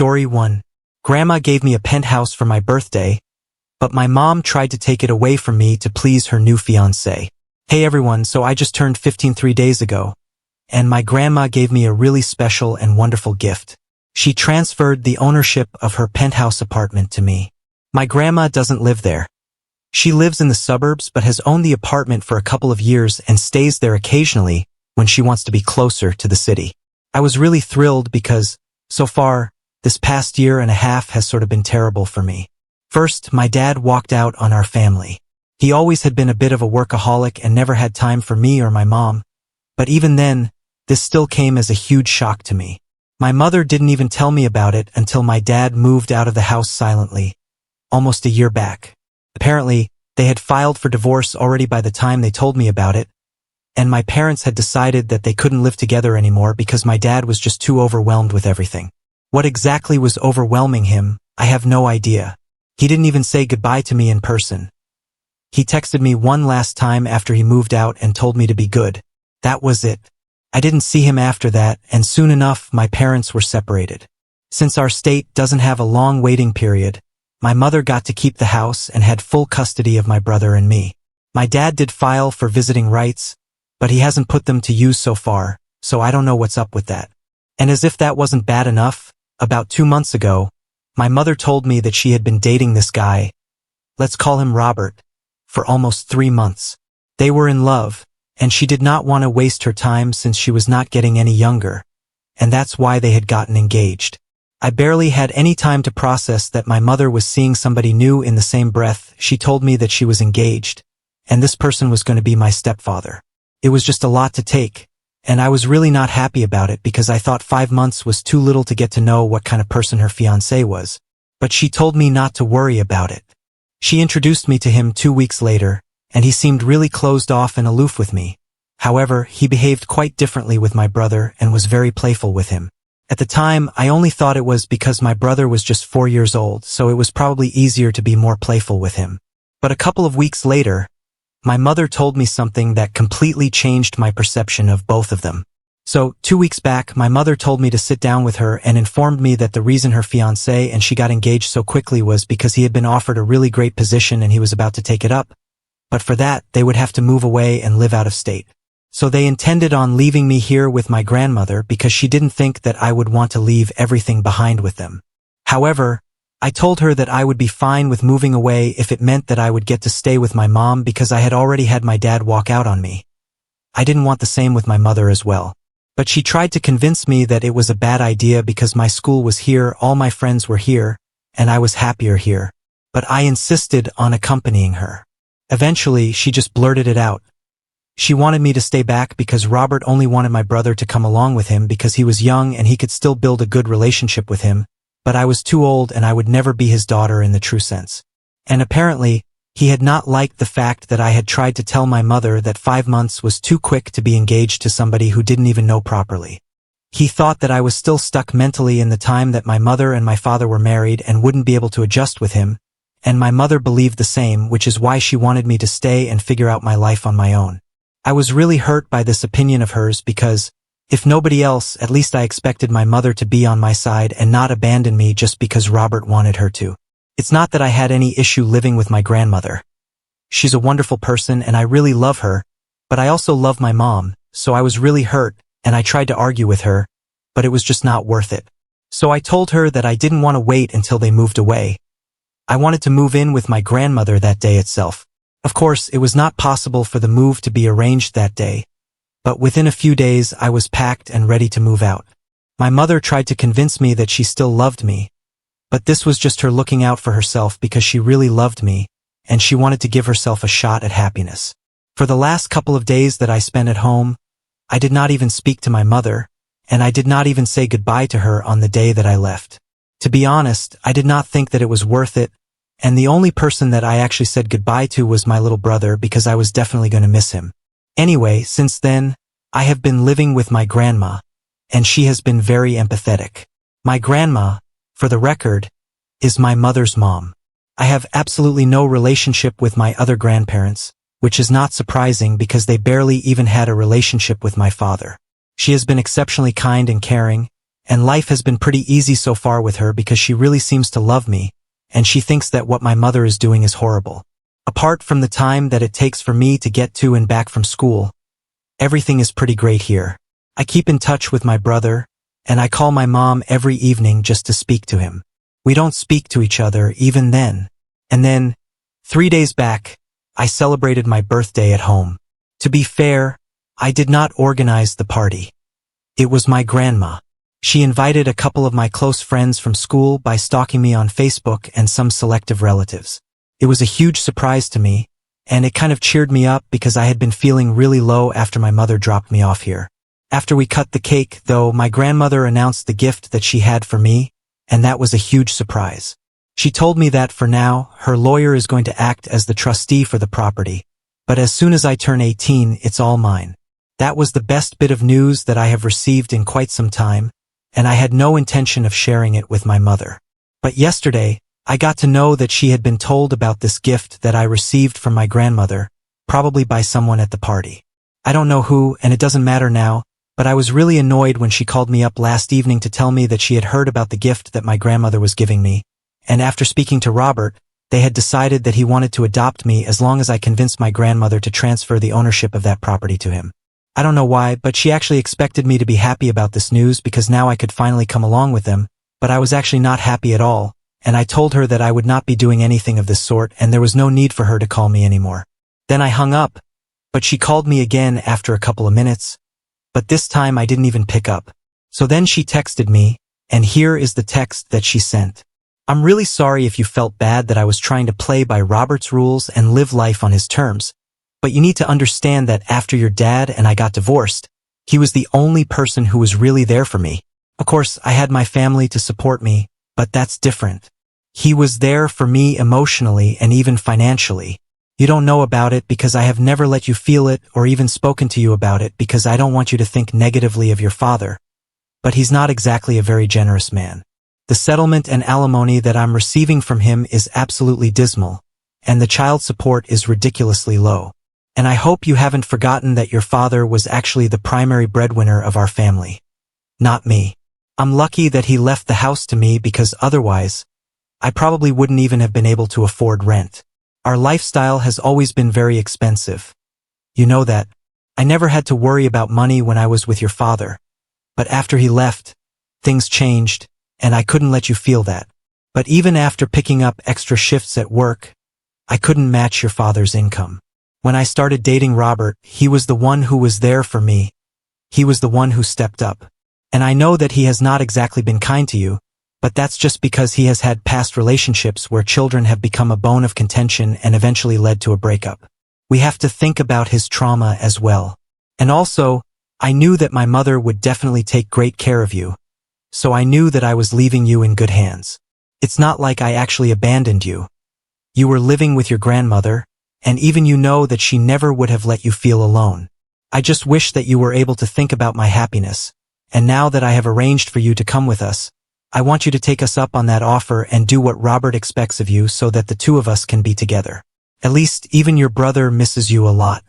Story 1. Grandma gave me a penthouse for my birthday, but my mom tried to take it away from me to please her new fiancé. Hey everyone, so I just turned 15 3 days ago, and my grandma gave me a really special and wonderful gift. She transferred the ownership of her penthouse apartment to me. My grandma doesn't live there. She lives in the suburbs but has owned the apartment for a couple of years and stays there occasionally when she wants to be closer to the city. I was really thrilled because, so far, this past year and a half has sort of been terrible for me. First, my dad walked out on our family. He always had been a bit of a workaholic and never had time for me or my mom, but even then, this still came as a huge shock to me. My mother didn't even tell me about it until my dad moved out of the house silently, almost a year back. Apparently, they had filed for divorce already by the time they told me about it, and my parents had decided that they couldn't live together anymore because my dad was just too overwhelmed with everything. What exactly was overwhelming him, I have no idea. He didn't even say goodbye to me in person. He texted me one last time after he moved out and told me to be good. That was it. I didn't see him after that, and soon enough my parents were separated. Since our state doesn't have a long waiting period, my mother got to keep the house and had full custody of my brother and me. My dad did file for visiting rights, but he hasn't put them to use so far, so I don't know what's up with that. And as if that wasn't bad enough, about 2 months ago, my mother told me that she had been dating this guy, let's call him Robert, for almost 3 months. They were in love, and she did not want to waste her time since she was not getting any younger, and that's why they had gotten engaged. I barely had any time to process that my mother was seeing somebody new. In the same breath, she told me that she was engaged, and this person was going to be my stepfather. It was just a lot to take, and I was really not happy about it because I thought 5 months was too little to get to know what kind of person her fiancé was. But she told me not to worry about it. She introduced me to him 2 weeks later, and he seemed really closed off and aloof with me. However, he behaved quite differently with my brother and was very playful with him. At the time, I only thought it was because my brother was just 4 years old, so it was probably easier to be more playful with him. But a couple of weeks later, my mother told me something that completely changed my perception of both of them. So, 2 weeks back, my mother told me to sit down with her and informed me that the reason her fiancé and she got engaged so quickly was because he had been offered a really great position and he was about to take it up. But for that, they would have to move away and live out of state. So they intended on leaving me here with my grandmother because she didn't think that I would want to leave everything behind with them. However, I told her that I would be fine with moving away if it meant that I would get to stay with my mom because I had already had my dad walk out on me. I didn't want the same with my mother as well. But she tried to convince me that it was a bad idea because my school was here, all my friends were here, and I was happier here. But I insisted on accompanying her. Eventually, she just blurted it out. She wanted me to stay back because Robert only wanted my brother to come along with him because he was young and he could still build a good relationship with him, but I was too old and I would never be his daughter in the true sense. And apparently, he had not liked the fact that I had tried to tell my mother that 5 months was too quick to be engaged to somebody who didn't even know properly. He thought that I was still stuck mentally in the time that my mother and my father were married and wouldn't be able to adjust with him, and my mother believed the same, which is why she wanted me to stay and figure out my life on my own. I was really hurt by this opinion of hers because, if nobody else, at least I expected my mother to be on my side and not abandon me just because Robert wanted her to. It's not that I had any issue living with my grandmother. She's a wonderful person and I really love her, but I also love my mom, so I was really hurt, and I tried to argue with her, but it was just not worth it. So I told her that I didn't want to wait until they moved away. I wanted to move in with my grandmother that day itself. Of course, it was not possible for the move to be arranged that day, but within a few days I was packed and ready to move out. My mother tried to convince me that she still loved me, but this was just her looking out for herself because she really loved me, and she wanted to give herself a shot at happiness. For the last couple of days that I spent at home, I did not even speak to my mother, and I did not even say goodbye to her on the day that I left. To be honest, I did not think that it was worth it, and the only person that I actually said goodbye to was my little brother because I was definitely going to miss him. Anyway, since then, I have been living with my grandma, and she has been very empathetic. My grandma, for the record, is my mother's mom. I have absolutely no relationship with my other grandparents, which is not surprising because they barely even had a relationship with my father. She has been exceptionally kind and caring, and life has been pretty easy so far with her because she really seems to love me, and she thinks that what my mother is doing is horrible. Apart from the time that it takes for me to get to and back from school, everything is pretty great here. I keep in touch with my brother, and I call my mom every evening just to speak to him. We don't speak to each other even then. And then, 3 days back, I celebrated my birthday at home. To be fair, I did not organize the party. It was my grandma. She invited a couple of my close friends from school by stalking me on Facebook and some selective relatives. It was a huge surprise to me, and it kind of cheered me up because I had been feeling really low after my mother dropped me off here. After we cut the cake, though, my grandmother announced the gift that she had for me, and that was a huge surprise. She told me that for now, her lawyer is going to act as the trustee for the property, but as soon as I turn 18, it's all mine. That was the best bit of news that I have received in quite some time, and I had no intention of sharing it with my mother. But yesterday, I got to know that she had been told about this gift that I received from my grandmother, probably by someone at the party. I don't know who, and it doesn't matter now, but I was really annoyed when she called me up last evening to tell me that she had heard about the gift that my grandmother was giving me, and after speaking to Robert, they had decided that he wanted to adopt me as long as I convinced my grandmother to transfer the ownership of that property to him. I don't know why, but she actually expected me to be happy about this news because now I could finally come along with them, but I was actually not happy at all, and I told her that I would not be doing anything of this sort and there was no need for her to call me anymore. Then I hung up, but she called me again after a couple of minutes, but this time I didn't even pick up. So then she texted me, and here is the text that she sent. I'm really sorry if you felt bad that I was trying to play by Robert's rules and live life on his terms. But you need to understand that after your dad and I got divorced, he was the only person who was really there for me. Of course, I had my family to support me, but that's different. He was there for me emotionally and even financially. You don't know about it because I have never let you feel it or even spoken to you about it because I don't want you to think negatively of your father. But he's not exactly a very generous man. The settlement and alimony that I'm receiving from him is absolutely dismal, and the child support is ridiculously low. And I hope you haven't forgotten that your father was actually the primary breadwinner of our family. Not me. I'm lucky that he left the house to me because otherwise, I probably wouldn't even have been able to afford rent. Our lifestyle has always been very expensive. You know that. I never had to worry about money when I was with your father. But after he left, things changed, and I couldn't let you feel that. But even after picking up extra shifts at work, I couldn't match your father's income. When I started dating Robert, he was the one who was there for me. He was the one who stepped up. And I know that he has not exactly been kind to you, but that's just because he has had past relationships where children have become a bone of contention and eventually led to a breakup. We have to think about his trauma as well. And also, I knew that my mother would definitely take great care of you. So I knew that I was leaving you in good hands. It's not like I actually abandoned you. You were living with your grandmother, and even you know that she never would have let you feel alone. I just wish that you were able to think about my happiness, and now that I have arranged for you to come with us, I want you to take us up on that offer and do what Robert expects of you so that the two of us can be together. At least even your brother misses you a lot.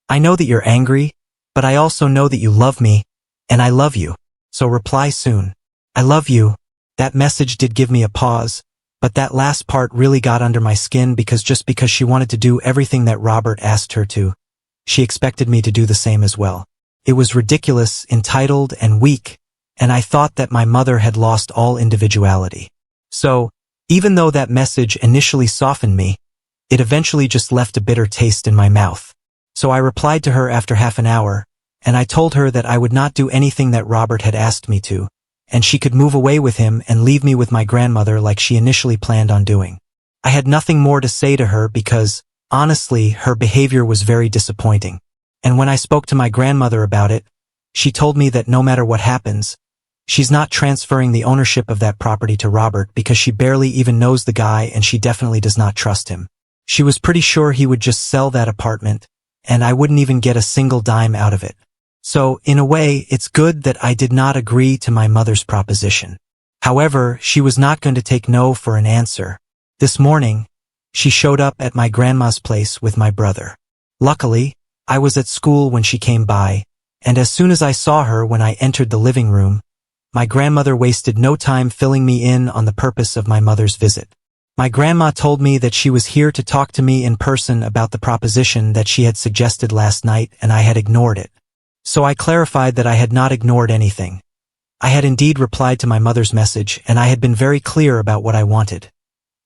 I know that you're angry, but I also know that you love me, and I love you. So reply soon. I love you. That message did give me a pause, but that last part really got under my skin because just because she wanted to do everything that Robert asked her to, she expected me to do the same as well. It was ridiculous, entitled, and weak, and I thought that my mother had lost all individuality. So, even though that message initially softened me, it eventually just left a bitter taste in my mouth. So I replied to her after half an hour, and I told her that I would not do anything that Robert had asked me to, and she could move away with him and leave me with my grandmother like she initially planned on doing. I had nothing more to say to her because, honestly, her behavior was very disappointing. And when I spoke to my grandmother about it, she told me that no matter what happens, she's not transferring the ownership of that property to Robert because she barely even knows the guy and she definitely does not trust him. She was pretty sure he would just sell that apartment, and I wouldn't even get a single dime out of it. So, in a way, it's good that I did not agree to my mother's proposition. However, she was not going to take no for an answer. This morning, she showed up at my grandma's place with my brother. Luckily, I was at school when she came by, and as soon as I saw her when I entered the living room, my grandmother wasted no time filling me in on the purpose of my mother's visit. My grandma told me that she was here to talk to me in person about the proposition that she had suggested last night, and I had ignored it. So I clarified that I had not ignored anything. I had indeed replied to my mother's message, and I had been very clear about what I wanted.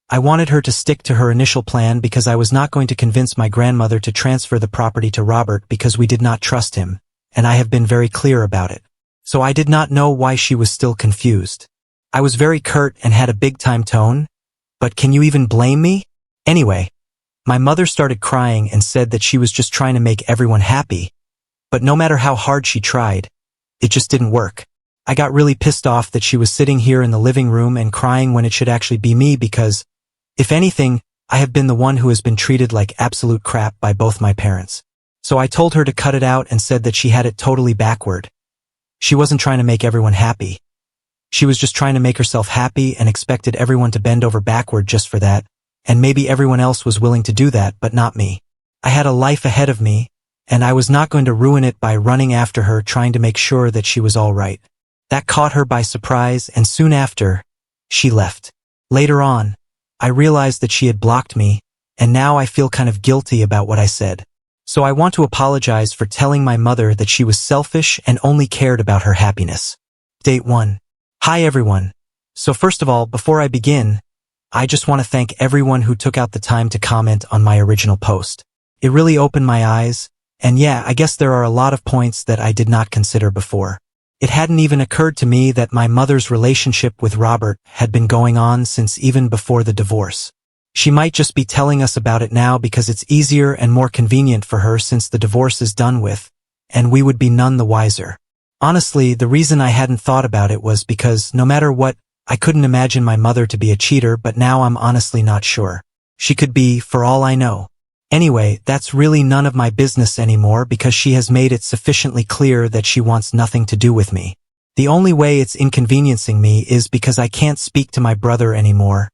I wanted her to stick to her initial plan because I was not going to convince my grandmother to transfer the property to Robert because we did not trust him, and I have been very clear about it. So I did not know why she was still confused. I was very curt and had a big-time tone, but can you even blame me? Anyway, my mother started crying and said that she was just trying to make everyone happy, but no matter how hard she tried, it just didn't work. I got really pissed off that she was sitting here in the living room and crying when it should actually be me because, if anything, I have been the one who has been treated like absolute crap by both my parents. So I told her to cut it out and said that she had it totally backward. She wasn't trying to make everyone happy. She was just trying to make herself happy and expected everyone to bend over backward just for that, and maybe everyone else was willing to do that, but not me. I had a life ahead of me, and I was not going to ruin it by running after her trying to make sure that she was all right. That caught her by surprise, and soon after, she left. Later on, I realized that she had blocked me, and now I feel kind of guilty about what I said. So I want to apologize for telling my mother that she was selfish and only cared about her happiness. Date 1. Hi everyone. So first of all, before I begin, I just want to thank everyone who took out the time to comment on my original post. It really opened my eyes, and yeah, I guess there are a lot of points that I did not consider before. It hadn't even occurred to me that my mother's relationship with Robert had been going on since even before the divorce. She might just be telling us about it now because it's easier and more convenient for her since the divorce is done with, and we would be none the wiser. Honestly, the reason I hadn't thought about it was because, no matter what, I couldn't imagine my mother to be a cheater, but now I'm honestly not sure. She could be, for all I know. Anyway, that's really none of my business anymore because she has made it sufficiently clear that she wants nothing to do with me. The only way it's inconveniencing me is because I can't speak to my brother anymore,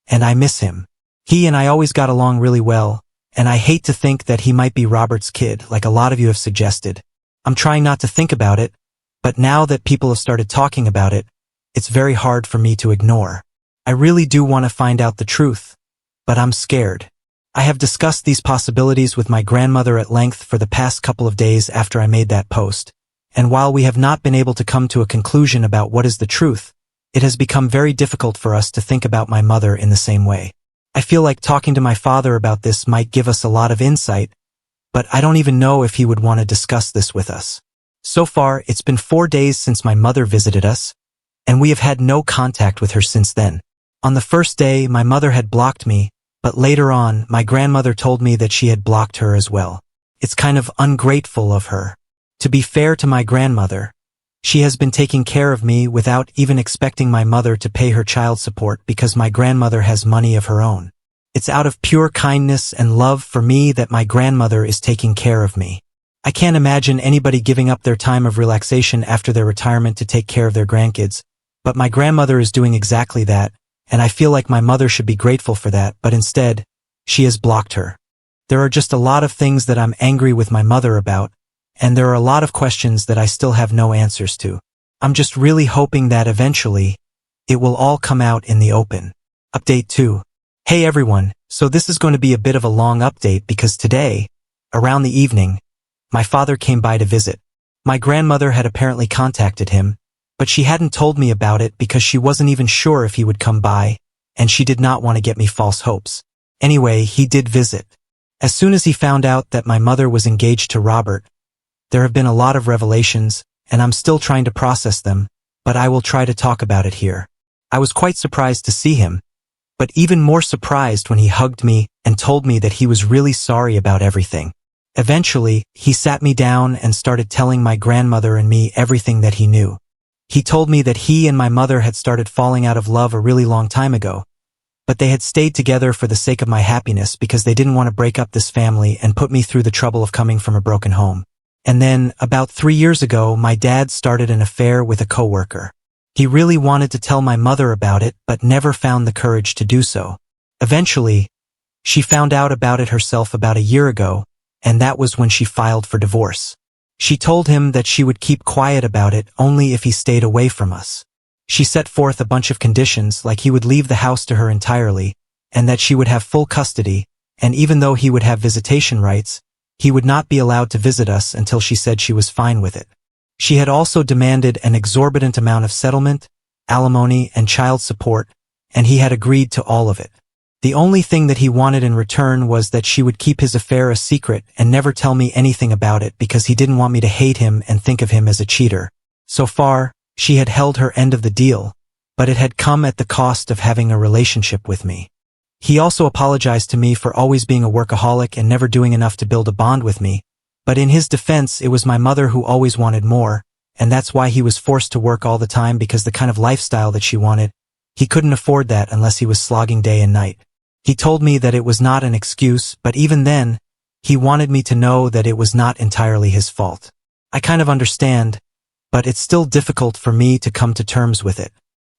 and I miss him. He and I always got along really well, and I hate to think that he might be Robert's kid, like a lot of you have suggested. I'm trying not to think about it, but now that people have started talking about it, it's very hard for me to ignore. I really do want to find out the truth, but I'm scared. I have discussed these possibilities with my grandmother at length for the past couple of days after I made that post, and while we have not been able to come to a conclusion about what is the truth, it has become very difficult for us to think about my mother in the same way. I feel like talking to my father about this might give us a lot of insight, but I don't even know if he would want to discuss this with us. So far, it's been 4 days since my mother visited us, and we have had no contact with her since then. On the first day, my mother had blocked me, but later on, my grandmother told me that she had blocked her as well. It's kind of ungrateful of her. To be fair to my grandmother, she has been taking care of me without even expecting my mother to pay her child support because my grandmother has money of her own. It's out of pure kindness and love for me that my grandmother is taking care of me. I can't imagine anybody giving up their time of relaxation after their retirement to take care of their grandkids, but my grandmother is doing exactly that, and I feel like my mother should be grateful for that, but instead, she has blocked her. There are just a lot of things that I'm angry with my mother about, and there are a lot of questions that I still have no answers to. I'm just really hoping that eventually, it will all come out in the open. Update 2. Hey everyone, so this is going to be a bit of a long update because today, around the evening, my father came by to visit. My grandmother had apparently contacted him, but she hadn't told me about it because she wasn't even sure if he would come by, and she did not want to get me false hopes. Anyway, he did visit. As soon as he found out that my mother was engaged to Robert, there have been a lot of revelations, and I'm still trying to process them, but I will try to talk about it here. I was quite surprised to see him, but even more surprised when he hugged me and told me that he was really sorry about everything. Eventually, he sat me down and started telling my grandmother and me everything that he knew. He told me that he and my mother had started falling out of love a really long time ago, but they had stayed together for the sake of my happiness because they didn't want to break up this family and put me through the trouble of coming from a broken home. And then, about 3 years ago, my dad started an affair with a coworker. He really wanted to tell my mother about it, but never found the courage to do so. Eventually, she found out about it herself about a year ago, and that was when she filed for divorce. She told him that she would keep quiet about it only if he stayed away from us. She set forth a bunch of conditions like he would leave the house to her entirely, and that she would have full custody, and even though he would have visitation rights, he would not be allowed to visit us until she said she was fine with it. She had also demanded an exorbitant amount of settlement, alimony, and child support, and he had agreed to all of it. The only thing that he wanted in return was that she would keep his affair a secret and never tell me anything about it because he didn't want me to hate him and think of him as a cheater. So far, she had held her end of the deal, but it had come at the cost of having a relationship with me. He also apologized to me for always being a workaholic and never doing enough to build a bond with me, but in his defense it was my mother who always wanted more, and that's why he was forced to work all the time because the kind of lifestyle that she wanted, he couldn't afford that unless he was slogging day and night. He told me that it was not an excuse, but even then, he wanted me to know that it was not entirely his fault. I kind of understand, but it's still difficult for me to come to terms with it.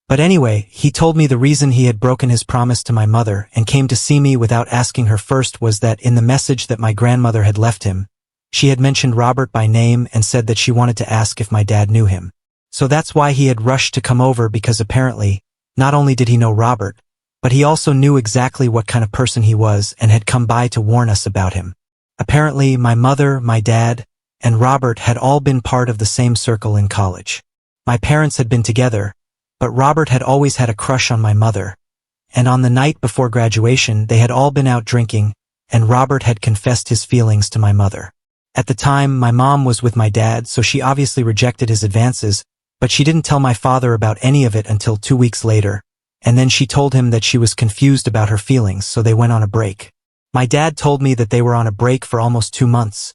But anyway, he told me the reason he had broken his promise to my mother and came to see me without asking her first was that in the message that my grandmother had left him, she had mentioned Robert by name and said that she wanted to ask if my dad knew him. So that's why he had rushed to come over because apparently, not only did he know Robert, but he also knew exactly what kind of person he was and had come by to warn us about him. Apparently, my mother, my dad, and Robert had all been part of the same circle in college. My parents had been together, but Robert had always had a crush on my mother, and on the night before graduation they had all been out drinking, and Robert had confessed his feelings to my mother. At the time, my mom was with my dad, so she obviously rejected his advances, but she didn't tell my father about any of it until 2 weeks later, and then she told him that she was confused about her feelings, so they went on a break. My dad told me that they were on a break for almost 2 months,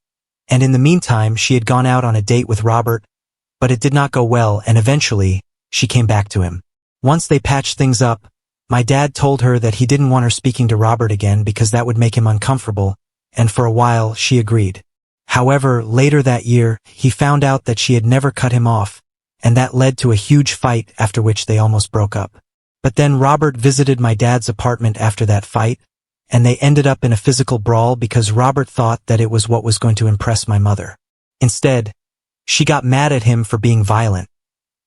and in the meantime she had gone out on a date with Robert, but it did not go well, and eventually, she came back to him. Once they patched things up, my dad told her that he didn't want her speaking to Robert again because that would make him uncomfortable, and for a while she agreed. However, later that year, he found out that she had never cut him off, and that led to a huge fight after which they almost broke up. But then Robert visited my dad's apartment after that fight, and they ended up in a physical brawl because Robert thought that it was what was going to impress my mother. Instead, she got mad at him for being violent,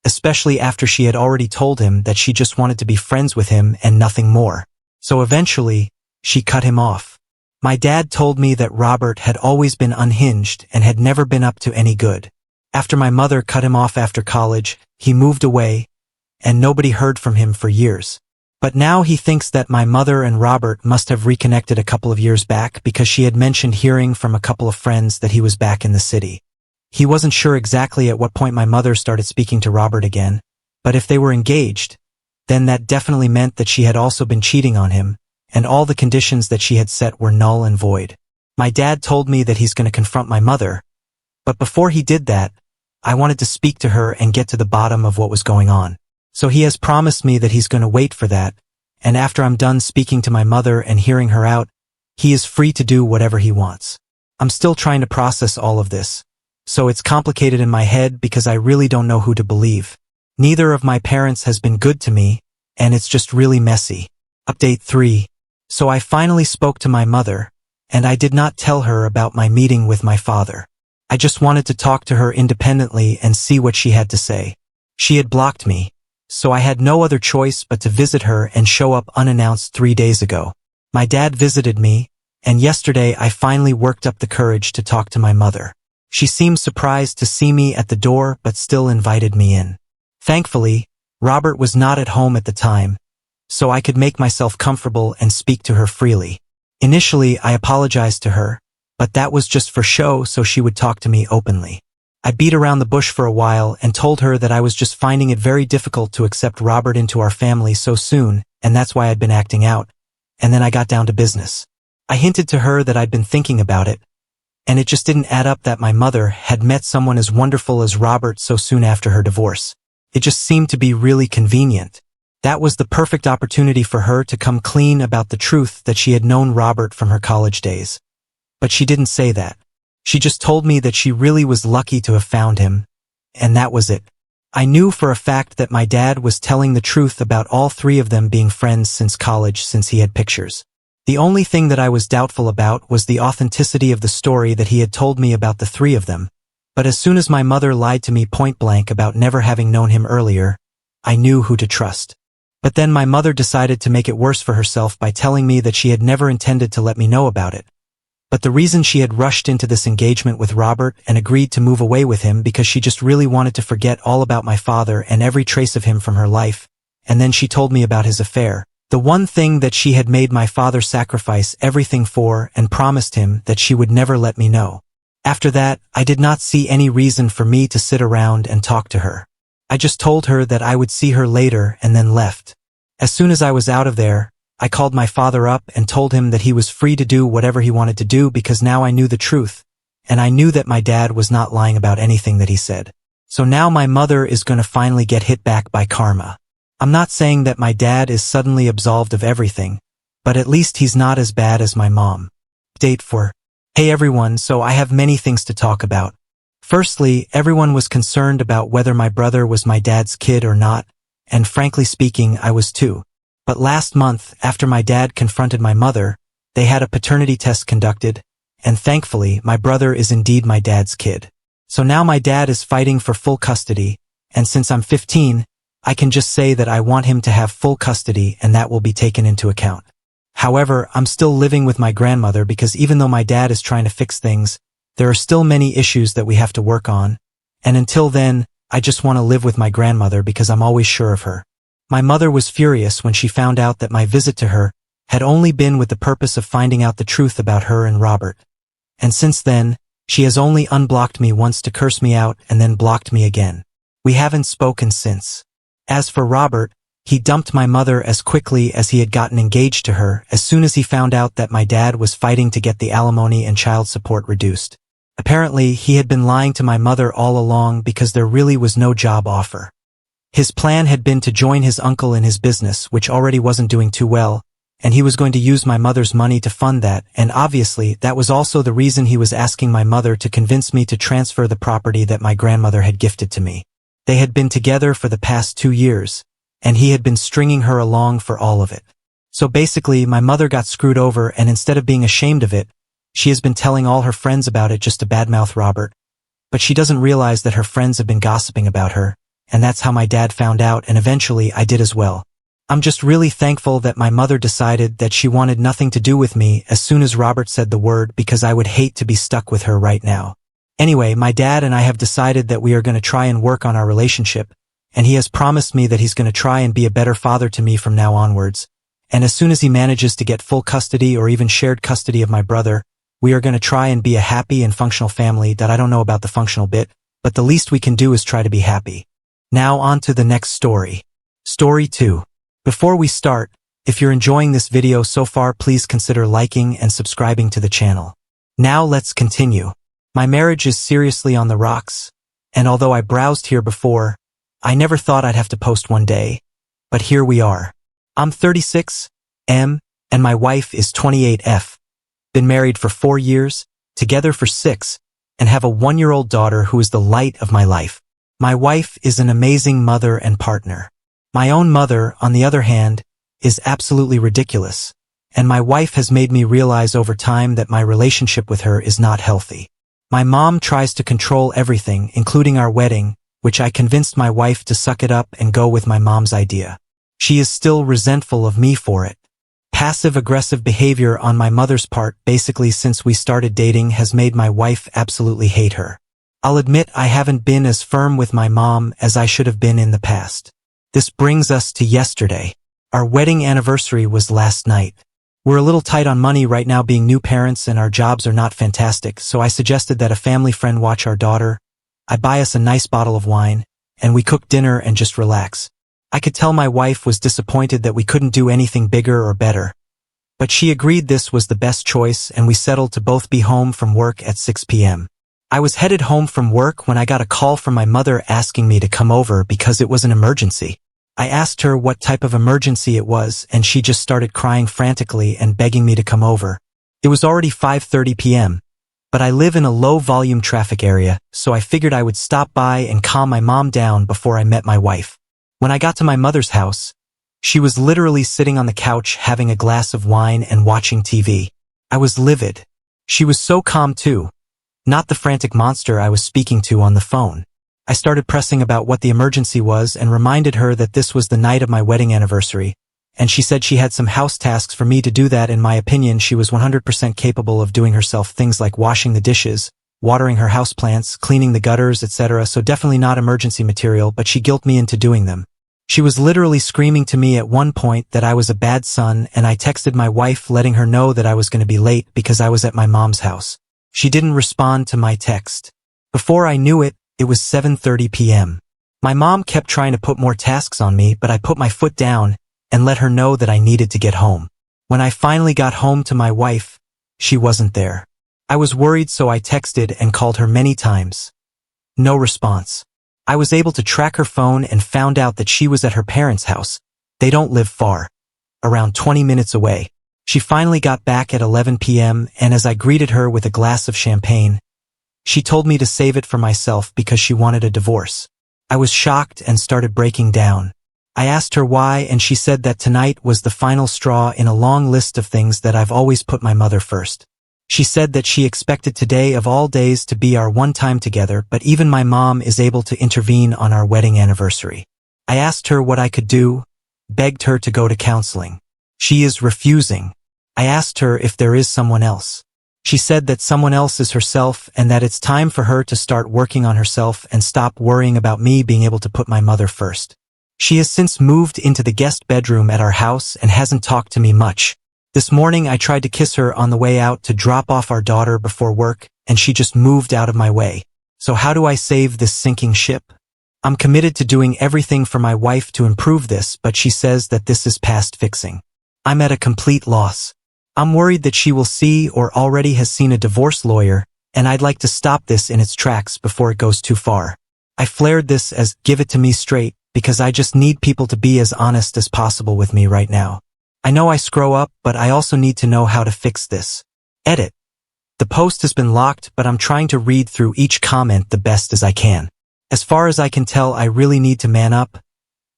especially after she had already told him that she just wanted to be friends with him and nothing more. So eventually, she cut him off. My dad told me that Robert had always been unhinged and had never been up to any good. After my mother cut him off after college, he moved away, and nobody heard from him for years. But now he thinks that my mother and Robert must have reconnected a couple of years back because she had mentioned hearing from a couple of friends that he was back in the city. He wasn't sure exactly at what point my mother started speaking to Robert again, but if they were engaged, then that definitely meant that she had also been cheating on him, and all the conditions that she had set were null and void. My dad told me that he's going to confront my mother, but before he did that, I wanted to speak to her and get to the bottom of what was going on. So he has promised me that he's going to wait for that, and after I'm done speaking to my mother and hearing her out, he is free to do whatever he wants. I'm still trying to process all of this, so it's complicated in my head because I really don't know who to believe. Neither of my parents has been good to me, and it's just really messy. Update 3. So I finally spoke to my mother, and I did not tell her about my meeting with my father. I just wanted to talk to her independently and see what she had to say. She had blocked me, so I had no other choice but to visit her and show up unannounced 3 days ago. My dad visited me, and yesterday I finally worked up the courage to talk to my mother. She seemed surprised to see me at the door but still invited me in. Thankfully, Robert was not at home at the time, so I could make myself comfortable and speak to her freely. Initially, I apologized to her, but that was just for show so she would talk to me openly. I beat around the bush for a while and told her that I was just finding it very difficult to accept Robert into our family so soon, and that's why I'd been acting out, and then I got down to business. I hinted to her that I'd been thinking about it, and it just didn't add up that my mother had met someone as wonderful as Robert so soon after her divorce. It just seemed to be really convenient. That was the perfect opportunity for her to come clean about the truth that she had known Robert from her college days. But she didn't say that. She just told me that she really was lucky to have found him, and that was it. I knew for a fact that my dad was telling the truth about all three of them being friends since college since he had pictures. The only thing that I was doubtful about was the authenticity of the story that he had told me about the three of them, But as soon as my mother lied to me point blank about never having known him earlier, I knew who to trust. But then my mother decided to make it worse for herself by telling me that she had never intended to let me know about it. But the reason she had rushed into this engagement with Robert and agreed to move away with him because she just really wanted to forget all about my father and every trace of him from her life, and then she told me about his affair. The one thing that she had made my father sacrifice everything for and promised him that she would never let me know. After that, I did not see any reason for me to sit around and talk to her. I just told her that I would see her later and then left. As soon as I was out of there, I called my father up and told him that he was free to do whatever he wanted to do because now I knew the truth, and I knew that my dad was not lying about anything that he said. So now my mother is going to finally get hit back by karma. I'm not saying that my dad is suddenly absolved of everything, but at least he's not as bad as my mom. Date for. Hey everyone, so I have many things to talk about. Firstly, everyone was concerned about whether my brother was my dad's kid or not, and frankly speaking, I was too. But last month, after my dad confronted my mother, they had a paternity test conducted, and thankfully, my brother is indeed my dad's kid. So now my dad is fighting for full custody, and since I'm 15, I can just say that I want him to have full custody and that will be taken into account. However, I'm still living with my grandmother because even though my dad is trying to fix things, there are still many issues that we have to work on, and until then, I just want to live with my grandmother because I'm always sure of her. My mother was furious when she found out that my visit to her had only been with the purpose of finding out the truth about her and Robert. And since then, she has only unblocked me once to curse me out and then blocked me again. We haven't spoken since. As for Robert, he dumped my mother as quickly as he had gotten engaged to her as soon as he found out that my dad was fighting to get the alimony and child support reduced. Apparently, he had been lying to my mother all along because there really was no job offer. His plan had been to join his uncle in his business, which already wasn't doing too well, and he was going to use my mother's money to fund that, and obviously that was also the reason he was asking my mother to convince me to transfer the property that my grandmother had gifted to me. They had been together for the past 2 years, and he had been stringing her along for all of it. So basically, my mother got screwed over, and instead of being ashamed of it, she has been telling all her friends about it just to badmouth Robert. But she doesn't realize that her friends have been gossiping about her, and that's how my dad found out, and eventually I did as well. I'm just really thankful that my mother decided that she wanted nothing to do with me as soon as Robert said the word because I would hate to be stuck with her right now. Anyway, my dad and I have decided that we are going to try and work on our relationship, and he has promised me that he's going to try and be a better father to me from now onwards. And as soon as he manages to get full custody or even shared custody of my brother, we are going to try and be a happy and functional family. That I don't know about the functional bit, but the least we can do is try to be happy. Now on to the next story. Story 2. Before we start, if you're enjoying this video so far, please consider liking and subscribing to the channel. Now let's continue. My marriage is seriously on the rocks, and although I browsed here before, I never thought I'd have to post one day, but here we are. I'm 36, and my wife is 28F. Been married for 4 years, together for 6, and have a 1-year-old daughter who is the light of my life. My wife is an amazing mother and partner. My own mother, on the other hand, is absolutely ridiculous, and my wife has made me realize over time that my relationship with her is not healthy. My mom tries to control everything, including our wedding, which I convinced my wife to suck it up and go with my mom's idea. She is still resentful of me for it. Passive-aggressive behavior on my mother's part basically since we started dating has made my wife absolutely hate her. I'll admit I haven't been as firm with my mom as I should have been in the past. This brings us to yesterday. Our wedding anniversary was last night. We're a little tight on money right now being new parents and our jobs are not fantastic, so I suggested that a family friend watch our daughter. I buy us a nice bottle of wine, and we cook dinner and just relax. I could tell my wife was disappointed that we couldn't do anything bigger or better. But she agreed this was the best choice and we settled to both be home from work at 6 p.m. I was headed home from work when I got a call from my mother asking me to come over because it was an emergency. I asked her what type of emergency it was and she just started crying frantically and begging me to come over. It was already 5:30 p.m., but I live in a low-volume traffic area, so I figured I would stop by and calm my mom down before I met my wife. When I got to my mother's house, she was literally sitting on the couch having a glass of wine and watching TV. I was livid. She was so calm too. not the frantic monster I was speaking to on the phone. I started pressing about what the emergency was and reminded her that this was the night of my wedding anniversary, and she said she had some house tasks for me to do that in my opinion she was 100% capable of doing herself, things like washing the dishes, watering her houseplants, cleaning the gutters, etc. So definitely not emergency material, but she guilt me into doing them. She was literally screaming to me at one point that I was a bad son, and I texted my wife letting her know that I was going to be late because I was at my mom's house. She didn't respond to my text. Before I knew it, it was 7:30 p.m. My mom kept trying to put more tasks on me, but I put my foot down and let her know that I needed to get home. When I finally got home to my wife, she wasn't there. I was worried, so I texted and called her many times. No response. I was able to track her phone and found out that she was at her parents' house. They don't live far, around 20 minutes away. She finally got back at 11 p.m. and as I greeted her with a glass of champagne, she told me to save it for myself because she wanted a divorce. I was shocked and started breaking down. I asked her why, and she said that tonight was the final straw in a long list of things that I've always put my mother first. She said that she expected today of all days to be our one time together, but even my mom is able to intervene on our wedding anniversary. I asked her what I could do, begged her to go to counseling. She is refusing. I asked her if there is someone else. She said that someone else is herself and that it's time for her to start working on herself and stop worrying about me being able to put my mother first. She has since moved into the guest bedroom at our house and hasn't talked to me much. This morning I tried to kiss her on the way out to drop off our daughter before work, and she just moved out of my way. So how do I save this sinking ship? I'm committed to doing everything for my wife to improve this, but she says that this is past fixing. I'm at a complete loss. I'm worried that she will see or already has seen a divorce lawyer, and I'd like to stop this in its tracks before it goes too far. I flared this as "give it to me straight" because I just need people to be as honest as possible with me right now. I know I screw up, but I also need to know how to fix this. Edit. The post has been locked, but I'm trying to read through each comment the best as I can. As far as I can tell, I really need to man up,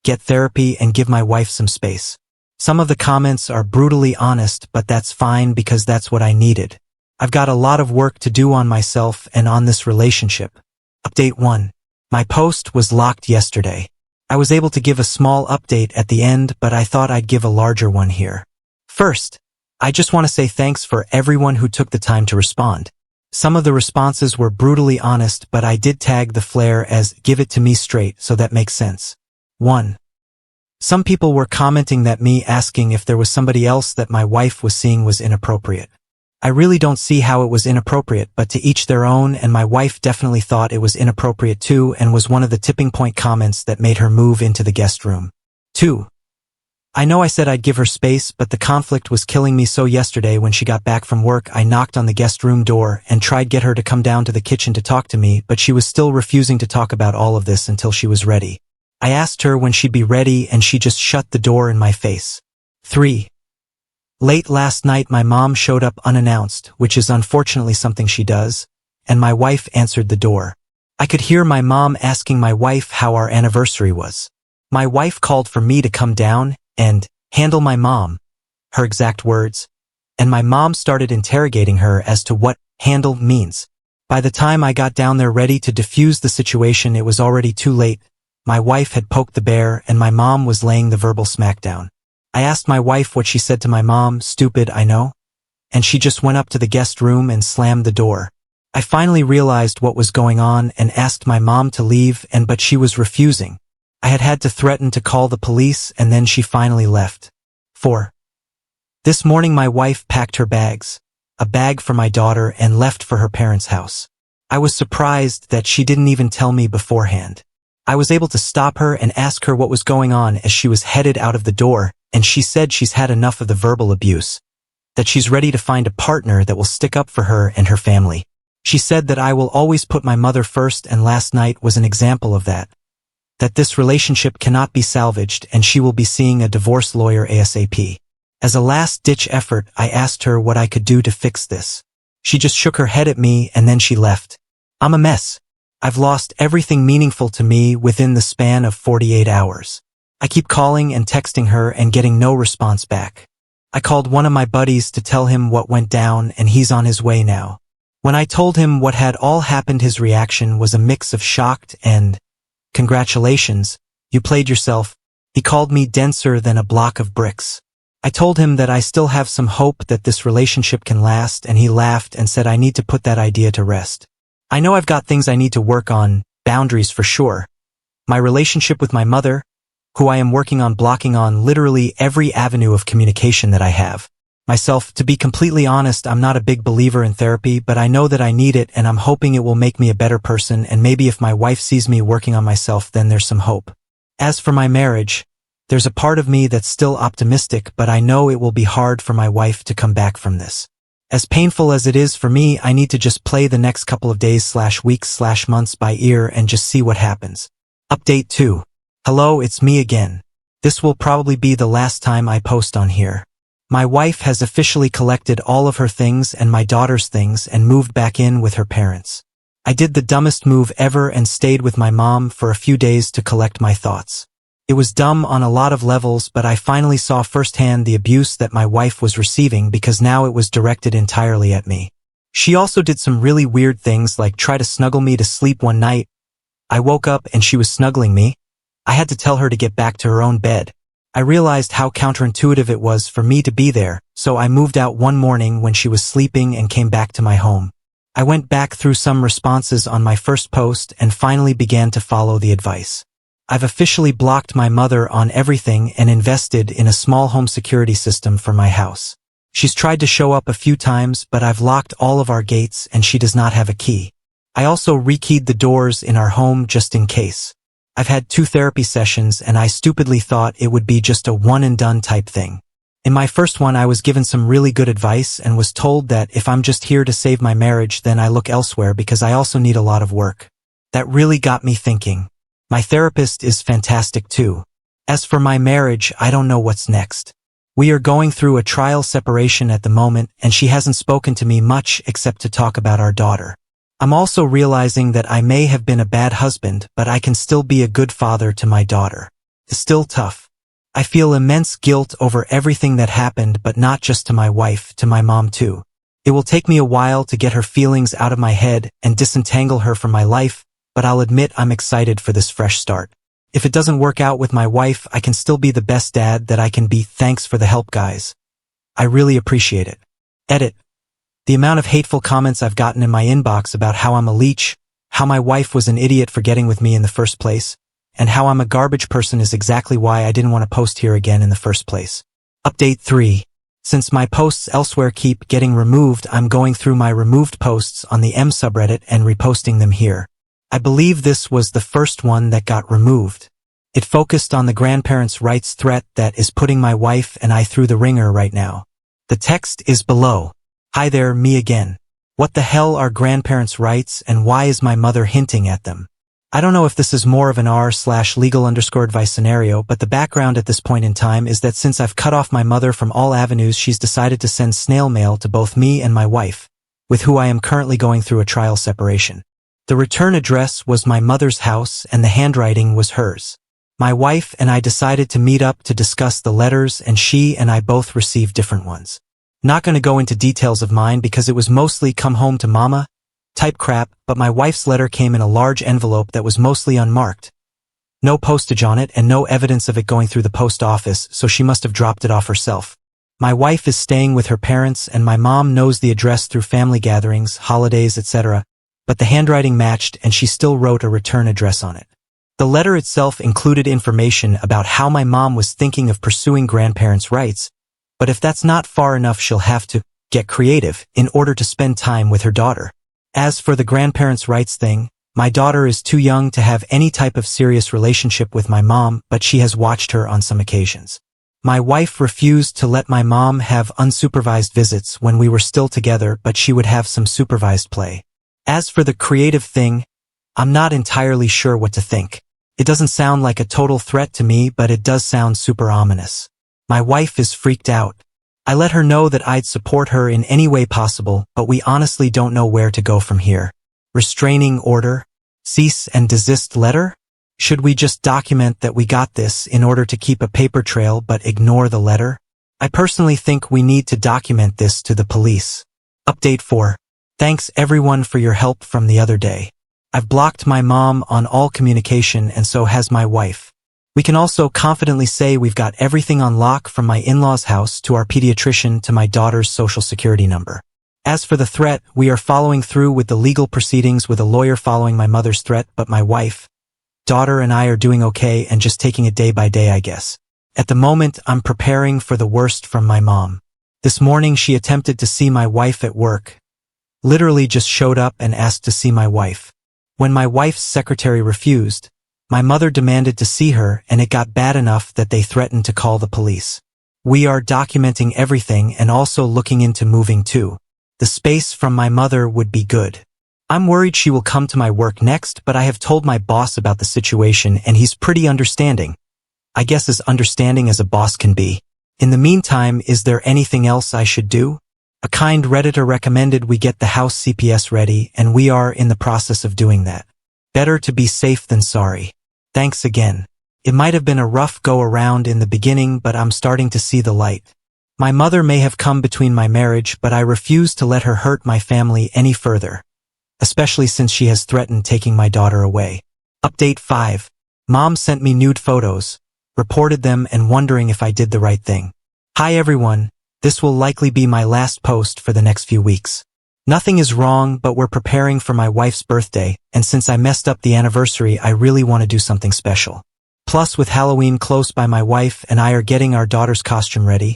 get therapy, and give my wife some space. Some of the comments are brutally honest, but that's fine because that's what I needed. I've got a lot of work to do on myself and on this relationship. Update 1. My post was locked yesterday. I was able to give a small update at the end, but I thought I'd give a larger one here. First, I just want to say thanks for everyone who took the time to respond. Some of the responses were brutally honest, but I did tag the flare as "give it to me straight," so that makes sense. 1. Some people were commenting that me asking if there was somebody else that my wife was seeing was inappropriate. I really don't see how it was inappropriate, but to each their own, and my wife definitely thought it was inappropriate too and was one of the tipping point comments that made her move into the guest room. 2. I know I said I'd give her space, but the conflict was killing me, so yesterday when she got back from work I knocked on the guest room door and tried get her to come down to the kitchen to talk to me, but she was still refusing to talk about all of this until she was ready. I asked her when she'd be ready and she just shut the door in my face. 3. Late last night my mom showed up unannounced, which is unfortunately something she does, and my wife answered the door. I could hear my mom asking my wife how our anniversary was. My wife called for me to come down and handle my mom, her exact words, and my mom started interrogating her as to what handle means. By the time I got down there ready to defuse the situation, it was already too late. My wife had poked the bear and my mom was laying the verbal smackdown. I asked my wife what she said to my mom. Stupid, I know. And she just went up to the guest room and slammed the door. I finally realized what was going on and asked my mom to leave, but she was refusing. I had to threaten to call the police, and then she finally left. 4. This morning my wife packed her bags, a bag for my daughter, and left for her parents' house. I was surprised that she didn't even tell me beforehand. I was able to stop her and ask her what was going on as she was headed out of the door, and she said she's had enough of the verbal abuse, that she's ready to find a partner that will stick up for her and her family. She said that I will always put my mother first, and last night was an example of that this relationship cannot be salvaged and she will be seeing a divorce lawyer ASAP. As a last-ditch effort, I asked her what I could do to fix this. She just shook her head at me and then she left. I'm a mess. I've lost everything meaningful to me within the span of 48 hours. I keep calling and texting her and getting no response back. I called one of my buddies to tell him what went down and he's on his way now. When I told him what had all happened, his reaction was a mix of shocked and, "Congratulations, you played yourself." He called me denser than a block of bricks. I told him that I still have some hope that this relationship can last, and he laughed and said I need to put that idea to rest. I know I've got things I need to work on, boundaries for sure. My relationship with my mother, who I am working on blocking on literally every avenue of communication that I have. Myself, to be completely honest, I'm not a big believer in therapy, but I know that I need it, and I'm hoping it will make me a better person, and maybe if my wife sees me working on myself, then there's some hope. As for my marriage, there's a part of me that's still optimistic, but I know it will be hard for my wife to come back from this. As painful as it is for me, I need to just play the next couple of days/weeks/months by ear and just see what happens. Update 2. Hello, it's me again. This will probably be the last time I post on here. My wife has officially collected all of her things and my daughter's things and moved back in with her parents. I did the dumbest move ever and stayed with my mom for a few days to collect my thoughts. It was dumb on a lot of levels, but I finally saw firsthand the abuse that my wife was receiving because now it was directed entirely at me. She also did some really weird things like try to snuggle me to sleep one night. I woke up and she was snuggling me. I had to tell her to get back to her own bed. I realized how counterintuitive it was for me to be there, so I moved out one morning when she was sleeping and came back to my home. I went back through some responses on my first post and finally began to follow the advice. I've officially blocked my mother on everything and invested in a small home security system for my house. She's tried to show up a few times, but I've locked all of our gates and she does not have a key. I also rekeyed the doors in our home just in case. I've had 2 therapy sessions and I stupidly thought it would be just a one and done type thing. In my first one I was given some really good advice and was told that if I'm just here to save my marriage then I look elsewhere because I also need a lot of work. That really got me thinking. My therapist is fantastic too. As for my marriage, I don't know what's next. We are going through a trial separation at the moment and she hasn't spoken to me much except to talk about our daughter. I'm also realizing that I may have been a bad husband, but I can still be a good father to my daughter. It's still tough. I feel immense guilt over everything that happened, but not just to my wife, to my mom too. It will take me a while to get her feelings out of my head and disentangle her from my life, but I'll admit I'm excited for this fresh start. If it doesn't work out with my wife, I can still be the best dad that I can be. Thanks for the help, guys. I really appreciate it. Edit. The amount of hateful comments I've gotten in my inbox about how I'm a leech, how my wife was an idiot for getting with me in the first place, and how I'm a garbage person is exactly why I didn't want to post here again in the first place. Update 3. Since my posts elsewhere keep getting removed, I'm going through my removed posts on the M subreddit and reposting them here. I believe this was the first one that got removed. It focused on the grandparents' rights threat that is putting my wife and I through the ringer right now. The text is below. Hi there, me again. What the hell are grandparents' rights and why is my mother hinting at them? I don't know if this is more of an r/legal_advice scenario, but the background at this point in time is that since I've cut off my mother from all avenues, she's decided to send snail mail to both me and my wife, with who I am currently going through a trial separation. The return address was my mother's house and the handwriting was hers. My wife and I decided to meet up to discuss the letters and she and I both received different ones. Not going to go into details of mine because it was mostly come home to mama type crap, but my wife's letter came in a large envelope that was mostly unmarked. No postage on it and no evidence of it going through the post office, so she must have dropped it off herself. My wife is staying with her parents and my mom knows the address through family gatherings, holidays, etc., but the handwriting matched and she still wrote a return address on it. The letter itself included information about how my mom was thinking of pursuing grandparents' rights, but if that's not far enough, she'll have to get creative in order to spend time with her daughter. As for the grandparents' rights thing, my daughter is too young to have any type of serious relationship with my mom, but she has watched her on some occasions. My wife refused to let my mom have unsupervised visits when we were still together, but she would have some supervised play. As for the creative thing, I'm not entirely sure what to think. It doesn't sound like a total threat to me, but it does sound super ominous. My wife is freaked out. I let her know that I'd support her in any way possible, but we honestly don't know where to go from here. Restraining order? Cease and desist letter? Should we just document that we got this in order to keep a paper trail but ignore the letter? I personally think we need to document this to the police. Update 4. Thanks everyone for your help from the other day. I've blocked my mom on all communication and so has my wife. We can also confidently say we've got everything on lock from my in-laws' house to our pediatrician to my daughter's social security number. As for the threat, we are following through with the legal proceedings with a lawyer following my mother's threat, but my wife, daughter and I are doing okay and just taking it day by day, I guess. At the moment, I'm preparing for the worst from my mom. This morning she attempted to see my wife at work. Literally just showed up and asked to see my wife. When my wife's secretary refused, my mother demanded to see her and it got bad enough that they threatened to call the police. We are documenting everything and also looking into moving too. The space from my mother would be good. I'm worried she will come to my work next, but I have told my boss about the situation and he's pretty understanding. I guess as understanding as a boss can be. In the meantime, is there anything else I should do? A kind Redditor recommended we get the house CPS ready, and we are in the process of doing that. Better to be safe than sorry. Thanks again. It might have been a rough go-around in the beginning, but I'm starting to see the light. My mother may have come between my marriage, but I refuse to let her hurt my family any further, especially since she has threatened taking my daughter away. Update 5. Mom sent me nude photos, reported them and wondering if I did the right thing. Hi everyone. This will likely be my last post for the next few weeks. Nothing is wrong, but we're preparing for my wife's birthday, and since I messed up the anniversary, I really want to do something special. Plus, with Halloween close by, my wife and I are getting our daughter's costume ready,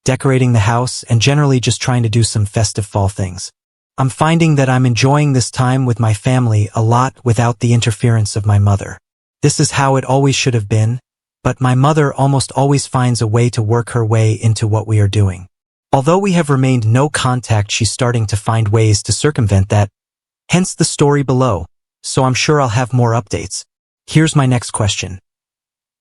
decorating the house, and generally just trying to do some festive fall things. I'm finding that I'm enjoying this time with my family a lot without the interference of my mother. This is how it always should have been, but my mother almost always finds a way to work her way into what we are doing. Although we have remained no contact, she's starting to find ways to circumvent that, hence the story below, so I'm sure I'll have more updates. Here's my next question.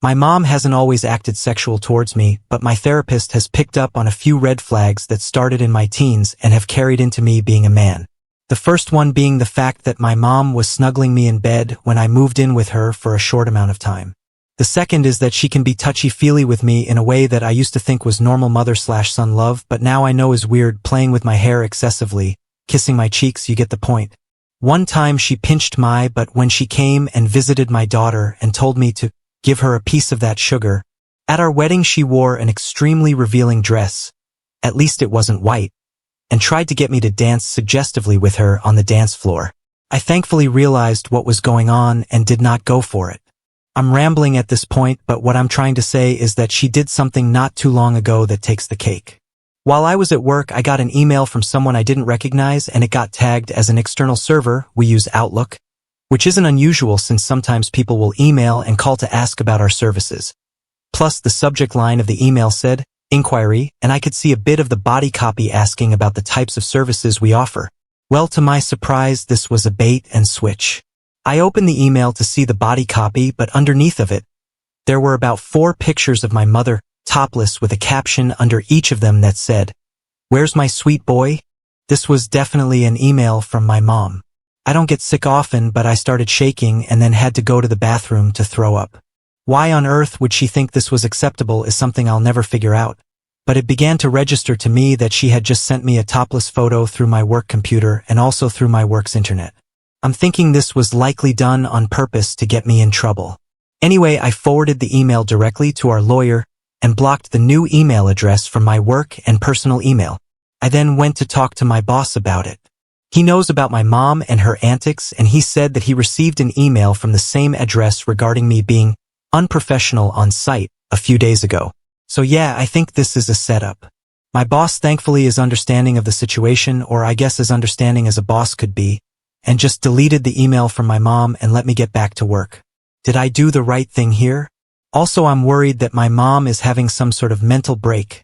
My mom hasn't always acted sexual towards me, but my therapist has picked up on a few red flags that started in my teens and have carried into me being a man. The first one being the fact that my mom was snuggling me in bed when I moved in with her for a short amount of time. The second is that she can be touchy-feely with me in a way that I used to think was normal mother/son love, but now I know is weird, playing with my hair excessively, kissing my cheeks, you get the point. One time she pinched my butt when she came and visited my daughter and told me to give her a piece of that sugar. At our wedding she wore an extremely revealing dress, at least it wasn't white, and tried to get me to dance suggestively with her on the dance floor. I thankfully realized what was going on and did not go for it. I'm rambling at this point, but what I'm trying to say is that she did something not too long ago that takes the cake. While I was at work, I got an email from someone I didn't recognize and it got tagged as an external server. We use Outlook, which isn't unusual since sometimes people will email and call to ask about our services. Plus, the subject line of the email said, inquiry, and I could see a bit of the body copy asking about the types of services we offer. Well, to my surprise, this was a bait and switch. I opened the email to see the body copy, but underneath of it, there were about 4 pictures of my mother, topless, with a caption under each of them that said, "Where's my sweet boy?" This was definitely an email from my mom. I don't get sick often, but I started shaking and then had to go to the bathroom to throw up. Why on earth would she think this was acceptable is something I'll never figure out. But it began to register to me that she had just sent me a topless photo through my work computer and also through my work's internet. I'm thinking this was likely done on purpose to get me in trouble. Anyway, I forwarded the email directly to our lawyer and blocked the new email address from my work and personal email. I then went to talk to my boss about it. He knows about my mom and her antics, and he said that he received an email from the same address regarding me being unprofessional on site a few days ago. So yeah, I think this is a setup. My boss thankfully is understanding of the situation, or I guess as understanding as a boss could be, and just deleted the email from my mom and let me get back to work. Did I do the right thing here? Also, I'm worried that my mom is having some sort of mental break.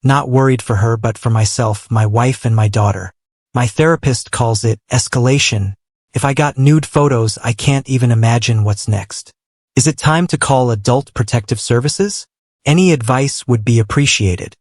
Not worried for her, but for myself, my wife, and my daughter. My therapist calls it escalation. If I got nude photos, I can't even imagine what's next. Is it time to call Adult Protective Services? Any advice would be appreciated.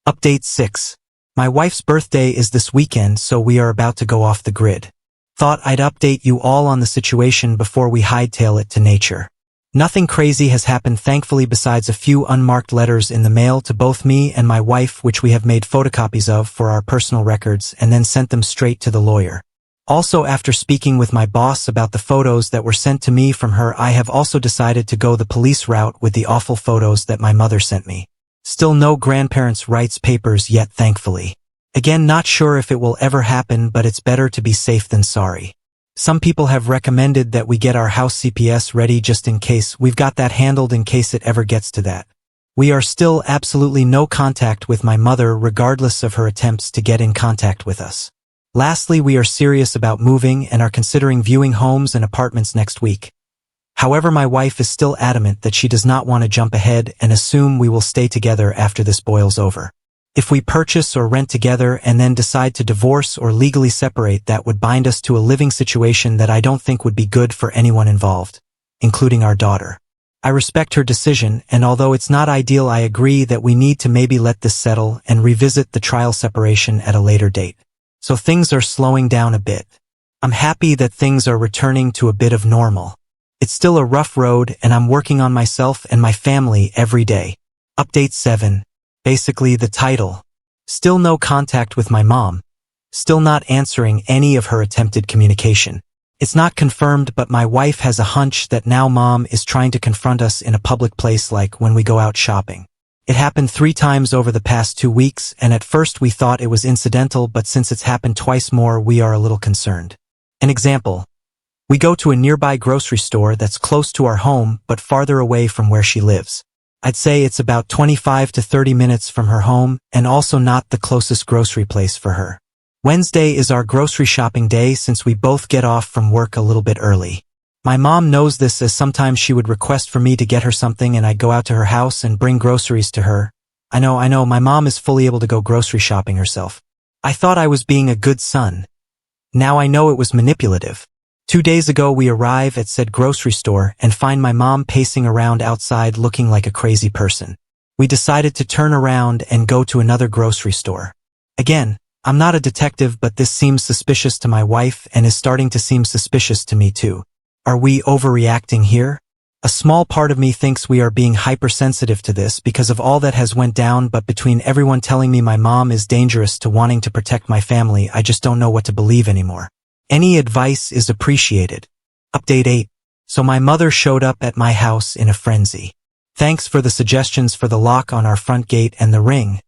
Update 6. My wife's birthday is this weekend, so we are about to go off the grid. Thought I'd update you all on the situation before we hightail it to nature. Nothing crazy has happened thankfully besides a few unmarked letters in the mail to both me and my wife which we have made photocopies of for our personal records and then sent them straight to the lawyer. Also, after speaking with my boss about the photos that were sent to me from her, I have also decided to go the police route with the awful photos that my mother sent me. Still no grandparents' rights papers yet thankfully. Again, not sure if it will ever happen, but it's better to be safe than sorry. Some people have recommended that we get our house CPS ready just in case. We've got that handled in case it ever gets to that. We are still absolutely no contact with my mother regardless of her attempts to get in contact with us. Lastly, we are serious about moving and are considering viewing homes and apartments next week. However, my wife is still adamant that she does not want to jump ahead and assume we will stay together after this boils over. If we purchase or rent together and then decide to divorce or legally separate, that would bind us to a living situation that I don't think would be good for anyone involved, including our daughter. I respect her decision, and although it's not ideal, I agree that we need to maybe let this settle and revisit the trial separation at a later date. So things are slowing down a bit. I'm happy that things are returning to a bit of normal. It's still a rough road, and I'm working on myself and my family every day. Update 7. Basically the title. Still no contact with my mom. Still not answering any of her attempted communication. It's not confirmed, but my wife has a hunch that now mom is trying to confront us in a public place like when we go out shopping. It happened 3 times over the past 2 weeks, and at first we thought it was incidental, but since it's happened twice more, we are a little concerned. An example. We go to a nearby grocery store that's close to our home but farther away from where she lives. I'd say it's about 25 to 30 minutes from her home and also not the closest grocery place for her. Wednesday is our grocery shopping day since we both get off from work a little bit early. My mom knows this, as sometimes she would request for me to get her something and I'd go out to her house and bring groceries to her. I know, my mom is fully able to go grocery shopping herself. I thought I was being a good son. Now I know it was manipulative. 2 days ago we arrive at said grocery store and find my mom pacing around outside looking like a crazy person. We decided to turn around and go to another grocery store. Again, I'm not a detective, but this seems suspicious to my wife and is starting to seem suspicious to me too. Are we overreacting here? A small part of me thinks we are being hypersensitive to this because of all that has went down, but between everyone telling me my mom is dangerous to wanting to protect my family, I just don't know what to believe anymore. Any advice is appreciated. Update 8. So my mother showed up at my house in a frenzy. Thanks for the suggestions for the lock on our front gate and the ring.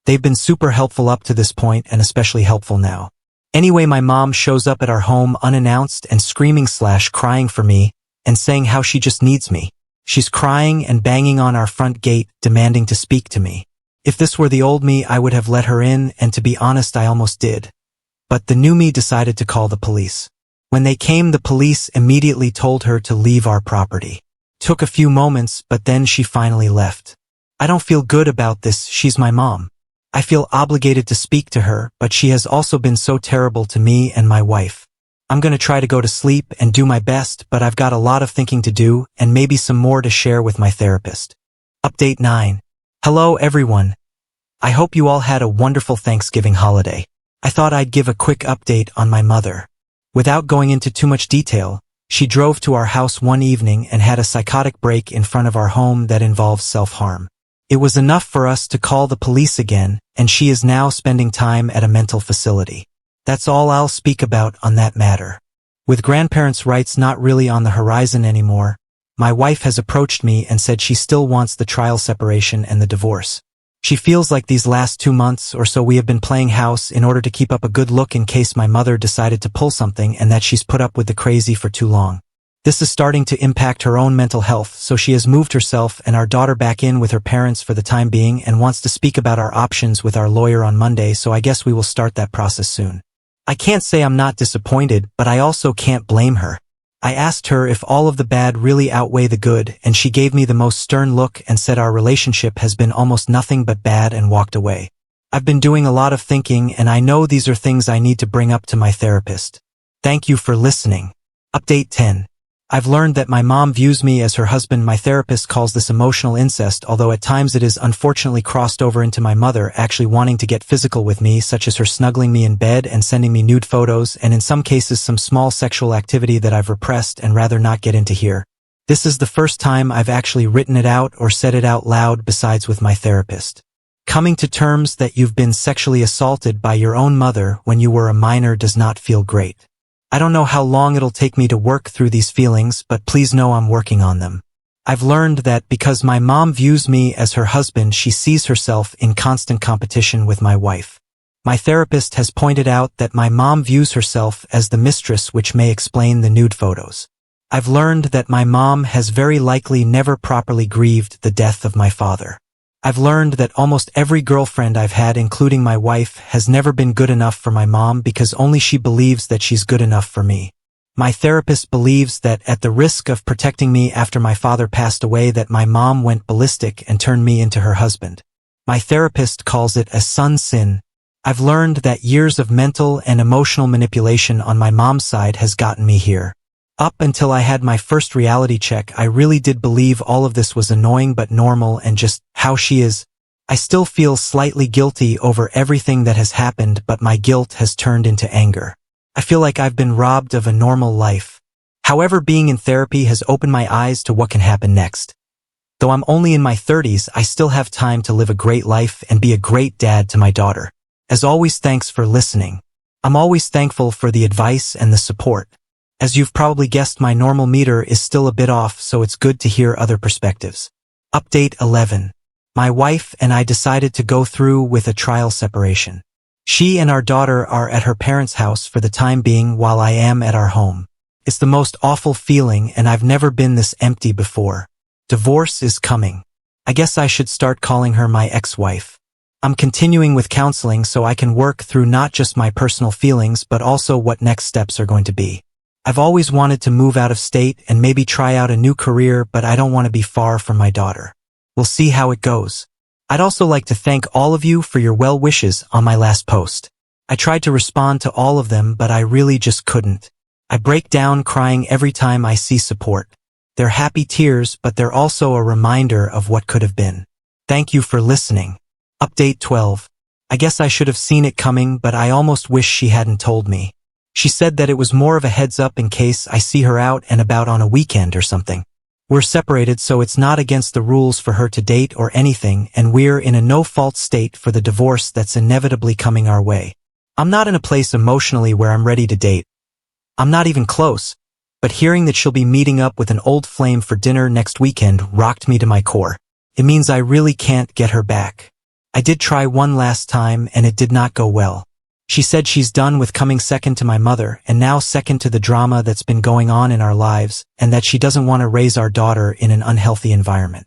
They've been super helpful up to this point and especially helpful now. Anyway, my mom shows up at our home unannounced and screaming/crying for me and saying how she just needs me. She's crying and banging on our front gate, demanding to speak to me. If this were the old me, I would have let her in, and to be honest, I almost did. But the new me decided to call the police. When they came, the police immediately told her to leave our property. Took a few moments, but then she finally left. I don't feel good about this. She's my mom. I feel obligated to speak to her, but she has also been so terrible to me and my wife. I'm gonna try to go to sleep and do my best, but I've got a lot of thinking to do and maybe some more to share with my therapist. Update 9. Hello everyone. I hope you all had a wonderful Thanksgiving holiday. I thought I'd give a quick update on my mother. Without going into too much detail, she drove to our house one evening and had a psychotic break in front of our home that involves self-harm. It was enough for us to call the police again, and she is now spending time at a mental facility. That's all I'll speak about on that matter. With grandparents' rights not really on the horizon anymore, my wife has approached me and said she still wants the trial separation and the divorce. She feels like these last 2 months or so we have been playing house in order to keep up a good look in case my mother decided to pull something, and that she's put up with the crazy for too long. This is starting to impact her own mental health, so she has moved herself and our daughter back in with her parents for the time being and wants to speak about our options with our lawyer on Monday, so I guess we will start that process soon. I can't say I'm not disappointed, but I also can't blame her. I asked her if all of the bad really outweigh the good, and she gave me the most stern look and said our relationship has been almost nothing but bad and walked away. I've been doing a lot of thinking, and I know these are things I need to bring up to my therapist. Thank you for listening. Update 10. I've learned that my mom views me as her husband. My therapist calls this emotional incest, although at times it is unfortunately crossed over into my mother actually wanting to get physical with me, such as her snuggling me in bed and sending me nude photos, and in some cases some small sexual activity that I've repressed and rather not get into here. This is the first time I've actually written it out or said it out loud besides with my therapist. Coming to terms that you've been sexually assaulted by your own mother when you were a minor does not feel great. I don't know how long it'll take me to work through these feelings, but please know I'm working on them. I've learned that because my mom views me as her husband, she sees herself in constant competition with my wife. My therapist has pointed out that my mom views herself as the mistress, which may explain the nude photos. I've learned that my mom has very likely never properly grieved the death of my father. I've learned that almost every girlfriend I've had, including my wife, has never been good enough for my mom because only she believes that she's good enough for me. My therapist believes that at the risk of protecting me after my father passed away, that my mom went ballistic and turned me into her husband. My therapist calls it a son sin. I've learned that years of mental and emotional manipulation on my mom's side has gotten me here. Up until I had my first reality check, I really did believe all of this was annoying but normal and just how she is. I still feel slightly guilty over everything that has happened, but my guilt has turned into anger. I feel like I've been robbed of a normal life. However, being in therapy has opened my eyes to what can happen next. Though I'm only in my 30s, I still have time to live a great life and be a great dad to my daughter. As always, thanks for listening. I'm always thankful for the advice and the support. As you've probably guessed, my normal meter is still a bit off, so it's good to hear other perspectives. Update 11. My wife and I decided to go through with a trial separation. She and our daughter are at her parents' house for the time being while I am at our home. It's the most awful feeling, and I've never been this empty before. Divorce is coming. I guess I should start calling her my ex-wife. I'm continuing with counseling so I can work through not just my personal feelings but also what next steps are going to be. I've always wanted to move out of state and maybe try out a new career, but I don't want to be far from my daughter. We'll see how it goes. I'd also like to thank all of you for your well wishes on my last post. I tried to respond to all of them, but I really just couldn't. I break down crying every time I see support. They're happy tears, but they're also a reminder of what could have been. Thank you for listening. Update 12. I guess I should have seen it coming, but I almost wish she hadn't told me. She said that it was more of a heads up in case I see her out and about on a weekend or something. We're separated, so it's not against the rules for her to date or anything, and we're in a no-fault state for the divorce that's inevitably coming our way. I'm not in a place emotionally where I'm ready to date. I'm not even close, but hearing that she'll be meeting up with an old flame for dinner next weekend rocked me to my core. It means I really can't get her back. I did try one last time, and it did not go well. She said she's done with coming second to my mother and now second to the drama that's been going on in our lives, and that she doesn't want to raise our daughter in an unhealthy environment.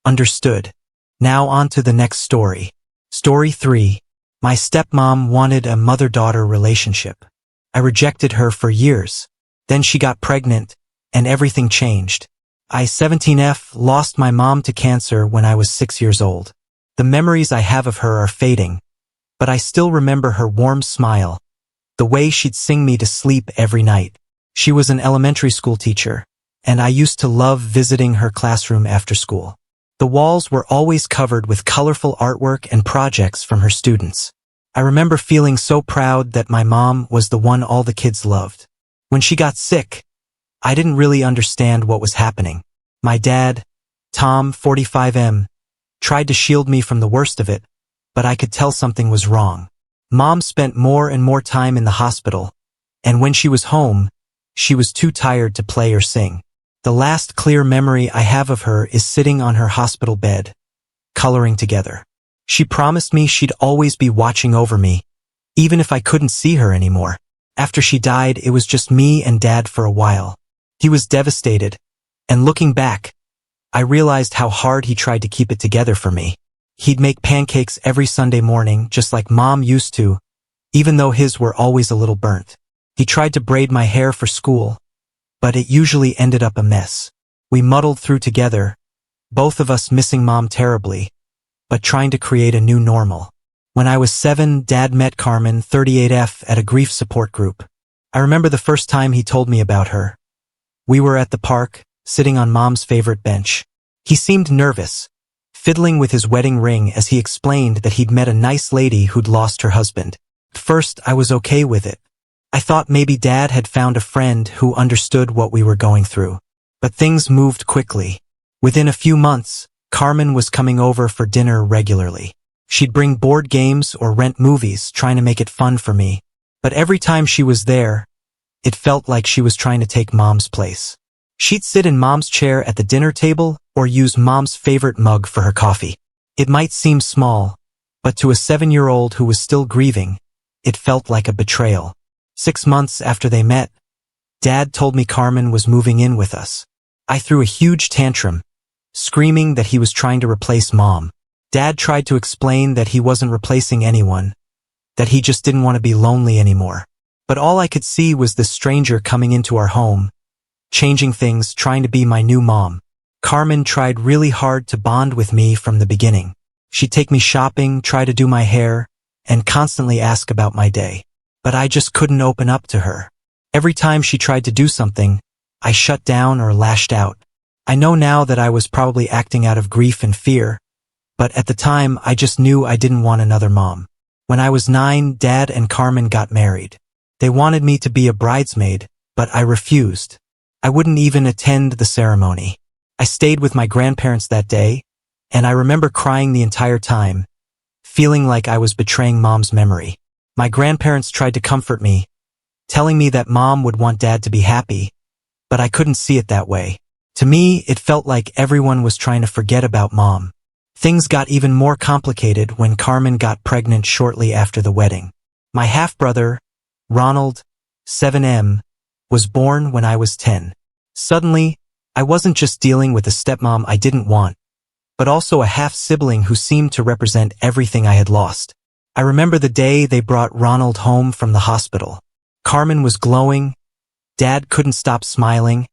Understood. Now on to the next story. Story 3. My stepmom wanted a mother-daughter relationship. I rejected her for years. Then she got pregnant, and everything changed. I, 17F, lost my mom to cancer when I was 6 years old. The memories I have of her are fading, but I still remember her warm smile, the way she'd sing me to sleep every night. She was an elementary school teacher, and I used to love visiting her classroom after school. The walls were always covered with colorful artwork and projects from her students. I remember feeling so proud that my mom was the one all the kids loved. When she got sick, I didn't really understand what was happening. My dad, Tom, 45M, tried to shield me from the worst of it, but I could tell something was wrong. Mom spent more and more time in the hospital, and when she was home, she was too tired to play or sing. The last clear memory I have of her is sitting on her hospital bed, coloring together. She promised me she'd always be watching over me, even if I couldn't see her anymore. After she died, it was just me and Dad for a while. He was devastated, and looking back, I realized how hard he tried to keep it together for me. He'd make pancakes every Sunday morning, just like Mom used to, even though his were always a little burnt. He tried to braid my hair for school, but it usually ended up a mess. We muddled through together, both of us missing Mom terribly, but trying to create a new normal. When I was 7, Dad met Carmen, 38F, at a grief support group. I remember the first time he told me about her. We were at the park, sitting on Mom's favorite bench. He seemed nervous, fiddling with his wedding ring as he explained that he'd met a nice lady who'd lost her husband. At first, I was okay with it. I thought maybe Dad had found a friend who understood what we were going through. But things moved quickly. Within a few months, Carmen was coming over for dinner regularly. She'd bring board games or rent movies, trying to make it fun for me. But every time she was there, it felt like she was trying to take Mom's place. She'd sit in Mom's chair at the dinner table or use Mom's favorite mug for her coffee. It might seem small, but to a 7-year-old who was still grieving, it felt like a betrayal. 6 months after they met, Dad told me Carmen was moving in with us. I threw a huge tantrum, screaming that he was trying to replace Mom. Dad tried to explain that he wasn't replacing anyone, that he just didn't want to be lonely anymore. But all I could see was this stranger coming into our home, changing things, trying to be my new mom. Carmen tried really hard to bond with me from the beginning. She'd take me shopping, try to do my hair, and constantly ask about my day. But I just couldn't open up to her. Every time she tried to do something, I shut down or lashed out. I know now that I was probably acting out of grief and fear, but at the time I just knew I didn't want another mom. When I was 9, Dad and Carmen got married. They wanted me to be a bridesmaid, but I refused. I wouldn't even attend the ceremony. I stayed with my grandparents that day, and I remember crying the entire time, feeling like I was betraying Mom's memory. My grandparents tried to comfort me, telling me that Mom would want Dad to be happy, but I couldn't see it that way. To me, it felt like everyone was trying to forget about Mom. Things got even more complicated when Carmen got pregnant shortly after the wedding. My half-brother, Ronald, 7M, was born when I was 10. Suddenly, I wasn't just dealing with a stepmom I didn't want, but also a half-sibling who seemed to represent everything I had lost. I remember the day they brought Ronald home from the hospital. Carmen was glowing, Dad couldn't stop smiling,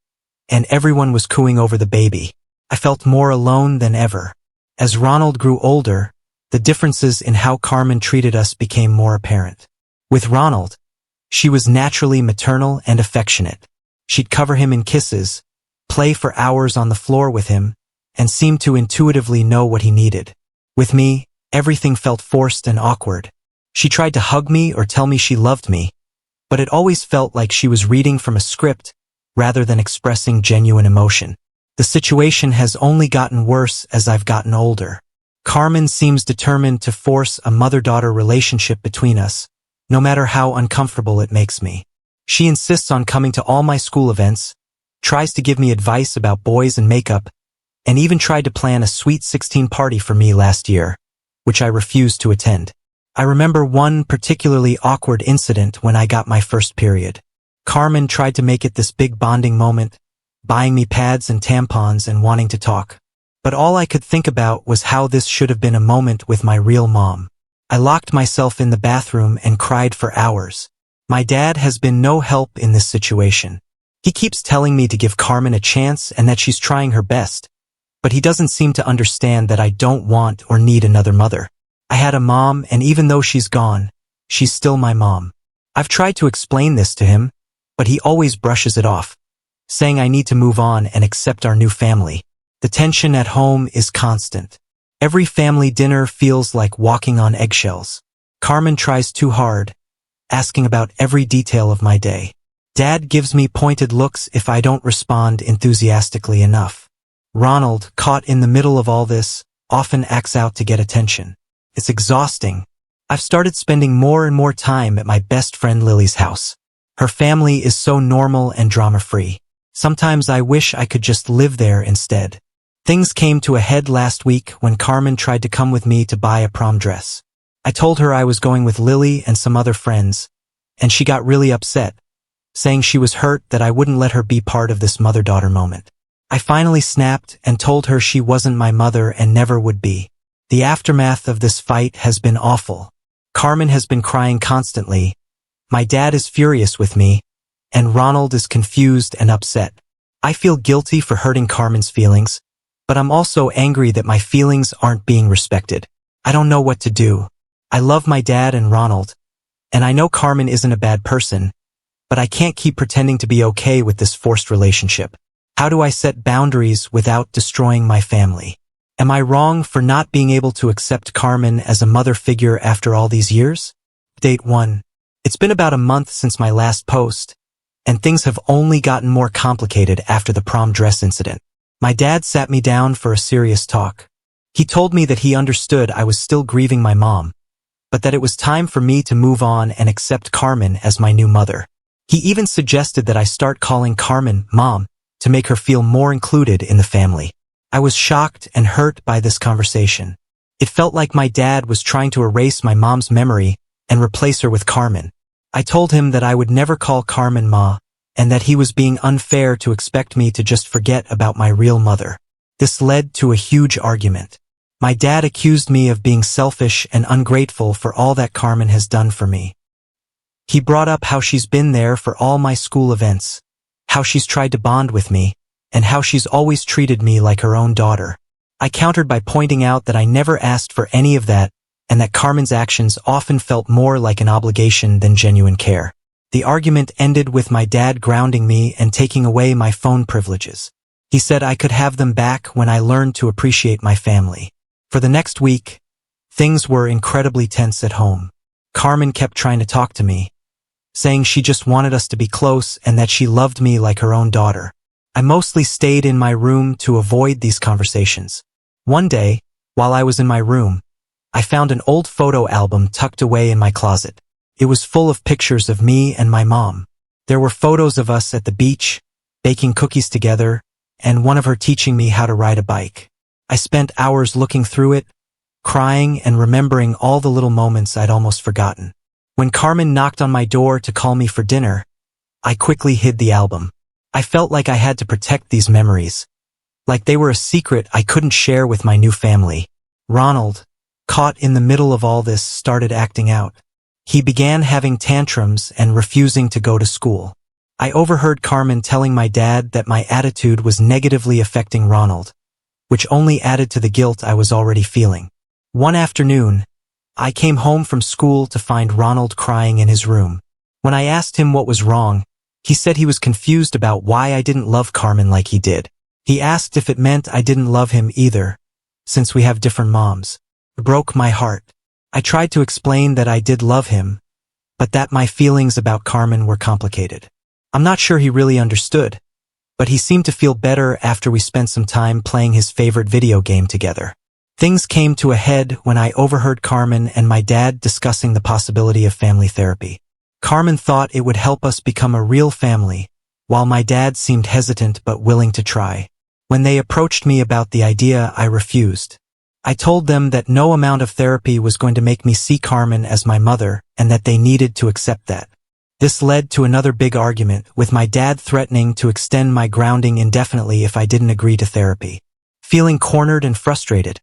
and everyone was cooing over the baby. I felt more alone than ever. As Ronald grew older, the differences in how Carmen treated us became more apparent. With Ronald, she was naturally maternal and affectionate. She'd cover him in kisses, play for hours on the floor with him, and seemed to intuitively know what he needed. With me, everything felt forced and awkward. She tried to hug me or tell me she loved me, but it always felt like she was reading from a script rather than expressing genuine emotion. The situation has only gotten worse as I've gotten older. Carmen seems determined to force a mother-daughter relationship between us, no matter how uncomfortable it makes me. She insists on coming to all my school events, tries to give me advice about boys and makeup, and even tried to plan a sweet 16 party for me last year, which I refused to attend. I remember one particularly awkward incident when I got my first period. Carmen tried to make it this big bonding moment, buying me pads and tampons and wanting to talk. But all I could think about was how this should have been a moment with my real mom. I locked myself in the bathroom and cried for hours. My dad has been no help in this situation. He keeps telling me to give Carmen a chance and that she's trying her best, but he doesn't seem to understand that I don't want or need another mother. I had a mom, and even though she's gone, she's still my mom. I've tried to explain this to him, but he always brushes it off, saying I need to move on and accept our new family. The tension at home is constant. Every family dinner feels like walking on eggshells. Carmen tries too hard, asking about every detail of my day. Dad gives me pointed looks if I don't respond enthusiastically enough. Ronald, caught in the middle of all this, often acts out to get attention. It's exhausting. I've started spending more and more time at my best friend Lily's house. Her family is so normal and drama-free. Sometimes I wish I could just live there instead. Things came to a head last week when Carmen tried to come with me to buy a prom dress. I told her I was going with Lily and some other friends, and she got really upset, saying she was hurt that I wouldn't let her be part of this mother-daughter moment. I finally snapped and told her she wasn't my mother and never would be. The aftermath of this fight has been awful. Carmen has been crying constantly. My dad is furious with me, and Ronald is confused and upset. I feel guilty for hurting Carmen's feelings, but I'm also angry that my feelings aren't being respected. I don't know what to do. I love my dad and Ronald, and I know Carmen isn't a bad person, but I can't keep pretending to be okay with this forced relationship. How do I set boundaries without destroying my family? Am I wrong for not being able to accept Carmen as a mother figure after all these years? Update 1. It's been about a month since my last post, and things have only gotten more complicated after the prom dress incident. My dad sat me down for a serious talk. He told me that he understood I was still grieving my mom, but that it was time for me to move on and accept Carmen as my new mother. He even suggested that I start calling Carmen Mom to make her feel more included in the family. I was shocked and hurt by this conversation. It felt like my dad was trying to erase my mom's memory and replace her with Carmen. I told him that I would never call Carmen Ma, and that he was being unfair to expect me to just forget about my real mother. This led to a huge argument. My dad accused me of being selfish and ungrateful for all that Carmen has done for me. He brought up how she's been there for all my school events, how she's tried to bond with me, and how she's always treated me like her own daughter. I countered by pointing out that I never asked for any of that, and that Carmen's actions often felt more like an obligation than genuine care. The argument ended with my dad grounding me and taking away my phone privileges. He said I could have them back when I learned to appreciate my family. For the next week, things were incredibly tense at home. Carmen kept trying to talk to me, saying she just wanted us to be close and that she loved me like her own daughter. I mostly stayed in my room to avoid these conversations. One day, while I was in my room, I found an old photo album tucked away in my closet. It was full of pictures of me and my mom. There were photos of us at the beach, baking cookies together, and one of her teaching me how to ride a bike. I spent hours looking through it, crying and remembering all the little moments I'd almost forgotten. When Carmen knocked on my door to call me for dinner, I quickly hid the album. I felt like I had to protect these memories, like they were a secret I couldn't share with my new family. Ronald, caught in the middle of all this, started acting out. He began having tantrums and refusing to go to school. I overheard Carmen telling my dad that my attitude was negatively affecting Ronald, which only added to the guilt I was already feeling. One afternoon, I came home from school to find Ronald crying in his room. When I asked him what was wrong, he said he was confused about why I didn't love Carmen like he did. He asked if it meant I didn't love him either, since we have different moms. It broke my heart. I tried to explain that I did love him, but that my feelings about Carmen were complicated. I'm not sure he really understood, but he seemed to feel better after we spent some time playing his favorite video game together. Things came to a head when I overheard Carmen and my dad discussing the possibility of family therapy. Carmen thought it would help us become a real family, while my dad seemed hesitant but willing to try. When they approached me about the idea, I refused. I told them that no amount of therapy was going to make me see Carmen as my mother and that they needed to accept that. This led to another big argument, with my dad threatening to extend my grounding indefinitely if I didn't agree to therapy. Feeling cornered and frustrated,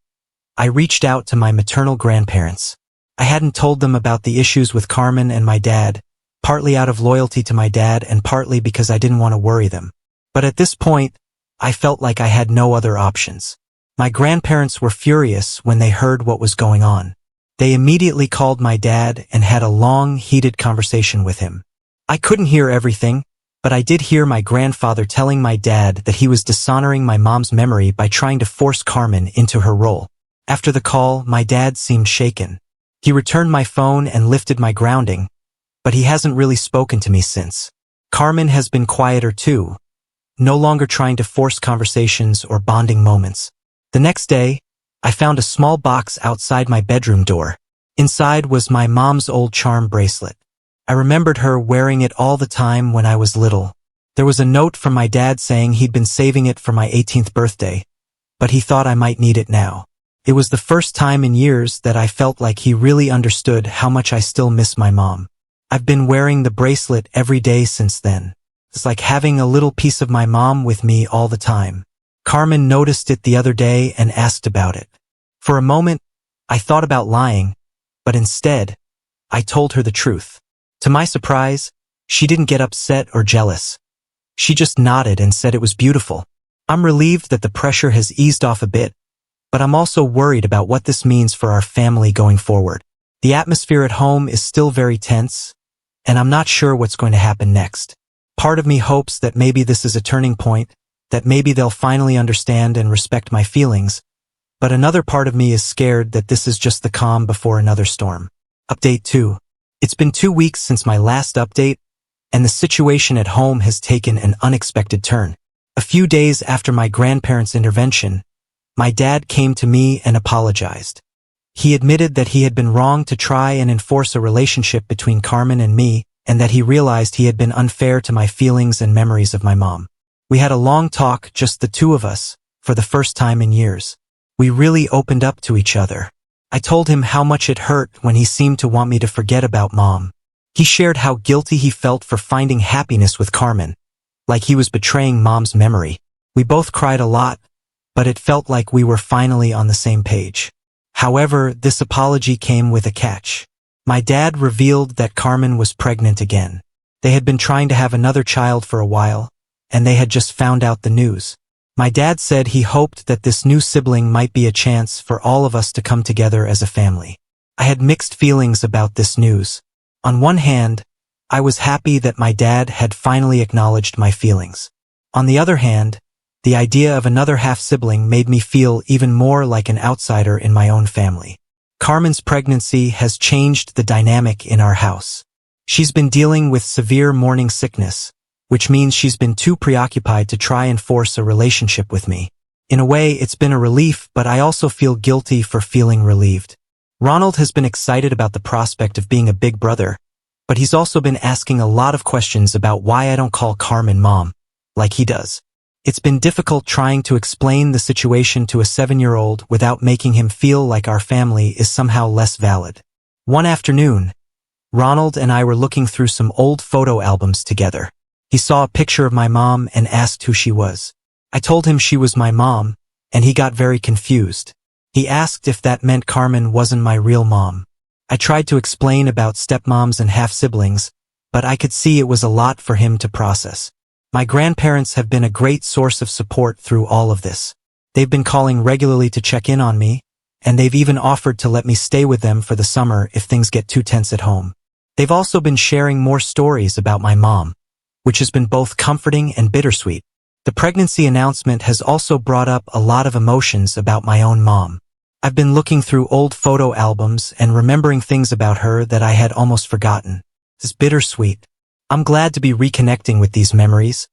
I reached out to my maternal grandparents. I hadn't told them about the issues with Carmen and my dad, partly out of loyalty to my dad and partly because I didn't want to worry them. But at this point, I felt like I had no other options. My grandparents were furious when they heard what was going on. They immediately called my dad and had a long, heated conversation with him. I couldn't hear everything, but I did hear my grandfather telling my dad that he was dishonoring my mom's memory by trying to force Carmen into her role. After the call, my dad seemed shaken. He returned my phone and lifted my grounding, but he hasn't really spoken to me since. Carmen has been quieter too, no longer trying to force conversations or bonding moments. The next day, I found a small box outside my bedroom door. Inside was my mom's old charm bracelet. I remembered her wearing it all the time when I was little. There was a note from my dad saying he'd been saving it for my 18th birthday, but he thought I might need it now. It was the first time in years that I felt like he really understood how much I still miss my mom. I've been wearing the bracelet every day since then. It's like having a little piece of my mom with me all the time. Carmen noticed it the other day and asked about it. For a moment, I thought about lying, but instead, I told her the truth. To my surprise, she didn't get upset or jealous. She just nodded and said it was beautiful. I'm relieved that the pressure has eased off a bit, but I'm also worried about what this means for our family going forward. The atmosphere at home is still very tense, and I'm not sure what's going to happen next. Part of me hopes that maybe this is a turning point, that maybe they'll finally understand and respect my feelings, but another part of me is scared that this is just the calm before another storm. Update 2. It's been 2 weeks since my last update, and the situation at home has taken an unexpected turn. A few days after my grandparents' intervention, my dad came to me and apologized. He admitted that he had been wrong to try and enforce a relationship between Carmen and me, and that he realized he had been unfair to my feelings and memories of my mom. We had a long talk, just the two of us, for the first time in years. We really opened up to each other. I told him how much it hurt when he seemed to want me to forget about Mom. He shared how guilty he felt for finding happiness with Carmen, like he was betraying Mom's memory. We both cried a lot, but it felt like we were finally on the same page. However, this apology came with a catch. My dad revealed that Carmen was pregnant again. They had been trying to have another child for a while, and they had just found out the news. My dad said he hoped that this new sibling might be a chance for all of us to come together as a family. I had mixed feelings about this news. On one hand, I was happy that my dad had finally acknowledged my feelings. On the other hand, the idea of another half-sibling made me feel even more like an outsider in my own family. Carmen's pregnancy has changed the dynamic in our house. She's been dealing with severe morning sickness, which means she's been too preoccupied to try and force a relationship with me. In a way, it's been a relief, but I also feel guilty for feeling relieved. Ronald has been excited about the prospect of being a big brother, but he's also been asking a lot of questions about why I don't call Carmen Mom, like he does. It's been difficult trying to explain the situation to a 7-year-old without making him feel like our family is somehow less valid. One afternoon, Ronald and I were looking through some old photo albums together. He saw a picture of my mom and asked who she was. I told him she was my mom, and he got very confused. He asked if that meant Carmen wasn't my real mom. I tried to explain about stepmoms and half-siblings, but I could see it was a lot for him to process. My grandparents have been a great source of support through all of this. They've been calling regularly to check in on me, and they've even offered to let me stay with them for the summer if things get too tense at home. They've also been sharing more stories about my mom, which has been both comforting and bittersweet. The pregnancy announcement has also brought up a lot of emotions about my own mom. I've been looking through old photo albums and remembering things about her that I had almost forgotten. It's bittersweet. I'm glad to be reconnecting with these memories,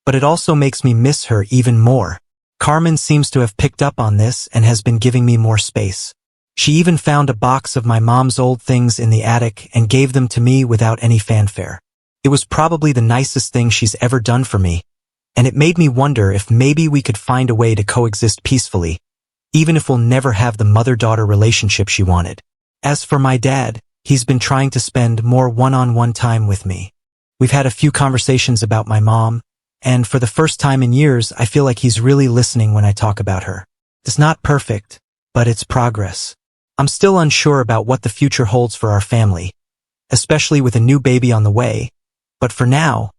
but it also makes me miss her even more. Carmen seems to have picked up on this and has been giving me more space. She even found a box of my mom's old things in the attic and gave them to me without any fanfare. It was probably the nicest thing she's ever done for me, and it made me wonder if maybe we could find a way to coexist peacefully, even if we'll never have the mother-daughter relationship she wanted. As for my dad, he's been trying to spend more one-on-one time with me. We've had a few conversations about my mom, and for the first time in years, I feel like he's really listening when I talk about her. It's not perfect, but it's progress. I'm still unsure about what the future holds for our family, especially with a new baby on the way, but for now,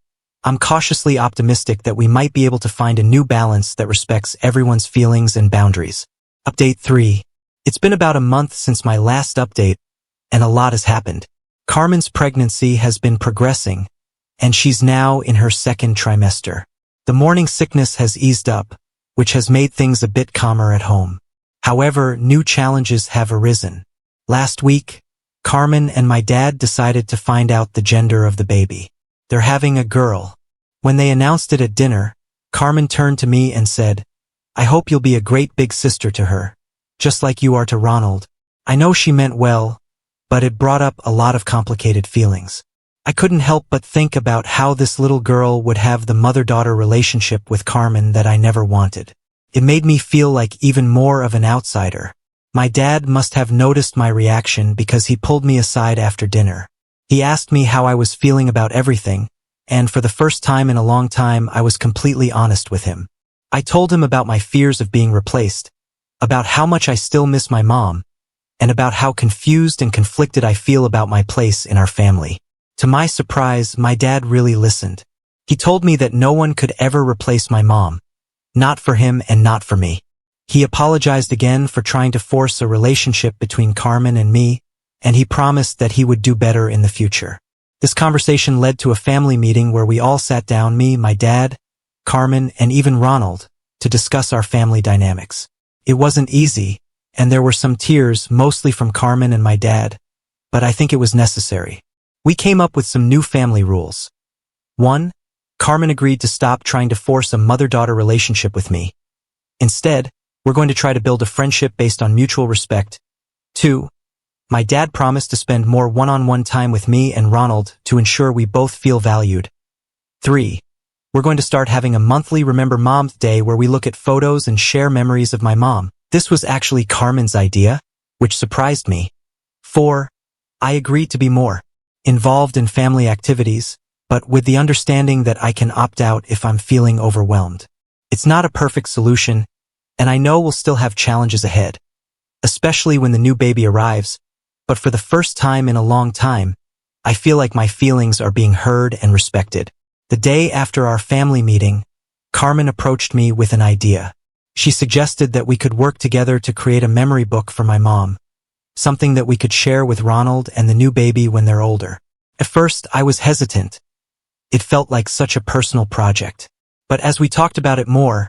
I'm cautiously optimistic that we might be able to find a new balance that respects everyone's feelings and boundaries. Update 3. It's been about a month since my last update, and a lot has happened. Carmen's pregnancy has been progressing, and she's now in her second trimester. The morning sickness has eased up, which has made things a bit calmer at home. However, new challenges have arisen. Last week, Carmen and my dad decided to find out the gender of the baby. They're having a girl. When they announced it at dinner, Carmen turned to me and said, "I hope you'll be a great big sister to her, just like you are to Ronald." I know she meant well, but it brought up a lot of complicated feelings. I couldn't help but think about how this little girl would have the mother-daughter relationship with Carmen that I never wanted. It made me feel like even more of an outsider. My dad must have noticed my reaction because he pulled me aside after dinner. He asked me how I was feeling about everything, and for the first time in a long time, I was completely honest with him. I told him about my fears of being replaced, about how much I still miss my mom, and about how confused and conflicted I feel about my place in our family. To my surprise, my dad really listened. He told me that no one could ever replace my mom, not for him and not for me. He apologized again for trying to force a relationship between Carmen and me, and he promised that he would do better in the future. This conversation led to a family meeting where we all sat down, me, my dad, Carmen, and even Ronald, to discuss our family dynamics. It wasn't easy, and there were some tears, mostly from Carmen and my dad, but I think it was necessary. We came up with some new family rules. 1. Carmen agreed to stop trying to force a mother-daughter relationship with me. Instead, we're going to try to build a friendship based on mutual respect. 2. My dad promised to spend more one-on-one time with me and Ronald to ensure we both feel valued. 3. We're going to start having a monthly Remember Mom's Day where we look at photos and share memories of my mom. This was actually Carmen's idea, which surprised me. 4. I agreed to be more involved in family activities, but with the understanding that I can opt out if I'm feeling overwhelmed. It's not a perfect solution, and I know we'll still have challenges ahead, especially when the new baby arrives, but for the first time in a long time, I feel like my feelings are being heard and respected. The day after our family meeting, Carmen approached me with an idea. She suggested that we could work together to create a memory book for my mom, something that we could share with Ronald and the new baby when they're older. At first, I was hesitant. It felt like such a personal project. But as we talked about it more,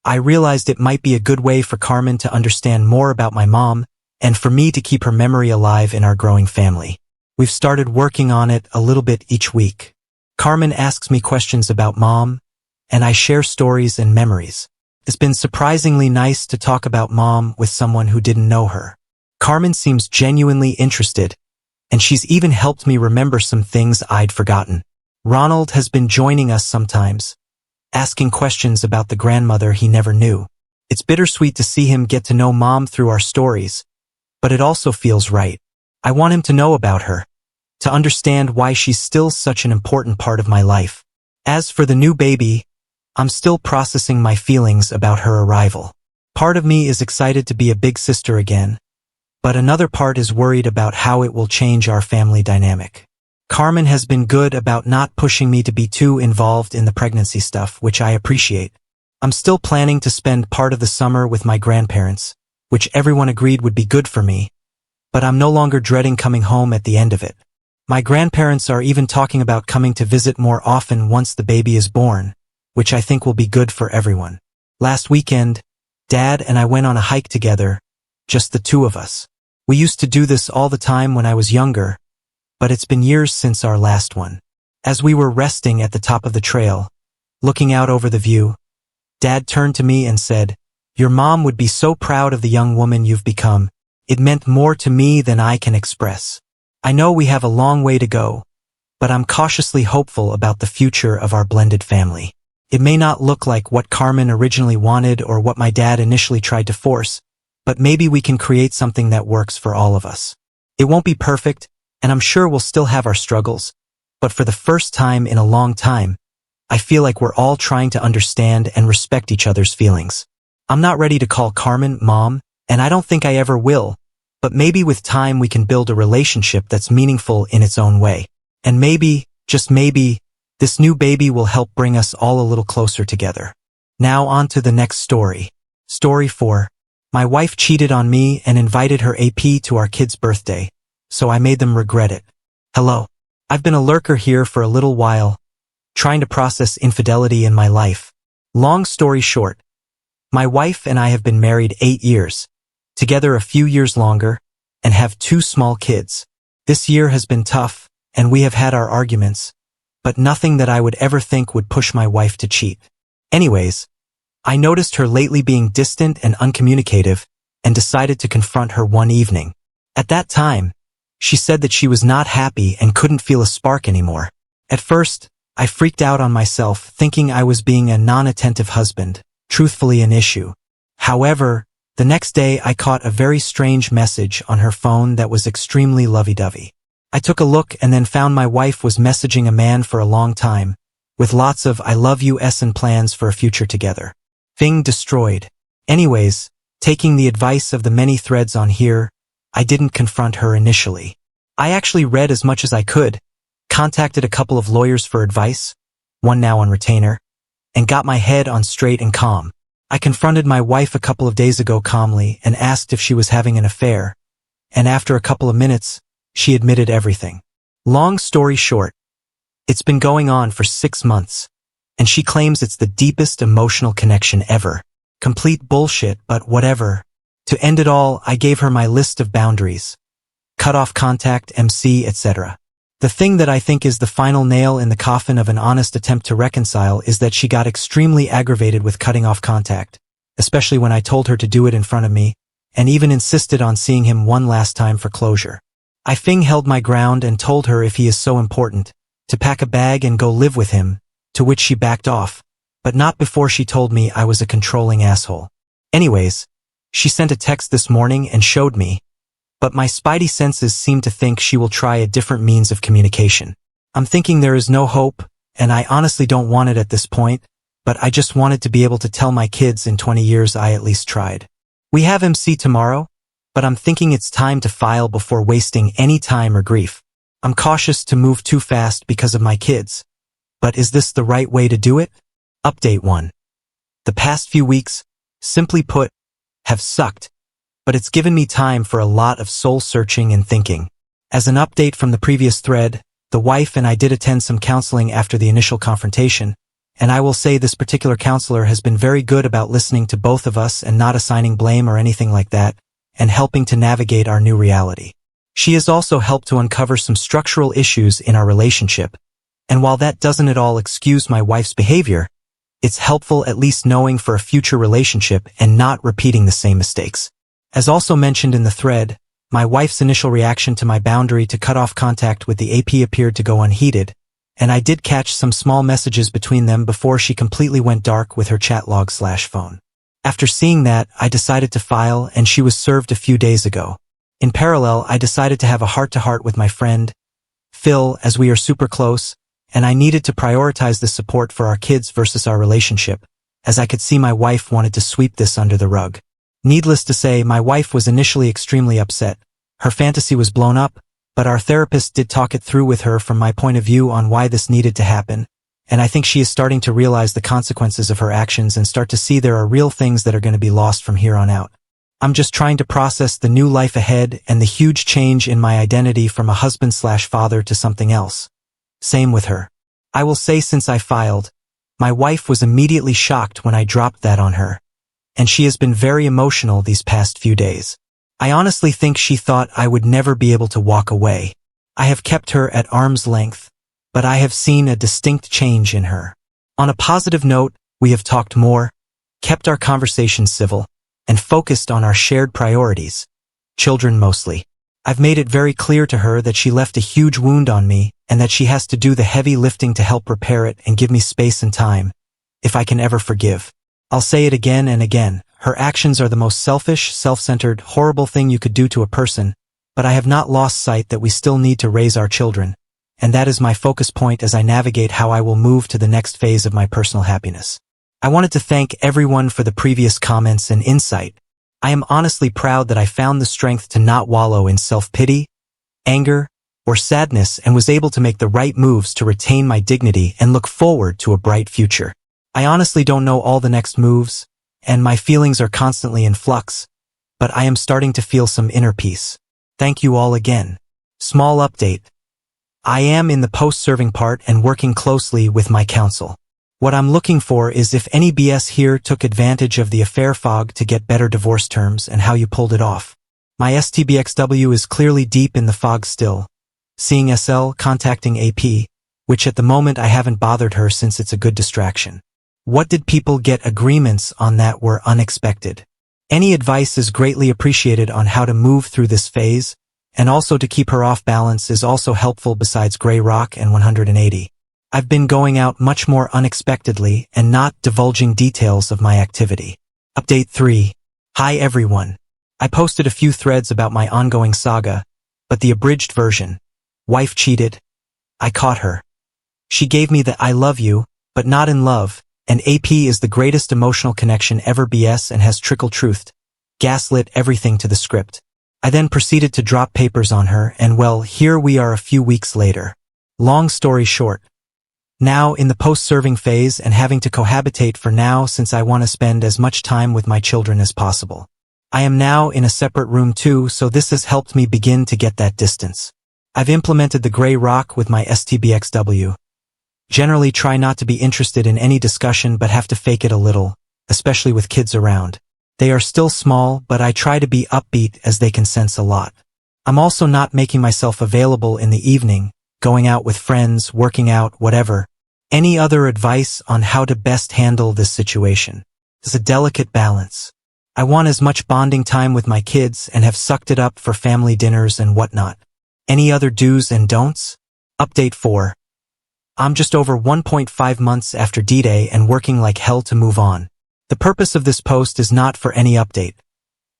I realized it might be a good way for Carmen to understand more about my mom and for me to keep her memory alive in our growing family. We've started working on it a little bit each week. Carmen asks me questions about mom, and I share stories and memories. It's been surprisingly nice to talk about mom with someone who didn't know her. Carmen seems genuinely interested, and she's even helped me remember some things I'd forgotten. Ronald has been joining us sometimes, asking questions about the grandmother he never knew. It's bittersweet to see him get to know mom through our stories, but it also feels right. I want him to know about her, to understand why she's still such an important part of my life. As for the new baby, I'm still processing my feelings about her arrival. Part of me is excited to be a big sister again, but another part is worried about how it will change our family dynamic. Carmen has been good about not pushing me to be too involved in the pregnancy stuff, which I appreciate. I'm still planning to spend part of the summer with my grandparents, which everyone agreed would be good for me, but I'm no longer dreading coming home at the end of it. My grandparents are even talking about coming to visit more often once the baby is born, which I think will be good for everyone. Last weekend, Dad and I went on a hike together, just the two of us. We used to do this all the time when I was younger, but it's been years since our last one. As we were resting at the top of the trail, looking out over the view, Dad turned to me and said, "Your mom would be so proud of the young woman you've become. It meant more to me than I can express. I know we have a long way to go, but I'm cautiously hopeful about the future of our blended family. It may not look like what Carmen originally wanted or what my dad initially tried to force, but maybe we can create something that works for all of us. It won't be perfect, and I'm sure we'll still have our struggles, but for the first time in a long time, I feel like we're all trying to understand and respect each other's feelings. I'm not ready to call Carmen Mom, and I don't think I ever will, but maybe with time we can build a relationship that's meaningful in its own way. And maybe, just maybe, this new baby will help bring us all a little closer together." Now on to the next story. Story 4. My wife cheated on me and invited her AP to our kid's birthday, so I made them regret it. Hello. I've been a lurker here for a little while, trying to process infidelity in my life. Long story short, my wife and I have been married 8 years, together a few years longer, and have 2 small kids. This year has been tough, and we have had our arguments, but nothing that I would ever think would push my wife to cheat. Anyways, I noticed her lately being distant and uncommunicative, and decided to confront her one evening. At that time, she said that she was not happy and couldn't feel a spark anymore. At first, I freaked out on myself, thinking I was being a non-attentive husband, truthfully an issue. However, the next day I caught a very strange message on her phone that was extremely lovey-dovey. I took a look and then found my wife was messaging a man for a long time, with lots of "I love you"s and plans for a future together. Thing destroyed. Anyways, taking the advice of the many threads on here, I didn't confront her initially. I actually read as much as I could, contacted a couple of lawyers for advice, one now on retainer, and got my head on straight and calm. I confronted my wife a couple of days ago calmly and asked if she was having an affair, and after a couple of minutes, she admitted everything. Long story short, it's been going on for 6 months, and she claims it's the deepest emotional connection ever. Complete bullshit, but whatever. To end it all, I gave her my list of boundaries. Cut off contact, MC, etc. The thing that I think is the final nail in the coffin of an honest attempt to reconcile is that she got extremely aggravated with cutting off contact, especially when I told her to do it in front of me, and even insisted on seeing him one last time for closure. I held my ground and told her if he is so important, to pack a bag and go live with him, to which she backed off, but not before she told me I was a controlling asshole. Anyways, she sent a text this morning and showed me, but my spidey senses seem to think she will try a different means of communication. I'm thinking there is no hope, and I honestly don't want it at this point, but I just wanted to be able to tell my kids in 20 years I at least tried. We have MC tomorrow, but I'm thinking it's time to file before wasting any time or grief. I'm cautious to move too fast because of my kids, but is this the right way to do it? Update 1. The past few weeks, simply put, have sucked, but it's given me time for a lot of soul-searching and thinking. As an update from the previous thread, the wife and I did attend some counseling after the initial confrontation, and I will say this particular counselor has been very good about listening to both of us and not assigning blame or anything like that, and helping to navigate our new reality. She has also helped to uncover some structural issues in our relationship, and while that doesn't at all excuse my wife's behavior, it's helpful at least knowing for a future relationship and not repeating the same mistakes. As also mentioned in the thread, my wife's initial reaction to my boundary to cut off contact with the AP appeared to go unheeded, and I did catch some small messages between them before she completely went dark with her chat log/phone. After seeing that, I decided to file, and she was served a few days ago. In parallel, I decided to have a heart-to-heart with my friend, Phil, as we are super close, and I needed to prioritize the support for our kids versus our relationship, as I could see my wife wanted to sweep this under the rug. Needless to say, my wife was initially extremely upset. Her fantasy was blown up, but our therapist did talk it through with her from my point of view on why this needed to happen, and I think she is starting to realize the consequences of her actions and start to see there are real things that are going to be lost from here on out. I'm just trying to process the new life ahead and the huge change in my identity from a husband/father to something else. Same with her. I will say since I filed, my wife was immediately shocked when I dropped that on her, and she has been very emotional these past few days. I honestly think she thought I would never be able to walk away. I have kept her at arm's length, but I have seen a distinct change in her. On a positive note, we have talked more, kept our conversations civil, and focused on our shared priorities. Children mostly. I've made it very clear to her that she left a huge wound on me and that she has to do the heavy lifting to help repair it and give me space and time, if I can ever forgive. I'll say it again and again, her actions are the most selfish, self-centered, horrible thing you could do to a person, but I have not lost sight that we still need to raise our children, and that is my focus point as I navigate how I will move to the next phase of my personal happiness. I wanted to thank everyone for the previous comments and insight. I am honestly proud that I found the strength to not wallow in self-pity, anger, or sadness and was able to make the right moves to retain my dignity and look forward to a bright future. I honestly don't know all the next moves, and my feelings are constantly in flux, but I am starting to feel some inner peace. Thank you all again. Small update. I am in the post-serving part and working closely with my counsel. What I'm looking for is if any BS here took advantage of the affair fog to get better divorce terms and how you pulled it off. My STBXW is clearly deep in the fog still, seeing SL contacting AP, which at the moment I haven't bothered her since it's a good distraction. What did people get agreements on that were unexpected? Any advice is greatly appreciated on how to move through this phase, and also to keep her off balance is also helpful besides Grey Rock and 180. I've been going out much more unexpectedly and not divulging details of my activity. Update 3. Hi everyone. I posted a few threads about my ongoing saga, but the abridged version. Wife cheated. I caught her. She gave me the I love you, but not in love, and AP is the greatest emotional connection ever BS and has trickle-truthed. Gaslit everything to the script. I then proceeded to drop papers on her and well, here we are a few weeks later. Long story short. Now in the post-serving phase and having to cohabitate for now since I want to spend as much time with my children as possible. I am now in a separate room too, so this has helped me begin to get that distance. I've implemented the Grey Rock with my STBXW. Generally try not to be interested in any discussion but have to fake it a little, especially with kids around. They are still small, but I try to be upbeat as they can sense a lot. I'm also not making myself available in the evening, going out with friends, working out, whatever. Any other advice on how to best handle this situation? It's a delicate balance. I want as much bonding time with my kids and have sucked it up for family dinners and whatnot. Any other do's and don'ts? Update 4. I'm just over 1.5 months after D-Day and working like hell to move on. The purpose of this post is not for any update.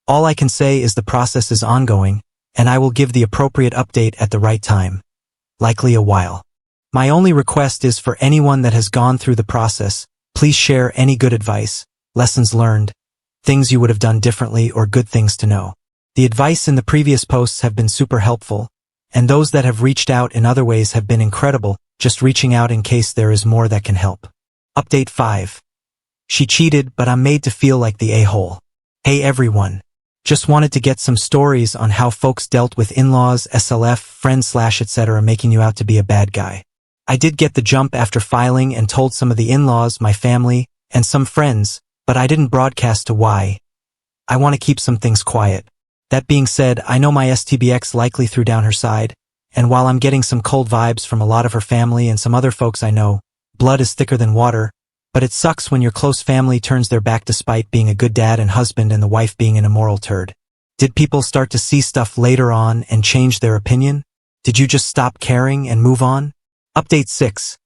All I can say is the process is ongoing, and I will give the appropriate update at the right time. Likely a while. My only request is for anyone that has gone through the process, please share any good advice, lessons learned, things you would have done differently or good things to know. The advice in the previous posts have been super helpful, and those that have reached out in other ways have been incredible, just reaching out in case there is more that can help. Update 5. She cheated, but I'm made to feel like the a-hole. Hey everyone. Just wanted to get some stories on how folks dealt with in-laws, SLF, friends / etc. making you out to be a bad guy. I did get the jump after filing and told some of the in-laws, my family, and some friends, but I didn't broadcast to why. I want to keep some things quiet. That being said, I know my STBX likely threw down her side, and while I'm getting some cold vibes from a lot of her family and some other folks I know, blood is thicker than water, but it sucks when your close family turns their back despite being a good dad and husband and the wife being an immoral turd. Did people start to see stuff later on and change their opinion? Did you just stop caring and move on? Update 6.